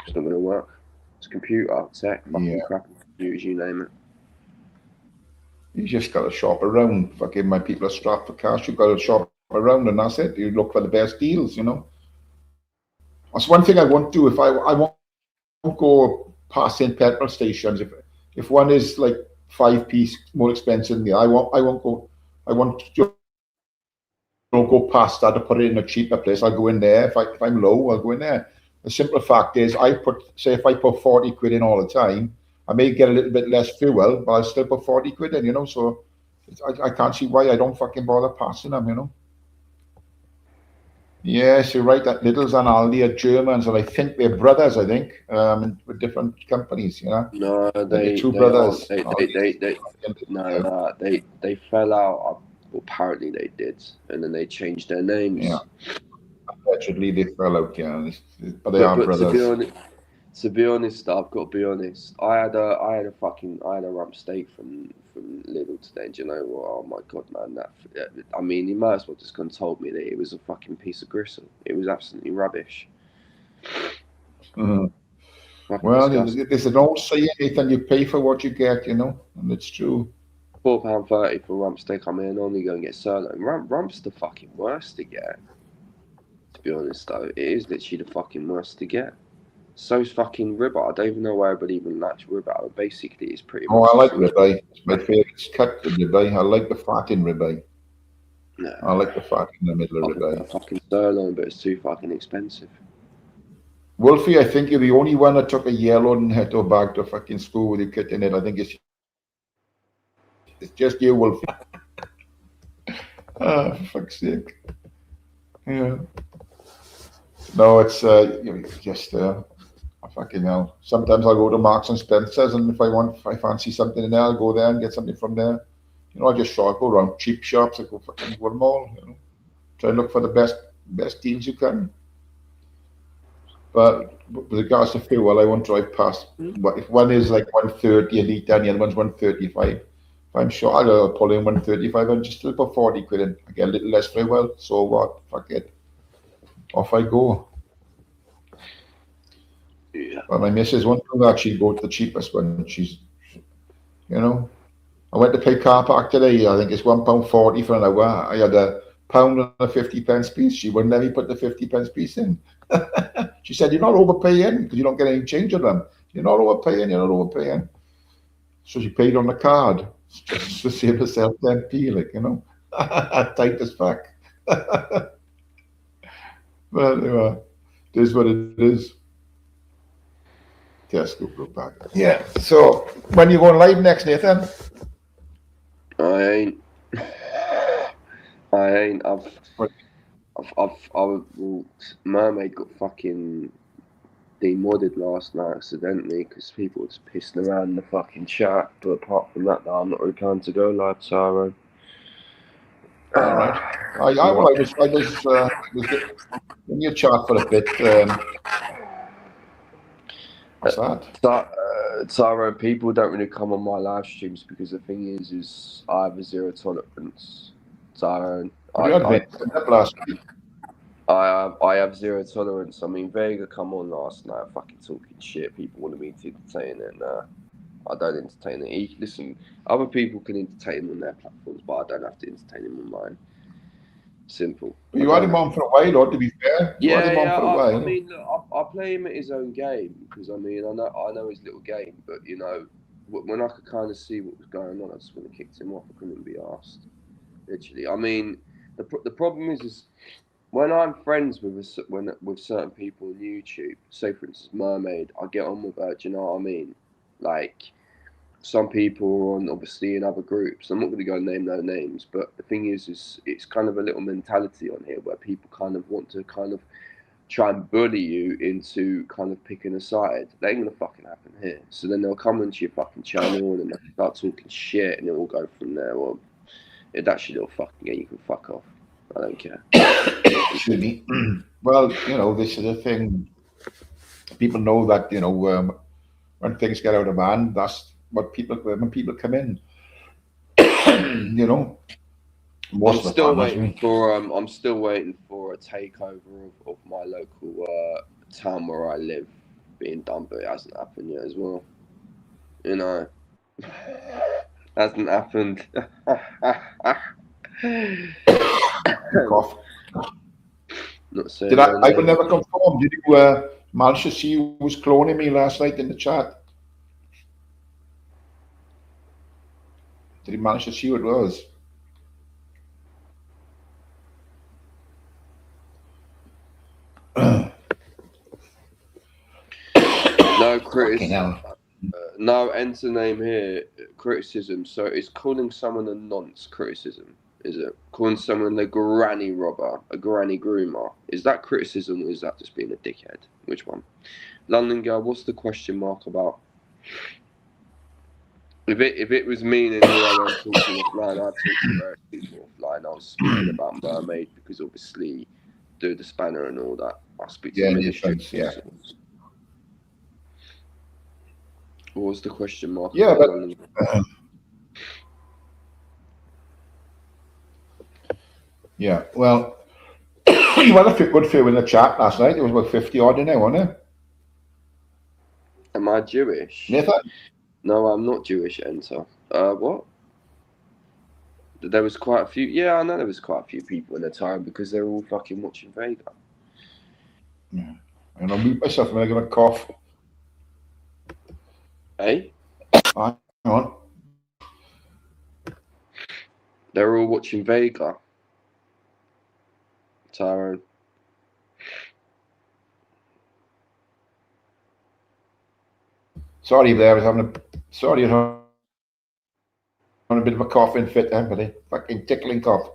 It's not going to work. It's computer, tech, fucking crap computers, you name it. You just got to shop around. Fucking my people are strapped for cash. You've got to shop around, and that's it. You look for the best deals, That's one thing I won't do. If I won't go past in petrol stations. If one is like 5p more expensive than me. I won't go. I want to go past that to put it in a cheaper place. I'll go in there. If I'm low, I'll go in there. The simple fact is, if I put 40 quid in all the time, I may get a little bit less fuel, but I'll still put 40 quid in, you know. So I can't see why I don't fucking bother passing them, you know. Yes, you're right. That Lidl's and Aldi are Germans, and I think they're brothers. I think with different companies, you know. No, They're two brothers. They fell out. Apparently they did, and then they changed their names. Yeah, allegedly they fell out. Yeah, but they are brothers. To be honest, I've got to be honest. I had a rump steak from Lidl today. And do you know what? Oh my god, man! I mean, he might as well just gone and told me that it was a fucking piece of gristle. It was absolutely rubbish. Well, there's an old saying: anything you pay for what you get, you know, and it's true. £4.30 for rump steak. I mean, I normally go and get sirloin. Rump's the fucking worst to get. To be honest, though, it is literally the fucking worst to get. So's fucking ribeye. I don't even know why everybody even likes ribeye. Basically, it's pretty much. I like ribeye. It's my favourite cut, the ribeye. I like the fat in ribeye. No. I like the fat in the middle of ribeye. Fucking sirloin, but it's too fucking expensive. Wolfie, I think you're the only one that took a yellow Netto bag to fucking school with your kit in it. I think it's just you, Wolfie. For fuck's sake. Yeah. No, it's just fucking hell. Sometimes I'll go to Marks and Spencer's, and if I fancy something in there, I'll go there and get something from there. You know, I go around cheap shops. I go fucking go to them all. You know, try and look for the best deals you can. But with regards to fuel, I won't drive past. But if one is like 130 a litre and the other one's 135, if I'm sure I'll pull in 135 and just still put 40 quid in. I get a little less fuel. So what? Fuck it. Off I go. Yeah. But my missus won't actually go to the cheapest one. She's, you know, I went to pay car park today. I think it's £1.40 for an hour. I had £1 and a 50p piece. She wouldn't let me put the 50p piece in. She said, "You're not overpaying because you don't get any change of them. You're not overpaying. So she paid on the card just to save herself 10p, like, you know. Tight as fuck. But anyway, it is what it is. Go back. Yeah. So when you going live next, Nathan? I ain't. Mermaid got fucking demodded last night accidentally because people were just pissing around in the fucking chat. But apart from that, I'm not really planning to go live, Taro. All right. I was in your chat for a bit. What's that? Taro, people don't really come on my live streams because the thing is I have a zero tolerance. Taro. I have zero tolerance. I mean, Vega come on last night fucking talking shit. People wanted me to entertain it. I don't entertain it. Listen, other people can entertain him on their platforms, but I don't have to entertain him on mine. Simple. You had him on for a while, or to be fair? I mean, look, I play him at his own game because I mean, I know his little game, but you know, when I could kind of see what was going on, I just would have kicked him off. I couldn't be asked. Literally, I mean, the problem is when I'm friends with certain people on YouTube. Say, for instance, Mermaid, I get on with her. Do you know what I mean? Like, some people are on obviously in other groups. I'm not going to go name no names, but the thing is it's kind of a little mentality on here where people kind of want to kind of try and bully you into kind of picking a side. That ain't going to fucking happen here. So then they'll come into your fucking channel and they'll start talking shit and it will go from there. Well, that's your little fucking game. You can fuck off. I don't care. Well, you know, this is the thing. People know that, you know, when things get out of hand, that's when people come in. You know, I'm still waiting for a takeover of my local town where I live being done, but it hasn't happened yet as well. You know, hasn't happened. Not saying. I will never confirm. Did you manage to see who was cloning me last night in the chat? Did he manage to see who it was? No Fucking criticism. hell. No enter name here. Criticism. So it's calling someone a nonce criticism. Is it calling someone a granny robber, a granny groomer? Is that criticism or is that just being a dickhead? Which one? London girl. What's the question mark about? If it was meaning who I went to talk to offline, I'd talk to various people offline. I was speaking about Mermaid because obviously do the spanner and all that. I speak to Yeah, the in ministry. defense, yeah. What was the question mark? Yeah, about but London? yeah, well, you had a good few in the chat last night. It was about 50 odd in there, wasn't it? Am I Jewish? Nathan? No, I'm not Jewish, Enter. What? There was quite a few. Yeah, I know there was quite a few people in the time because they were all fucking watching Vega. Yeah. I'm going to mute myself when I get a cough. Eh? Hang on. They were all watching Vega. Tyrone. Sorry there, I was having a bit of a coughing fit then, but a fucking tickling cough.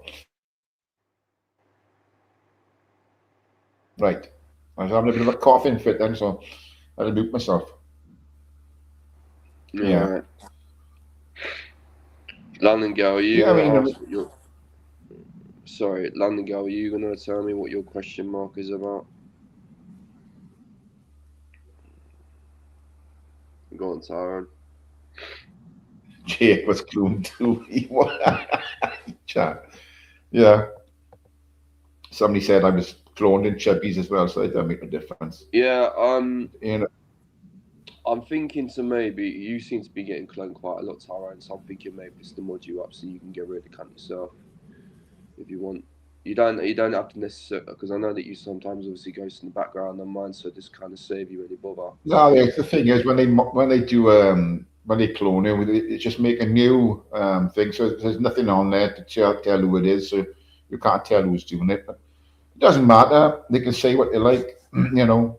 Right. I was having a bit of a coughing fit then, so I had to mute myself. Yeah. Right. London girl, are you Yeah, I gonna mean, ask what your... Sorry, London girl, are you gonna tell me what your question mark is about? Go on, Tyrone. Jake was cloned too. Chat. Yeah. Somebody said I was cloned in chubbies as well, so it don't make a difference. Yeah, You know, I'm thinking to maybe you seem to be getting cloned quite a lot, Tyrone. So I'm thinking maybe it's to mod you up so you can get rid of the cunt yourself if you want. You don't have to necessarily, because I know that you sometimes obviously goes in the background on mine, so just kind of save you any bother. no, the thing is when they do when they clone it, they just make a new thing, so there's nothing on there to tell who it is, so you can't tell who's doing it. But it doesn't matter. They can say what they like. You know,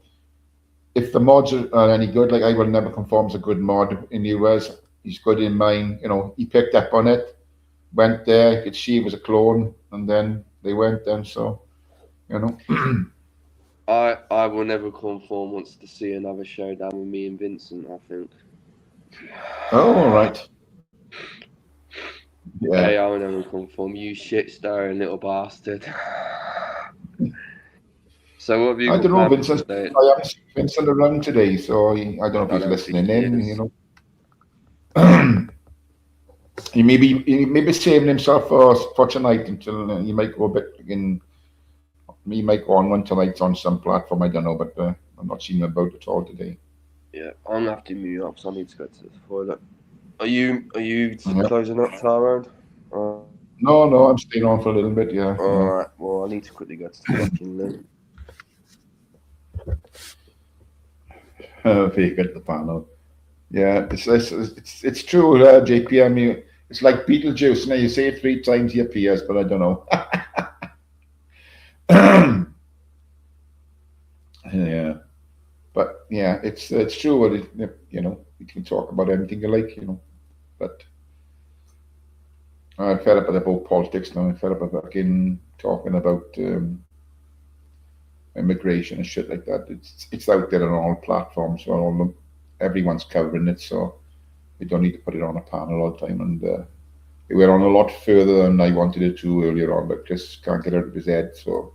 if the mods are any good, like I will never conform's a good mod in US. He's good in mine. You know, he picked up on it, went there, he could see it was a clone, and then they went then. So, you know. I will never conform wants to see another showdown with me and Vincent, I think. Oh, all right. Yeah. Hey, I will never conform. You shit stirring little bastard. So what have you I got don't know, planned for Vincent. today? I haven't seen Vincent around today, so I don't know if he's listening in. You know, he may be saving himself for tonight until he might go a bit in. He might go on one tonight on some platform. I don't know, but I'm not seeing him about at all today. Yeah, I'm gonna have to mute up, so I need to go to the toilet. Are you Yeah. closing up, Tyrone? No, I'm staying on for a little bit. Yeah. Alright, well, I need to quickly go to the fucking loo. Very good, the panel. Yeah, it's true, JPM. It's like Beetlejuice. Now you say it 3 times, he appears, but I don't know. Yeah, but yeah, it's true. You know, you can talk about anything you like, you know. But I'm fed up about politics now. I'm fed up about fucking talking about immigration and shit like that. It's out there on all platforms, so all them, everyone's covering it. So we don't need to put it on a panel all the time. And we were on a lot further than I wanted it to earlier on, but Chris can't get out of his head. So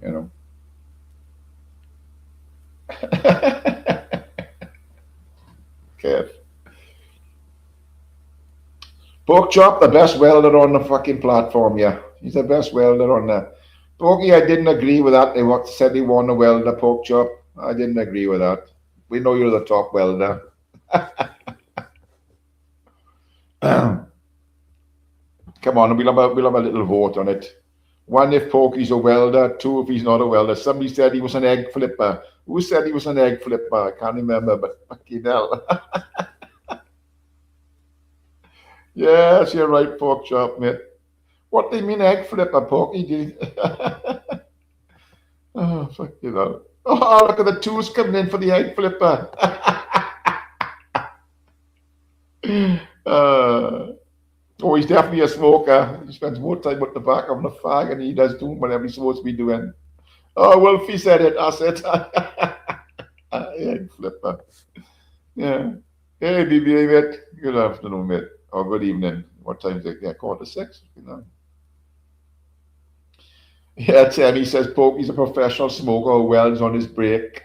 you know. Kev. Pork Chop, the best welder on the fucking platform, yeah. He's the best welder on there. Porky, I didn't agree with that. They said he won the welder, Pork Chop. I didn't agree with that. We know you're the top welder. Come on, we'll have a little vote on it. 1, if Porky's a welder. 2, if he's not a welder. Somebody said he was an egg flipper. Who said he was an egg flipper? I can't remember, but fucking hell. Yes, you're right, pork chop, mate. What do you mean egg flipper, Porky? Oh, fuck you know. Oh, look at the tools coming in for the egg flipper. Oh, he's definitely a smoker. He spends more time with the back of the fag and he does doing whatever he's supposed to be doing. Oh, Wolfie said it. I said egg flipper. Yeah. Hey, BBA, mate. Good afternoon, mate. Or good evening. What time is it? Yeah, 5:45. You know. Yeah, Tammy says Pokey's a professional smoker who welds on his break.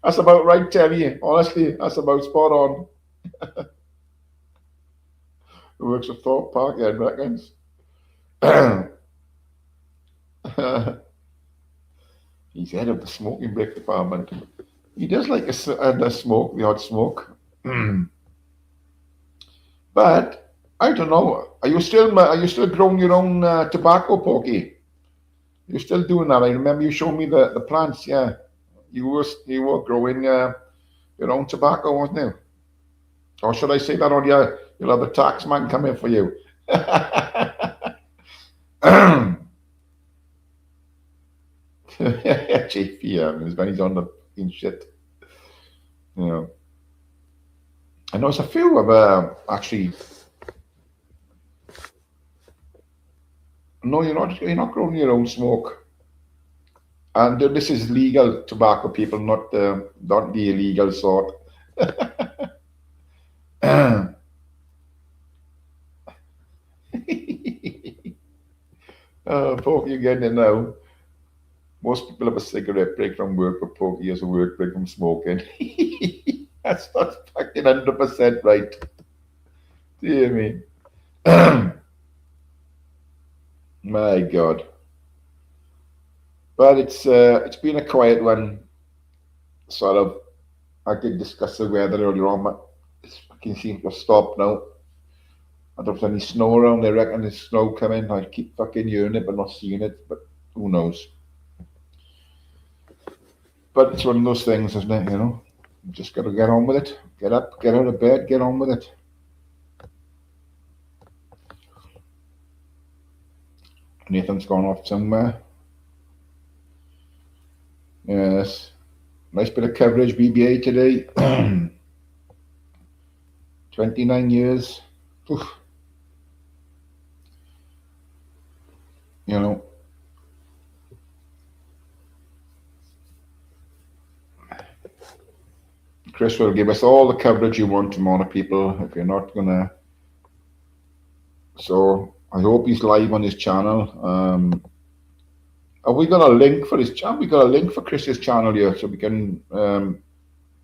That's about right, Tammy. Honestly, that's about spot on. Who works at Thorpe Park, Ed reckons. He's head of the smoking break department. He does like a smoke, the odd smoke. But I don't know. Are you still growing your own tobacco, Pokey? You're still doing that? I remember you showed me the plants. Yeah, you were growing your own tobacco, wasn't you? Or should I say that on your? You'll have the tax man come in for you. JP, when he's on the fucking shit. You know. And there's a few of actually. No, you're not growing your own smoke. And this is legal tobacco, people, not the illegal sort. Pokey again, you know. Most people have a cigarette break from work, but Pokey has a work break from smoking. That's not fucking 100% right. Dear me. My God. But it's been a quiet one. Sort of. I did discuss the weather earlier on, but it's fucking seems to have stopped now. I don't know if there's any snow around. I reckon there's snow coming. I keep fucking hearing it, but not seeing it. But who knows? But it's one of those things, isn't it? You know, you just got to get on with it. Get up, get out of bed, get on with it. Nathan's gone off somewhere. Yes. Nice bit of coverage, BBA today. 29 years. Oof. You know. Chris will give us all the coverage you want tomorrow, people. If you're not gonna. So I hope he's live on his channel. Have we got a link for his channel? We got a link for Chris's channel here, so we can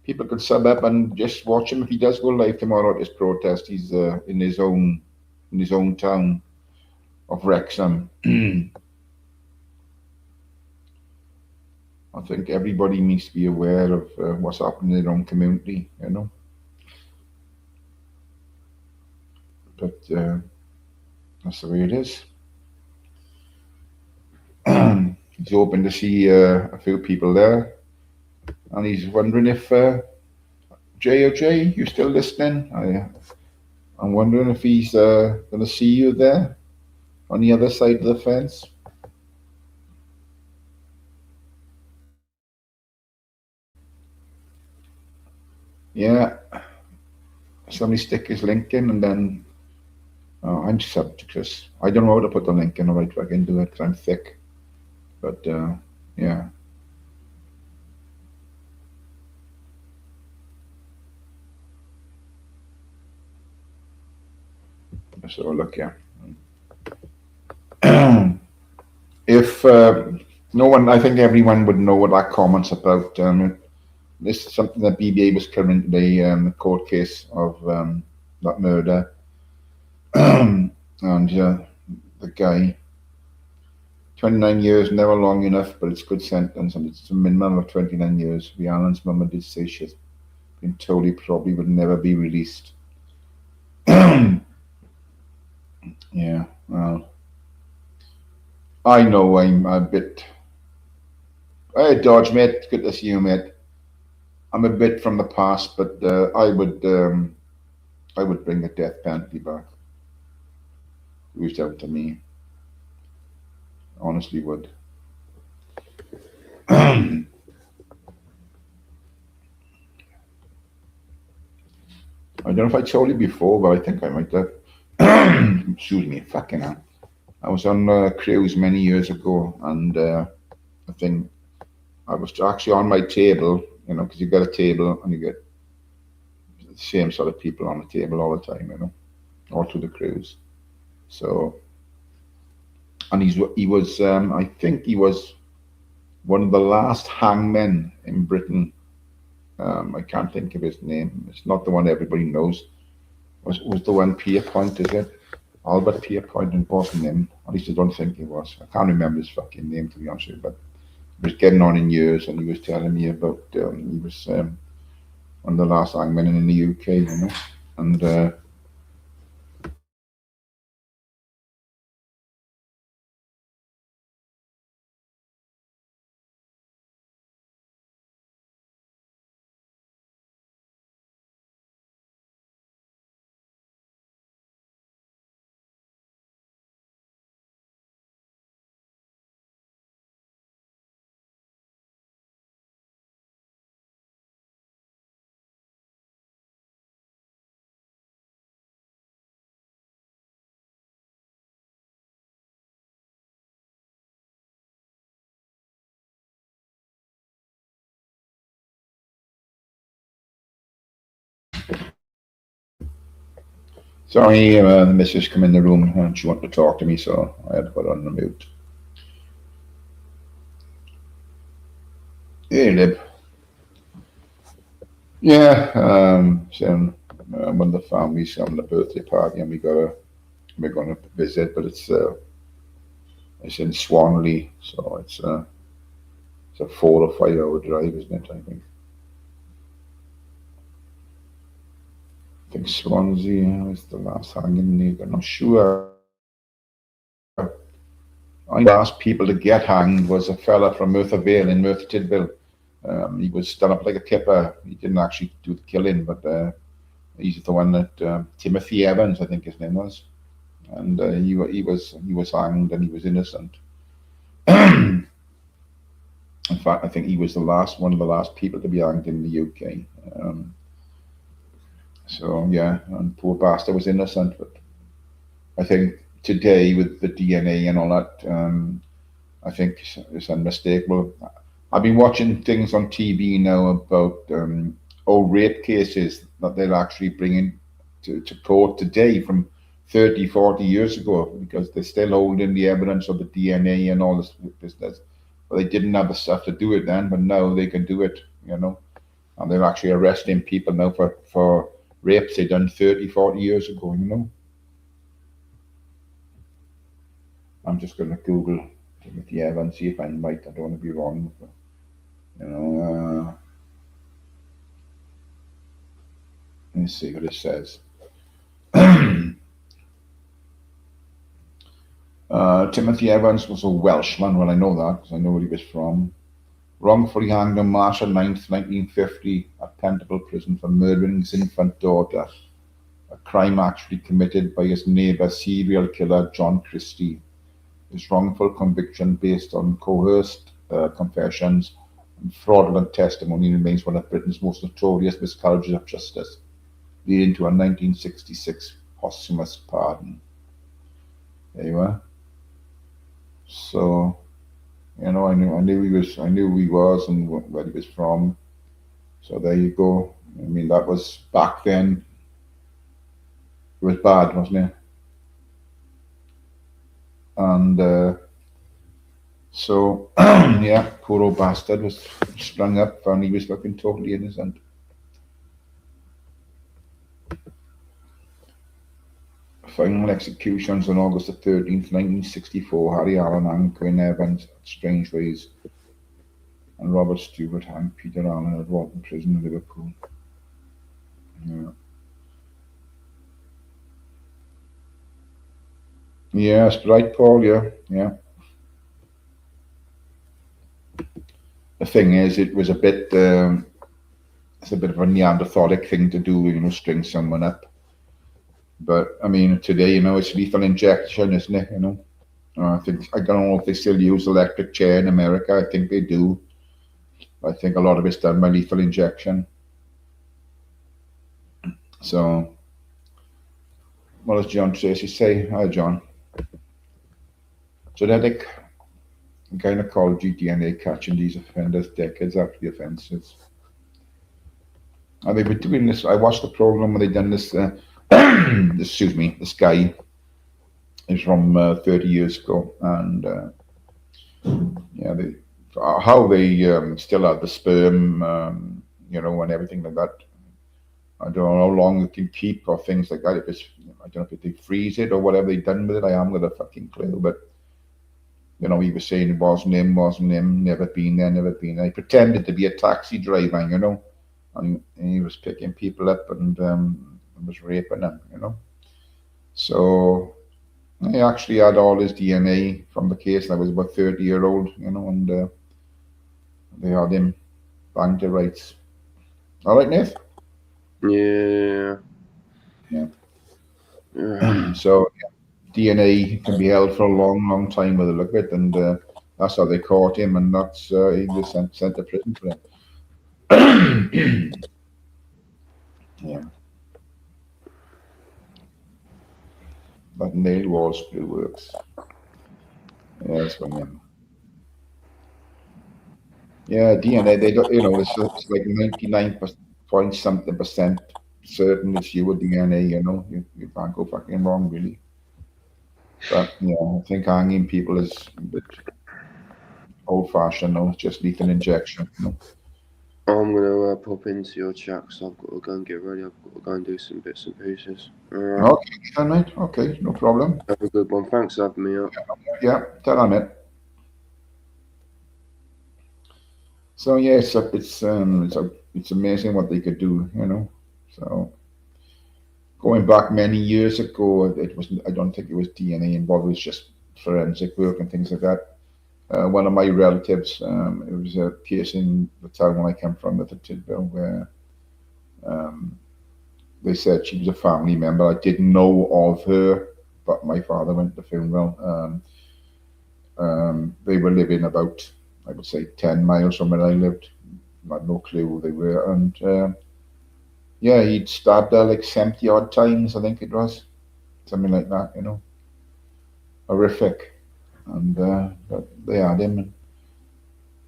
people can sub up and just watch him if he does go live tomorrow at this protest. He's in his own town of Wrexham. I think everybody needs to be aware of what's happening in their own community, you know. But that's the way it is. He's hoping to see a few people there, and he's wondering if J, you still listening? I'm wondering if he's going to see you there on the other side of the fence. Yeah. Somebody stick his link in, and then I'm subbed to Chris. I don't know how to put the link in. All right, I can do it because I'm thick. But yeah. So look, yeah. If no one, I think everyone would know what that comment's about. This is something that BBA was covering today, the court case of that murder. And the guy, 29 years, never long enough, but it's a good sentence, and it's a minimum of 29 years. Rhiannon's mama did say she's been told he probably would never be released. Yeah, well, I know I'm a bit. Hey, Dodge, mate, good to see you, mate. I'm a bit from the past, but I would I would bring the death penalty back. It was down to me. Honestly would. I don't know if I told you before, but I think I might have. Excuse me, fucking hell. I was on a cruise many years ago, and I think I was actually on my table, you know, because you got a table and you get the same sort of people on the table all the time, you know, all through the cruise. So, and he was, I think he was one of the last hangmen in Britain. I can't think of his name. It's not the one everybody knows. Was the one Pierpoint, is it? Albert Pierpoint, and wasn't him. At least I don't think he was. I can't remember his fucking name, to be honest with you, but he was getting on in years, and he was telling me about he was one of the last hangmen in the UK, you know, and sorry, the missus come in the room and she wanted to talk to me, so I had to put on the mute. Hey, Lib. Yeah, so one of the families having a birthday party, and we're going to visit, but it's in Swanley, so it's a 4 or 5 hour drive, isn't it? I think Swansea is the last hanging league. I'm not sure. I last people to get hanged was a fella from Merthyr Vale in Merthyr Tydfil. He was done up like a kipper. He didn't actually do the killing, but he's the one that Timothy Evans, I think his name was, and he was hanged and he was innocent. In fact, I think he was one of the last people to be hanged in the UK. So yeah, and poor bastard was innocent, but I think today with the DNA and all that, I think it's unmistakable. I've been watching things on TV now about old rape cases that they're actually bringing to court today from 30, 40 years ago, because they're still holding the evidence of the DNA and all this business. But they didn't have the stuff to do it then, but now they can do it, you know. And they're actually arresting people now for rapes they done 30, 40 years ago, you know. I'm just going to Google Timothy Evans, see if I'm right. I don't want to be wrong. But, you know, let me see what it says. Timothy Evans was a Welshman. Well, I know that because I know where he was from. Wrongfully hanged on March 9th, 1950 at Pentonville Prison for murdering his infant daughter, a crime actually committed by his neighbour serial killer John Christie. His wrongful conviction based on coerced confessions and fraudulent testimony remains one of Britain's most notorious miscarriages of justice, leading to a 1966 posthumous pardon. There you are. So, you know, I knew he was and where he was from. So there you go. I mean, that was back then. It was bad, wasn't it? And so, yeah, poor old bastard was strung up and he was looking totally innocent. Final executions on August the 13th, 1964. Harry Allen hanged Quinn Evans at Strangeways, and Robert Stewart hanged Peter Allen at Walton Prison in Liverpool. Yeah. Yes, right, Paul. Yeah. The thing is, it was a bit. It's a bit of a Neanderthalic thing to do, you know, string someone up. But I mean, today, it's lethal injection, isn't it? I don't know if they still use electric chair in America. I think they do. I think a lot of it's done by lethal injection. So, what does John Tracy say? Hi, John. Genetic gynecology DNA catching these offenders decades after the offences. And they've been doing this. I watched the program when they done this. Excuse me. This guy is from 30 years ago, and yeah, how they still have the sperm, and everything like that. I don't know how long it can keep or things like that. I don't know if they freeze it or whatever they done with it. I haven't got a fucking clue. But he was saying it wasn't him, never been there, never been there. He pretended to be a taxi driver, and he was picking people up and was raping them, So he actually had all his DNA from the case. And I was about 30-year-old, and they had him banged to rights. All right, Nath? Yeah. So DNA can be held for a long, long time with a look at it, and that's how they caught him, and that's he was sent to prison for it. Yeah. But nail wall screw works. Yeah, that's when yeah, DNA. They don't. It's like 99 point something% certain it's your DNA. You can't go fucking wrong, really. But I think hanging people is a bit old-fashioned. It's just lethal injection. I'm gonna pop into your chat because I've got to go and get ready. I've got to go and do some bits and pieces. Alright. Okay, mate. Okay, no problem. Have a good one. Thanks for having me up. Yeah, tell on it. So yeah, it's amazing what they could do. So going back many years ago, it was I don't think it was DNA involved. It was just forensic work and things like that. One of my relatives, it was a case in the town where I come from, at the Tidwell, where they said she was a family member. I didn't know of her, but my father went to the funeral. They were living about, I would say, 10 miles from where I lived. I had no clue who they were. And yeah, he'd stabbed her like 70 odd times, I think it was. Something like that, Horrific. And but they had him. And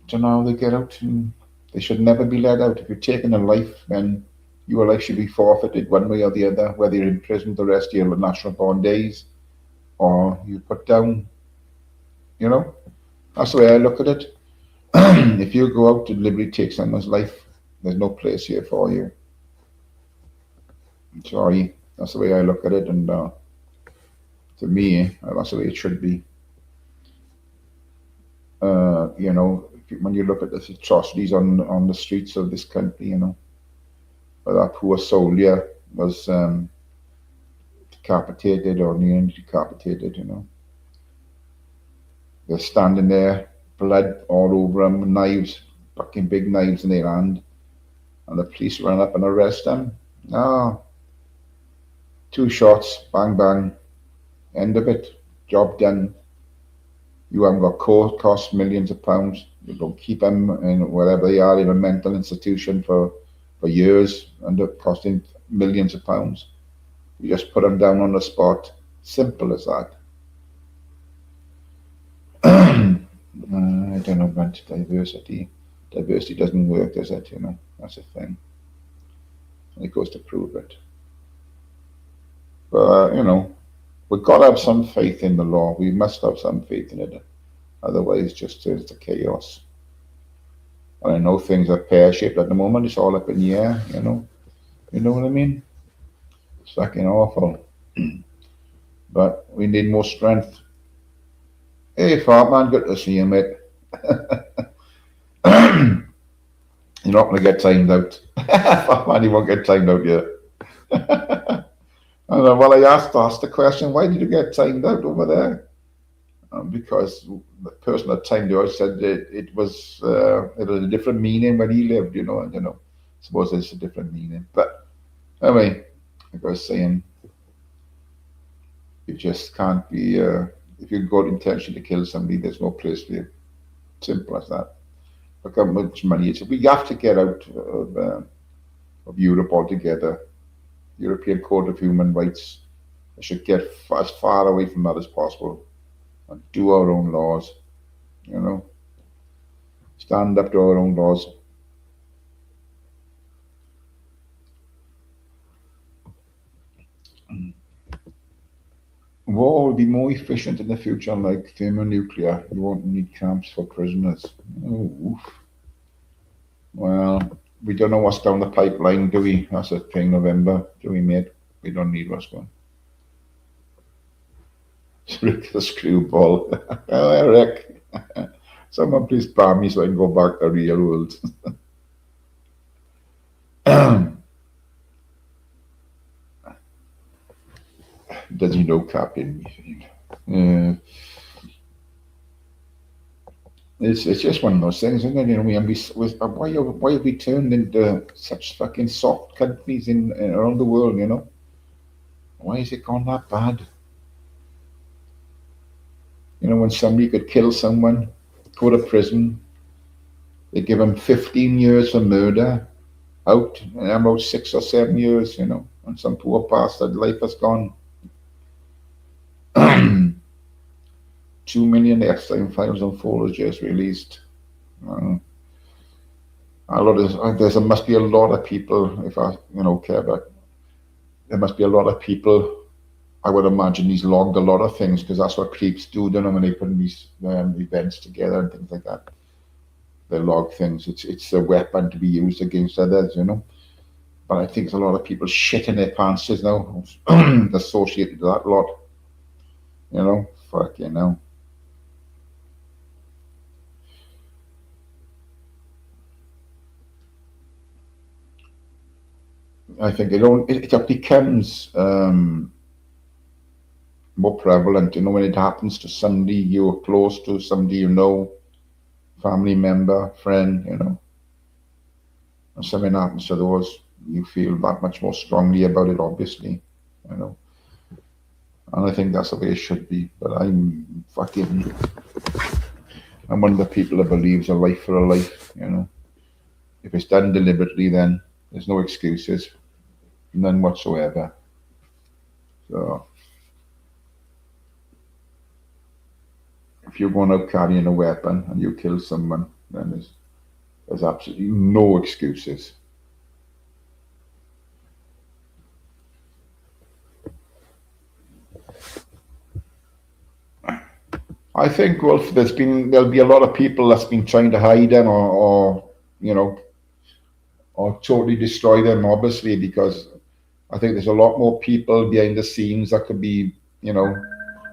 so now they get out, and they should never be let out. If you're taking a life, then your life should be forfeited one way or the other, whether you're in prison the rest of your national bond days or you put down. That's the way I look at it. If you go out to deliberately take someone's life, there's no place here for you. I'm sorry. That's the way I look at it, and to me, that's the way it should be. When you look at the atrocities on the streets of this country, where that poor soldier was decapitated or nearly decapitated, They're standing there, blood all over them, knives, fucking big knives in their hand, and the police run up and arrest them. No. 2 shots, bang, bang, end of it, job done. You haven't got court costs millions of pounds. You don't keep them in wherever they are in a mental institution for years, and they're costing millions of pounds. You just put them down on the spot. Simple as that. I don't know about diversity. Diversity doesn't work, does it? That's the thing. And it goes to prove it. But, we've got to have some faith in the law. We must have some faith in it. Otherwise, just turns to chaos. And I know things are pear-shaped at the moment. It's all up in the air, You know what I mean? It's fucking awful. But we need more strength. Hey, Fartman, good to see you, mate. You're not going to get timed out. Fartman, you won't get timed out yet. Well, I asked the question, why did you get timed out over there? Because the person that timed you out said it was a different meaning when he lived, and suppose it's a different meaning. But anyway, like I was saying, You just can't be. If you've got intention to kill somebody, there's no place for you. Simple as that. Look how much money it's. We have to get out of Europe altogether. European Court of Human Rights. We should get as far away from that as possible and do our own laws. You know, stand up to our own laws. War will be more efficient in the future, like thermonuclear. You won't need camps for prisoners. Oh, oof. Well, we don't know what's down the pipeline, do we? That's the thing, November, do we, mate? We don't need what's going. Rick the screwball. Oh, Rick. Someone please ban me so I can go back to the real world. Does he know Captain? It's just one of those things, isn't it? You know, why have we turned into such fucking soft countries in around the world? You know, why has it gone that bad? You know, when somebody could kill someone, go to prison, they give them 15 years for murder, out, and about 6 or 7 years. You know, and some poor bastard life has gone. 2 million extra files and folders just released. There must be a lot of people, if I care, but there must be a lot of people. I would imagine he's logged a lot of things because that's what creeps do, don't know, when they put these events together and things like that. They log things. It's a weapon to be used against others, you know. But I think there's a lot of people shitting their pants now associated with that lot. You know, fuck you know. I think it becomes more prevalent, you know, when it happens to somebody you're close to, somebody you know, family member, friend, you know, and something happens to those, you feel that much more strongly about it, obviously, you know. And I think that's the way it should be. But I'm one of the people that believes a life for a life, you know. If it's done deliberately, then there's no excuses, none whatsoever. So if you're going out carrying a weapon and you kill someone, then there's absolutely no excuses. I think, Wolf, there'll be a lot of people that's been trying to hide them or you know, or totally destroy them, obviously, because I think there's a lot more people behind the scenes that could be, you know,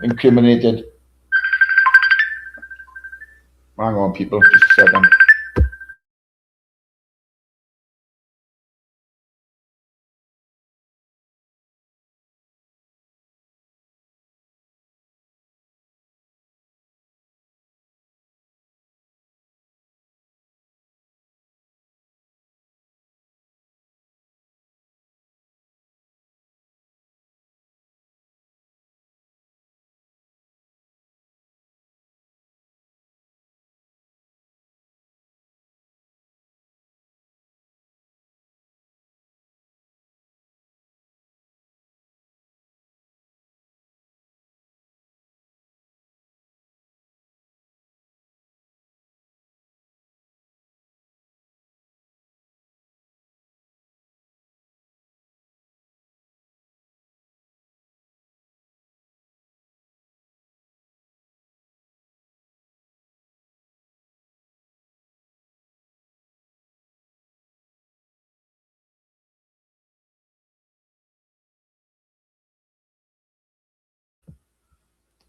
incriminated. Hang on, people, just a second.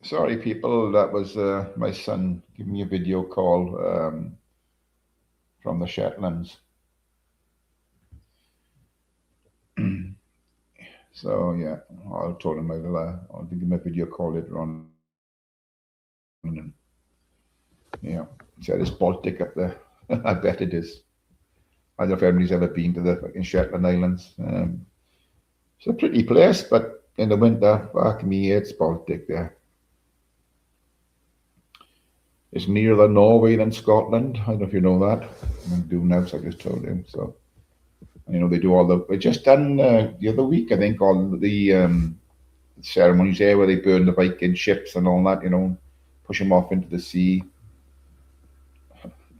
Sorry, people, that was my son giving me a video call from the Shetlands. So yeah, I told him I'll give him a video call later on. And, yeah, he said it's Baltic up there. I bet it is. I don't know if anybody's ever been to the fucking Shetland Islands. It's a pretty place, but in the winter. Fuck me, it's Baltic there. It's nearer Norway than Scotland. I don't know if you know that. I do now, so I just told you. So, you know, they do all the. They just done the other week, I think, all the ceremonies there where they burn the Viking ships and all that. You know, push them off into the sea.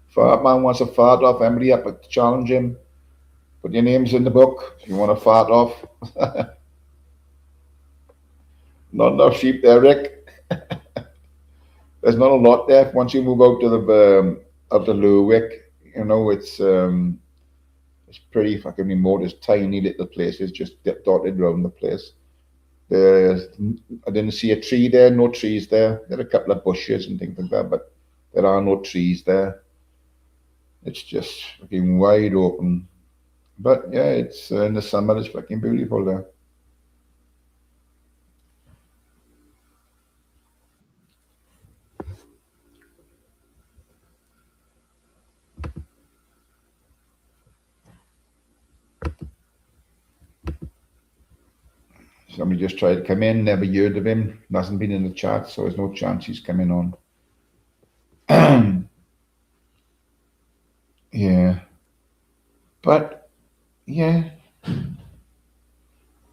Fart man wants to fart off Emery up, but challenge him. Put your names in the book if you want to fart off. Not enough sheep there, Rick. There's not a lot there. Once you move out to the Lerwick, you know, it's pretty fucking remote. It's tiny little places just dotted around the place. I didn't see a tree there, no trees there. There are a couple of bushes and things like that, but there are no trees there. It's just fucking wide open. But yeah, it's in the summer, it's fucking beautiful there. Somebody just tried to come in, never heard of him, hasn't been in the chat, so there's no chance he's coming on. Yeah. But, yeah.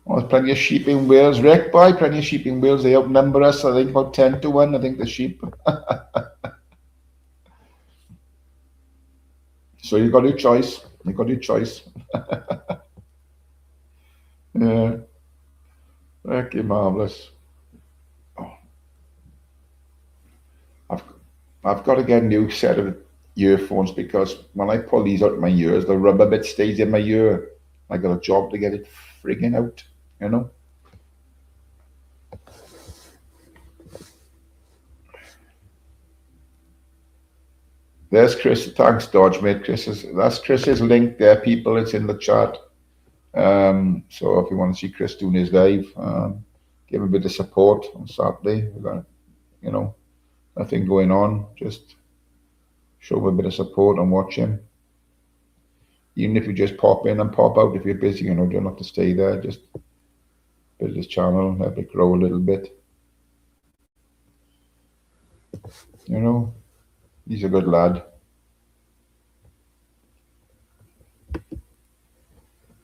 Well, there's plenty of sheep in Wales. Rick, boy, plenty of sheep in Wales. They outnumber us, I think, about 10 to 1, I think, the sheep. So you got your choice. You got your choice. Yeah. Fucking marvellous. Oh. I've got to get a new set of earphones because when I pull these out of my ears, the rubber bit stays in my ear. I got a job to get it frigging out, you know. There's Chris. Thanks, Dodge, mate. That's Chris's link there, people. It's in the chat. So if you want to see Chris doing his live, give him a bit of support on Saturday. We've got, you know, nothing going on. Just show him a bit of support and watch him. Even if you just pop in and pop out if you're busy, you know, you don't have to stay there. Just build his channel, help it grow a little bit. You know, he's a good lad.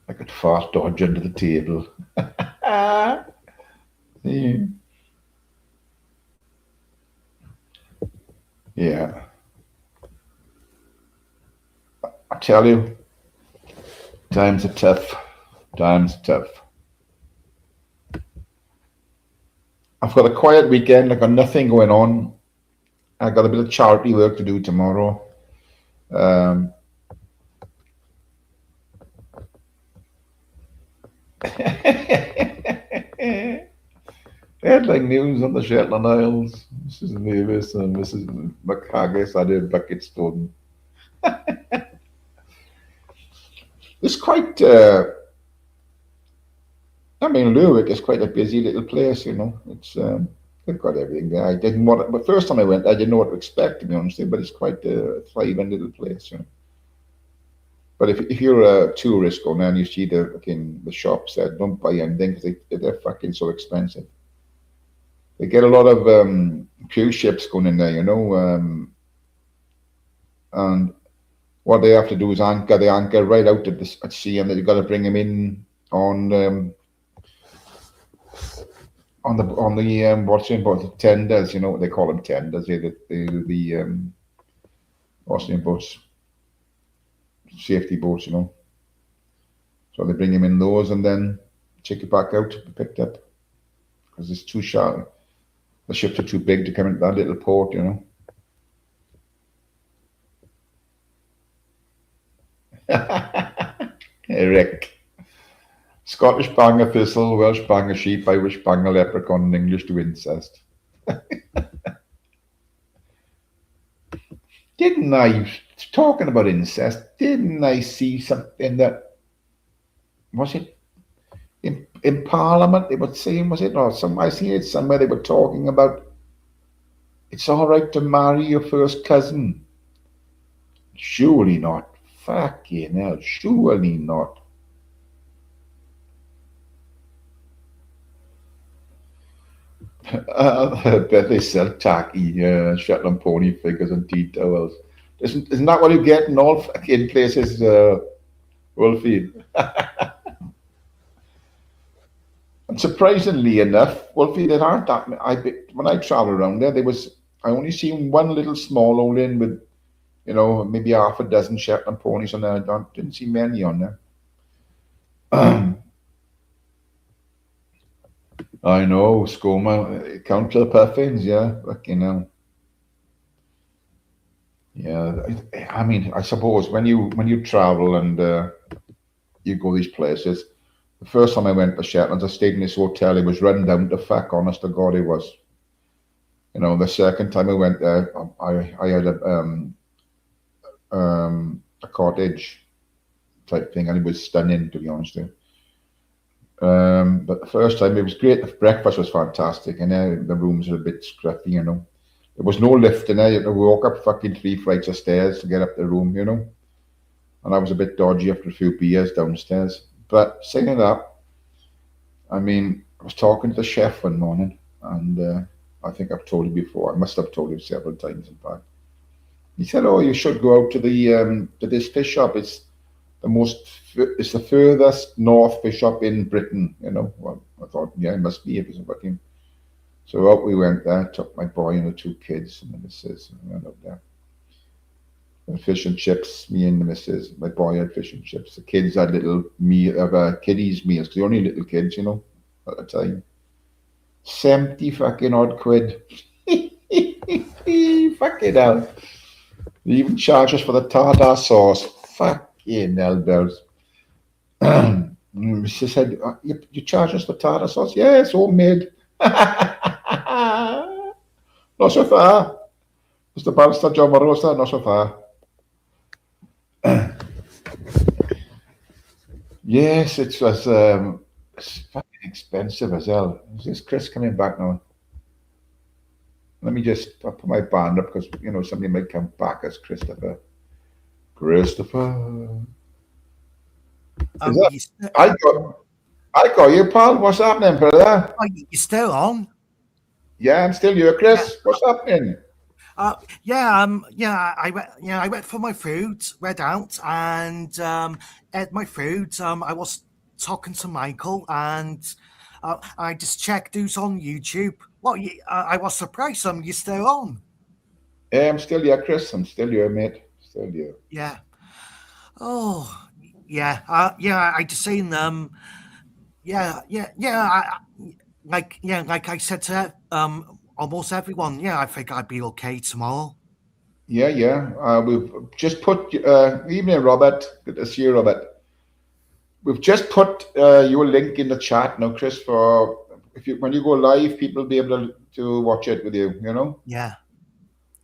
I could fart dodge under the table. Yeah. I tell you, times are tough. Times are tough. I've got a quiet weekend. I've got nothing going on. I got a bit of charity work to do tomorrow. Headline news on the Shetland Isles. Mrs. Davis and Mrs. McHaggis added Bucketstone. It's quite, I mean, Lerwick is quite a busy little place, you know. It's, they've got everything there. I didn't want it, but first time I went, I didn't know what to expect, to be honest, but it's quite a thriving little place, you know. But if you're a tourist going there and you see the shops there, don't buy anything because they're fucking so expensive. They get a lot of cruise ships going in there, you know, and what they have to do is anchor. They anchor right out at sea, and they've got to bring them in on the what's in boats, the tenders. You know what they call them, tenders. The what's in boats, safety boats. You know. So they bring them in those, and then take it back out to be picked up because it's too shallow. The ships are too big to come into that little port, you know. Rick. Scottish bang a thistle, Welsh bang a sheep, Irish bang a leprechaun, and English do incest. Didn't I, talking about incest, didn't I see something that, was it in Parliament they were saying, was it, or I seen it somewhere, they were talking about it's all right to marry your first cousin. Surely not. Fucking hell, surely not. I bet they sell tacky Shetland pony figures and tea towels. Isn't that what you get in all fucking places, Wolfie? And surprisingly enough, Wolfie, there aren't that many. When I travel around there, I only seen one little small old inn with, maybe half a dozen Shetland ponies on there. Didn't see many on there. I know, Skoma, Council Puffins, yeah, fucking hell. Yeah, I mean, I suppose when you travel and you go these places, the first time I went to Shetlands, I stayed in this hotel. It was run down to fuck, honest to God, it was. The second time I went there, I had a cottage type thing, and it was stunning, to be honest with you. But the first time it was great. The breakfast was fantastic, and the rooms were a bit scruffy, There was no lift in there. You had to walk up fucking 3 flights of stairs to get up the room, And I was a bit dodgy after a few beers downstairs. But saying that, I mean, I was talking to the chef one morning, and I think I've told you before. I must have told you several times, in fact. He said, "Oh, you should go out to this fish shop. It's the furthest north fish shop in Britain." Well, I thought, yeah, it must be if it's fucking. So out we went there. Took my boy and the 2 kids and the missus, and went up there. And fish and chips. Me and the missus. My boy had fish and chips. The kids had little kiddies meals. They're only little kids, at the time. 70 fucking odd quid. Fucking hell. They even charge us for the tartar sauce. Fucking hell, bells. She said, you charge us for tartar sauce? Yeah, it's homemade. Not so far. Mr. Balster, John Marosa, not so far. Yes, it was it's fucking expensive as hell. Is this Chris coming back now? Let me just put my band up because somebody might come back as Christopher. Christopher. I got you, pal. What's happening, brother? You still on? Yeah, I'm still here, Chris. Yeah. What's happening? I went for my food, went out and ate my food. I was talking to Michael and I just checked who's on YouTube. Well, I was surprised. You're still on? Yeah, I'm still here, Chris. I'm still here, mate. Still here. Yeah. Oh, yeah. I just seen them. Like I said to almost everyone. Yeah, I think I'd be okay tomorrow. Yeah. We've just put evening, Robert. Good to see you, Robert. We've just put your link in the chat now, Chris. For when you go live, people will be able to watch it with you. Yeah.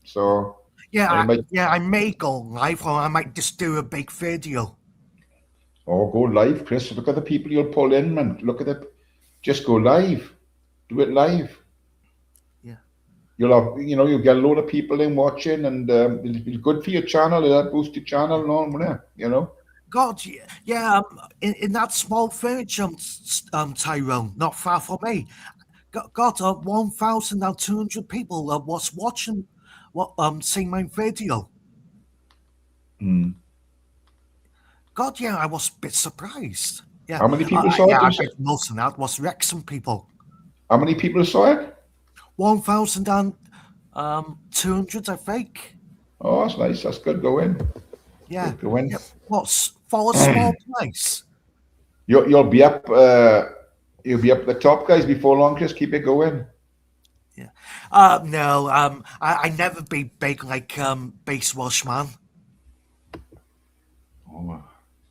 So. I may go live, or I might just do a big video. Oh, go live, Chris. Look at the people you'll pull in, man. Look at it. Just go live. Do it live. Yeah. You'll have, you'll get a load of people in watching, and it'll be good for your channel. It'll boost your channel and all, God, yeah. In that small furniture, Tyrone, not far from me, got 1,200 people was watching, seeing my video. Mm. God, yeah, I was a bit surprised. Yeah. How many people saw it? Yeah, I bet most of that was Wrexham people. How many people saw it? 1,200, I think. Oh, that's nice. That's good going. Yeah. Good going. Yeah. What's for a small place? You'll be up. You'll be up the top, guys, before long. Just keep it going. Yeah. No. I never be big like Base Welshman. Oh,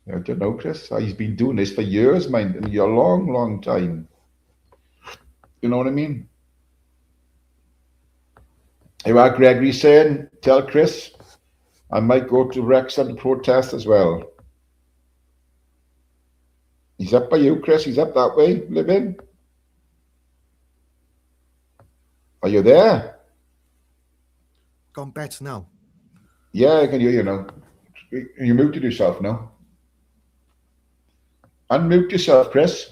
I don't know, Chris. He's been doing this for years, man. A long time. You know what I mean? Hey, what Gregory's saying, tell Chris I might go to Wrexham and protest as well. He's up by you, Chris. He's up that way, living. Are you there? Gone better now. Yeah, I can hear you now. You muted yourself now. Unmute yourself, Chris.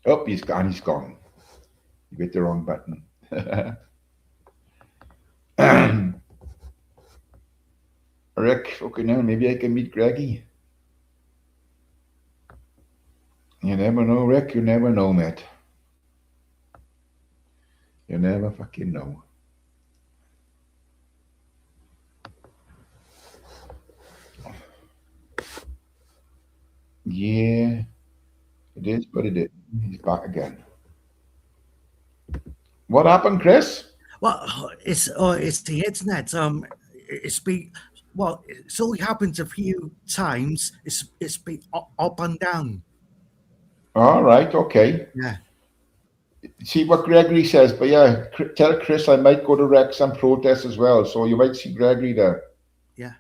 Oh, he's gone. He's gone. You hit the wrong button. Rick, okay, now maybe I can meet Greggy. You never know, Rick. You never know, mate. You never fucking know. Yeah, it is, but it is. He's back again. What happened, Chris? Well, it's the internet. It's been it's only happened a few times. It's been up and down. All right, okay. Yeah. See what Gregory says, but yeah, tell Chris I might go to Wrexham protest as well, so you might see Gregory there. Yeah.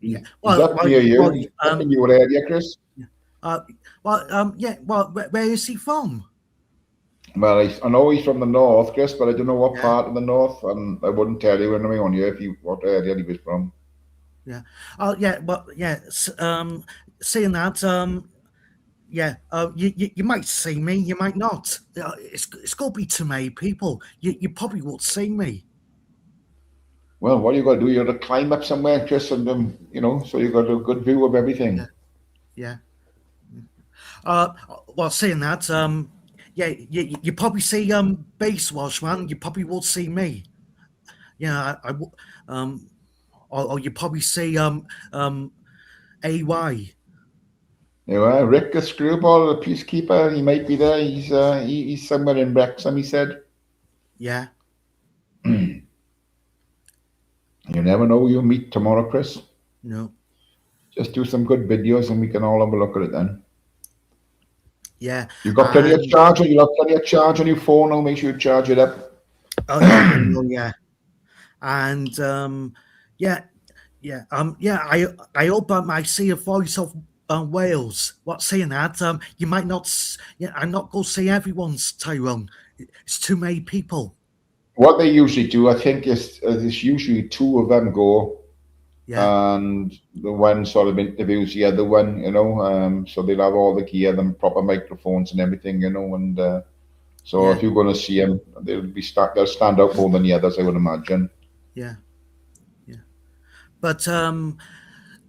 He's, Yeah. he's up near you. He's up in your area, Chris. Yeah. Well, where is he from? Well, I know he's from the north, Chris, but I don't know what Yeah. part of the north, and I wouldn't tell you anyway on here what area he was from. Yeah. Yeah. Well, yeah. Saying that, yeah. You might see me. You might not. It's got to be too many people. You probably won't see me. Well, what you got to do? You got to climb up somewhere, Chris, and so you got a good view of everything. Yeah. Well, saying that, yeah, you probably see Base Welshman. You probably won't see me. Yeah, or you probably see AY. Yeah, Rick the Screwball, the peacekeeper, he might be there. He's somewhere in Wrexham, he said. Yeah. You never know who you'll meet tomorrow, Chris. No. Just do some good videos and we can all have a look at it then. Yeah. You've got plenty of charge on your phone now, make sure you charge it up. Oh yeah, I know, yeah. And yeah. I hope I see a voice of Wales. What's saying that? You might not. I'm not going to see everyone's, Tyrone. It's too many people. What they usually do, I think, is there's usually two of them go, and the one sort of interviews the other one, so they'll have all the gear, them proper microphones and everything, and so if you're going to see them, they'll stand out more than the others, I would imagine. Yeah. But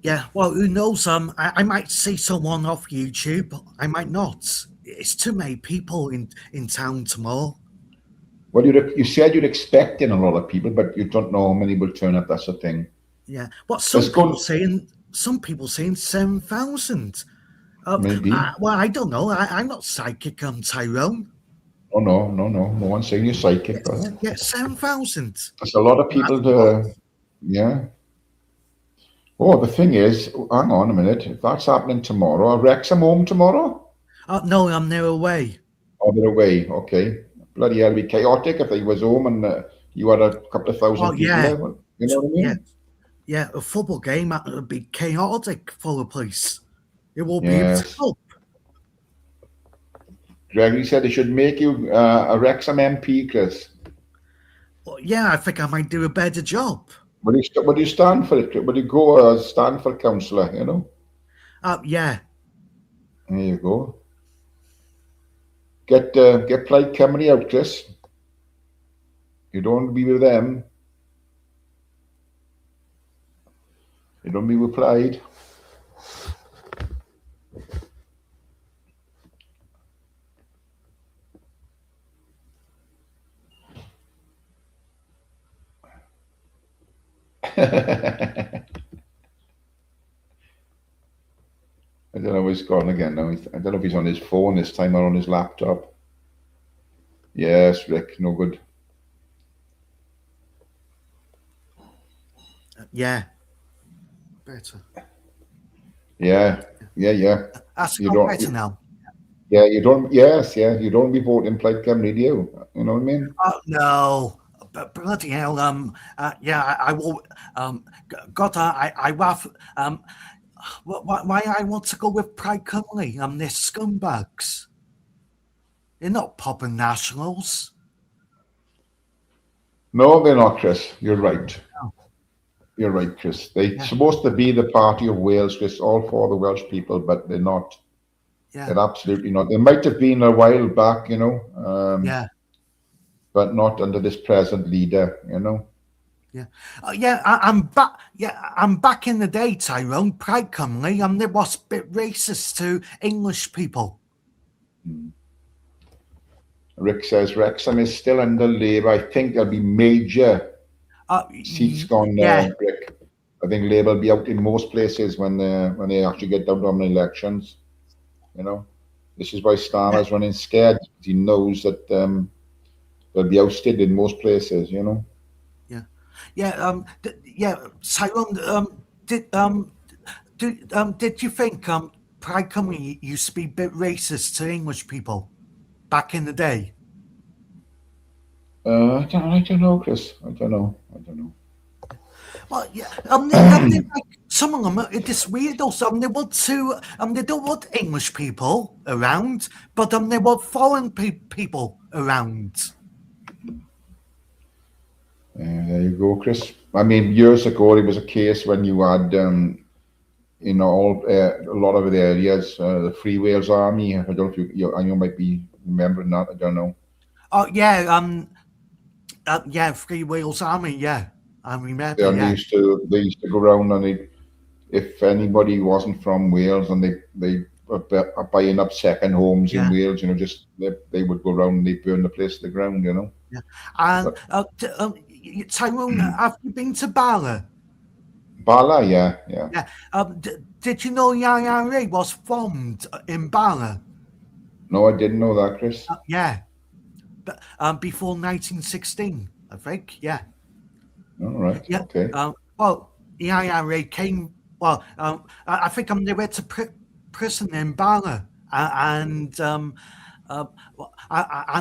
yeah, well, who knows? I might see someone off YouTube. I might not. It's too many people in town tomorrow. Well, you said you're expecting a lot of people, but you don't know how many will turn up. That's the thing. Yeah. Well, some people saying 7,000. Maybe. Well, I don't know. I'm not psychic, Tyrone. Oh no. No one's saying you're psychic. Yeah, 7,000. There's a lot of people yeah. Oh, the thing is, hang on a minute. If that's happening tomorrow, are Wrexham home tomorrow? No, I'm near away. Oh, they're away. Okay. Bloody hell, it'd be chaotic if they was home and you had a couple of thousand people there. You know what I mean? Yeah, a football game would be chaotic for the place. It will be able to help. Gregory said they should make you a Wrexham MP, Chris. Well, yeah, I think I might do a better job. Would you stand for it? Would you go stand for councillor, Yeah. There you go. Get Plaid Cymru out, Chris. You don't want to be with them. You don't be with Plaid. I don't know where he's gone again now. I don't know if he's on his phone this time or on his laptop. Yes, Rick, no good. Yeah. Better. Yeah. That's better now. Yeah, you don't. Yes, yeah, you don't be voting Plaid Cymru, do you? You know what I mean? Oh no. But bloody hell, yeah, I will. God, I have. Why I want to go with Plaid Cymru? They're scumbags. They're not popping nationals. No, they're not, Chris. You're right. No. You're right, Chris. They're supposed to be the party of Wales, Chris, all for the Welsh people, but they're not. Yeah. It absolutely not. There might have been a while back, Yeah. but not under this present leader, Yeah, I'm back. Yeah, I'm back in the day, Tyrone. Pride Cymru, there was a bit racist to English people. Rick says Wrexham is still under Labour. I think there'll be major seats gone, Yeah, Rick. I think Labour will be out in most places when they actually get down to elections. This is why Starmer's running scared. He knows that they'll be ousted in most places. yeah, yeah. Tyrone, did you think Pride Cymru used to be a bit racist to English people back in the day? I don't know, Chris. I don't know. Well, yeah, like, some of them, it's weird also. They want to, they don't want English people around, but they want foreign people around. There you go, Chris. I mean, years ago, it was a case when you had, a lot of the areas, the Free Wales Army. I don't know if you might be remembering that. I don't know. Oh yeah, Free Wales Army. Yeah, I remember. Yeah, Yeah, they used to go around and if anybody wasn't from Wales and they were buying up second homes in Wales, they would go around and they burn the place to the ground, Yeah, and Tyrone, have you been to Bala? Bala, yeah. Yeah. Did you know the IRA was formed in Bala? No, I didn't know that, Chris. Yeah, but before 1916, I think. Yeah. All right. Yeah. Okay. Well, the IRA came. Well, I think they went to prison in Bala, and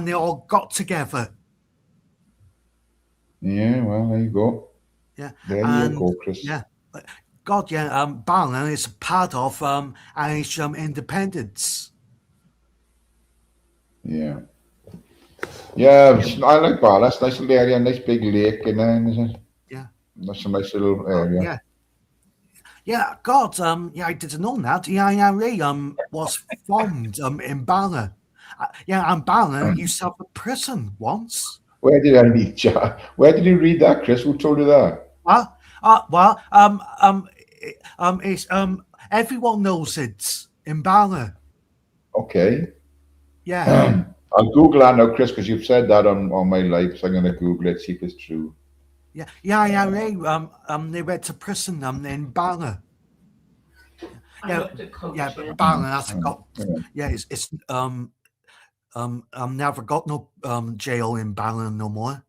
they all got together. Yeah. Well, there you go. Yeah. There you go, Chris. Yeah. God, yeah. Bala is part of Irish independence. Yeah. Yeah, I like Bala. It's a nice little area, nice big lake in there, isn't it? Yeah. That's a nice little area. Yeah. Yeah, God, I didn't know that. The IRA was formed in Bala. And Bala used to have a prison once. Where did I read that? Where did you read that, Chris? Who told you that? It's everyone knows it's in Bala. Okay. Yeah. I'll Google that now, Chris, because you've said that on my live, so I'm going to Google it, see if it's true. Yeah, IRA, they went to prison in Bala. Yeah, Bala hasn't got. Yeah, it's never got no jail in Bala no more.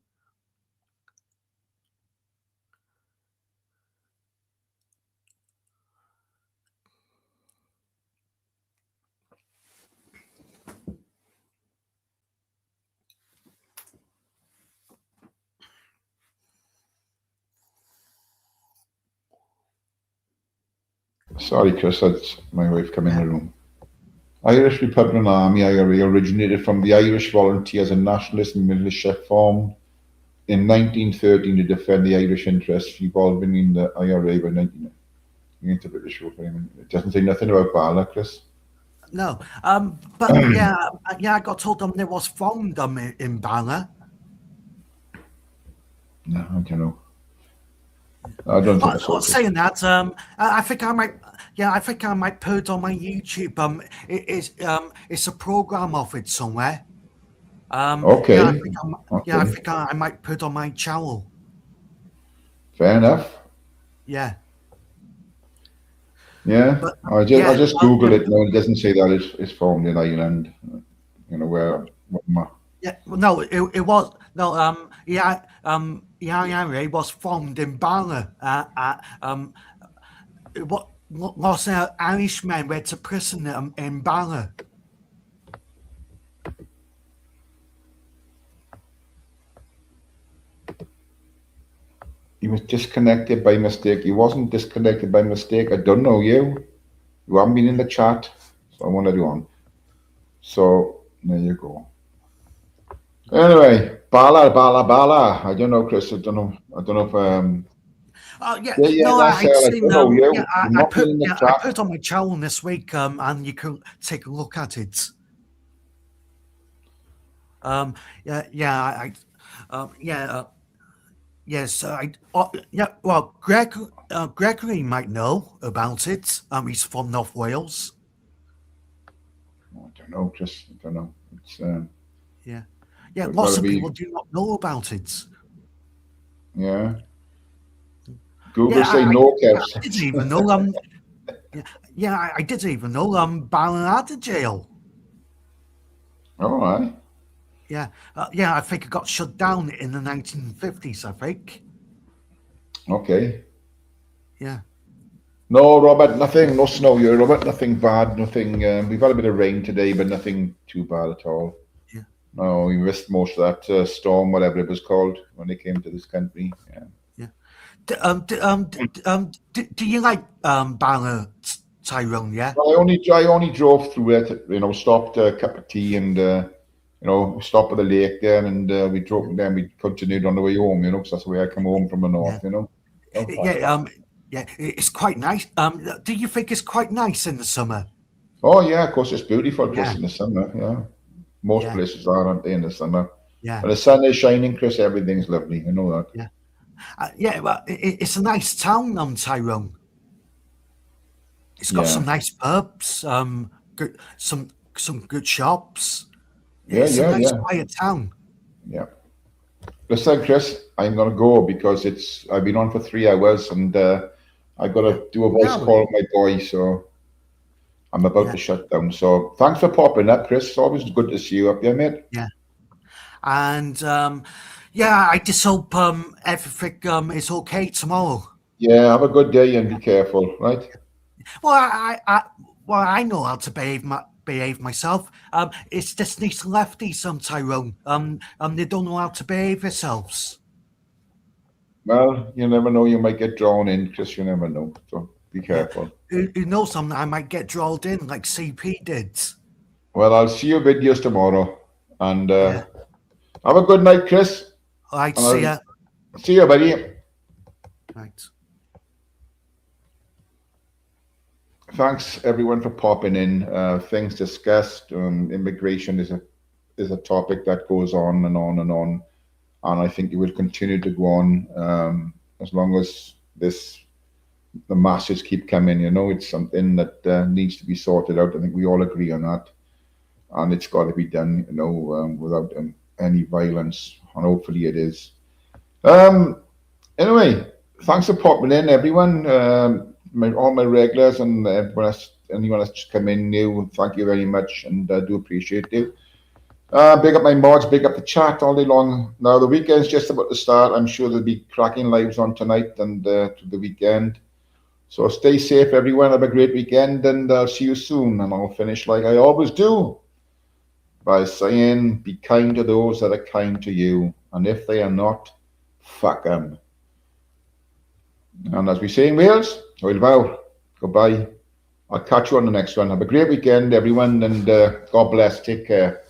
Sorry, Chris, that's my wife coming in the room. Irish Republican Army, IRA, originated from the Irish Volunteers, a nationalist militia formed in 1913 to defend the Irish interests, evolving in the IRA by 1990. Into British rule. It doesn't say nothing about Bala, Chris. No, but yeah, I got told they was formed in Bala. No, I don't know. I don't think so. Saying that, I think I might. Yeah, I think I might put it on my YouTube. It's a program of it somewhere. Okay. Yeah, I think I might put it on my channel. Fair enough. Yeah. Yeah. I just Googled it. No, it doesn't say that it's formed in Ireland. Where. Yeah. No, it was no. Yeah. The IRA was formed in Bala. What was Irishmen went to prison in Bala. He was disconnected by mistake. He wasn't disconnected by mistake. I don't know you. You haven't been in the chat, so I want to do on. So there you go. Anyway, Bala. I don't know, Chris. I don't know if Yeah, Yeah, no, that's I'd I seen don't know you. yeah, You're not in the I chat. put on my channel this week, and you can take a look at it. Yeah, yes, yeah. Well, Gregory might know about it. He's from North Wales. I don't know, Chris. I don't know. It's Yeah, it's lots gotta of be. people do not know about it. Yeah. Google Yeah, say I no, I didn't even Kevs. know. I didn't even know. Baron out of jail. All right. Yeah, I think it got shut down in the 1950s. I think. Okay. Yeah. No, Robert, nothing. No snow here, Robert. Nothing bad. Nothing. We've had a bit of rain today, but nothing too bad at all. Yeah. No, we missed most of that storm, whatever it was called, when they came to this country. Yeah. Do you like Baron Tyrone? Yeah. Well, I only drove through it. You know, stopped a cup of tea and stopped at the lake there, and we drove. Then we continued on the way home. You know, 'cause that's the way I come home from the north. You know. It's quite nice. Do you think it's quite nice in the summer? Oh yeah, of course it's beautiful, Chris, Yeah. in the summer. Yeah, most Yeah. places are, aren't they, in the summer? Yeah. When the sun is shining, Chris, everything's lovely. I know that. Well, it's a nice town, Tyrone. It's got some nice pubs, good, some good shops. It's a nice quiet town. Yeah. Listen, Chris, I'm gonna go because I've been on for 3 hours and I gotta do a voice call with my boy, so I'm about to shut down. So thanks for popping up, Chris. It's always good to see you up there, mate. Yeah. And I just hope everything is okay tomorrow. Yeah, have a good day and be careful, right? Well, I know how to behave myself. It's just these lefties, Tyrone. They don't know how to behave themselves. Well, you never know. You might get drawn in, Chris. You never know. So be careful. Who knows? I might get drawn in like CP did. Well, I'll see your videos tomorrow, and have a good night, Chris. All right, see ya. See you, buddy. Right. Thanks everyone for popping in. Things discussed. Immigration is a topic that goes on and on and on, and I think it will continue to go on as long as the masses keep coming. You know, it's something that needs to be sorted out. I think we all agree on that, and it's got to be done. You know, without any violence, and hopefully it is. Anyway, thanks for popping in, everyone. All my regulars and anyone that's just come in new, thank you very much, and I do appreciate it. Big up my mods, big up the chat all day long. Now the weekend's just about to start. I'm sure there'll be cracking lives on tonight and to the weekend. So stay safe, everyone. Have a great weekend, and I'll see you soon. And I'll finish like I always do by saying, be kind to those that are kind to you, and if they are not, fuck them. And as we say in Wales, Hwyl fawr. Goodbye. I'll catch you on the next one. Have a great weekend, everyone, and God bless. Take care.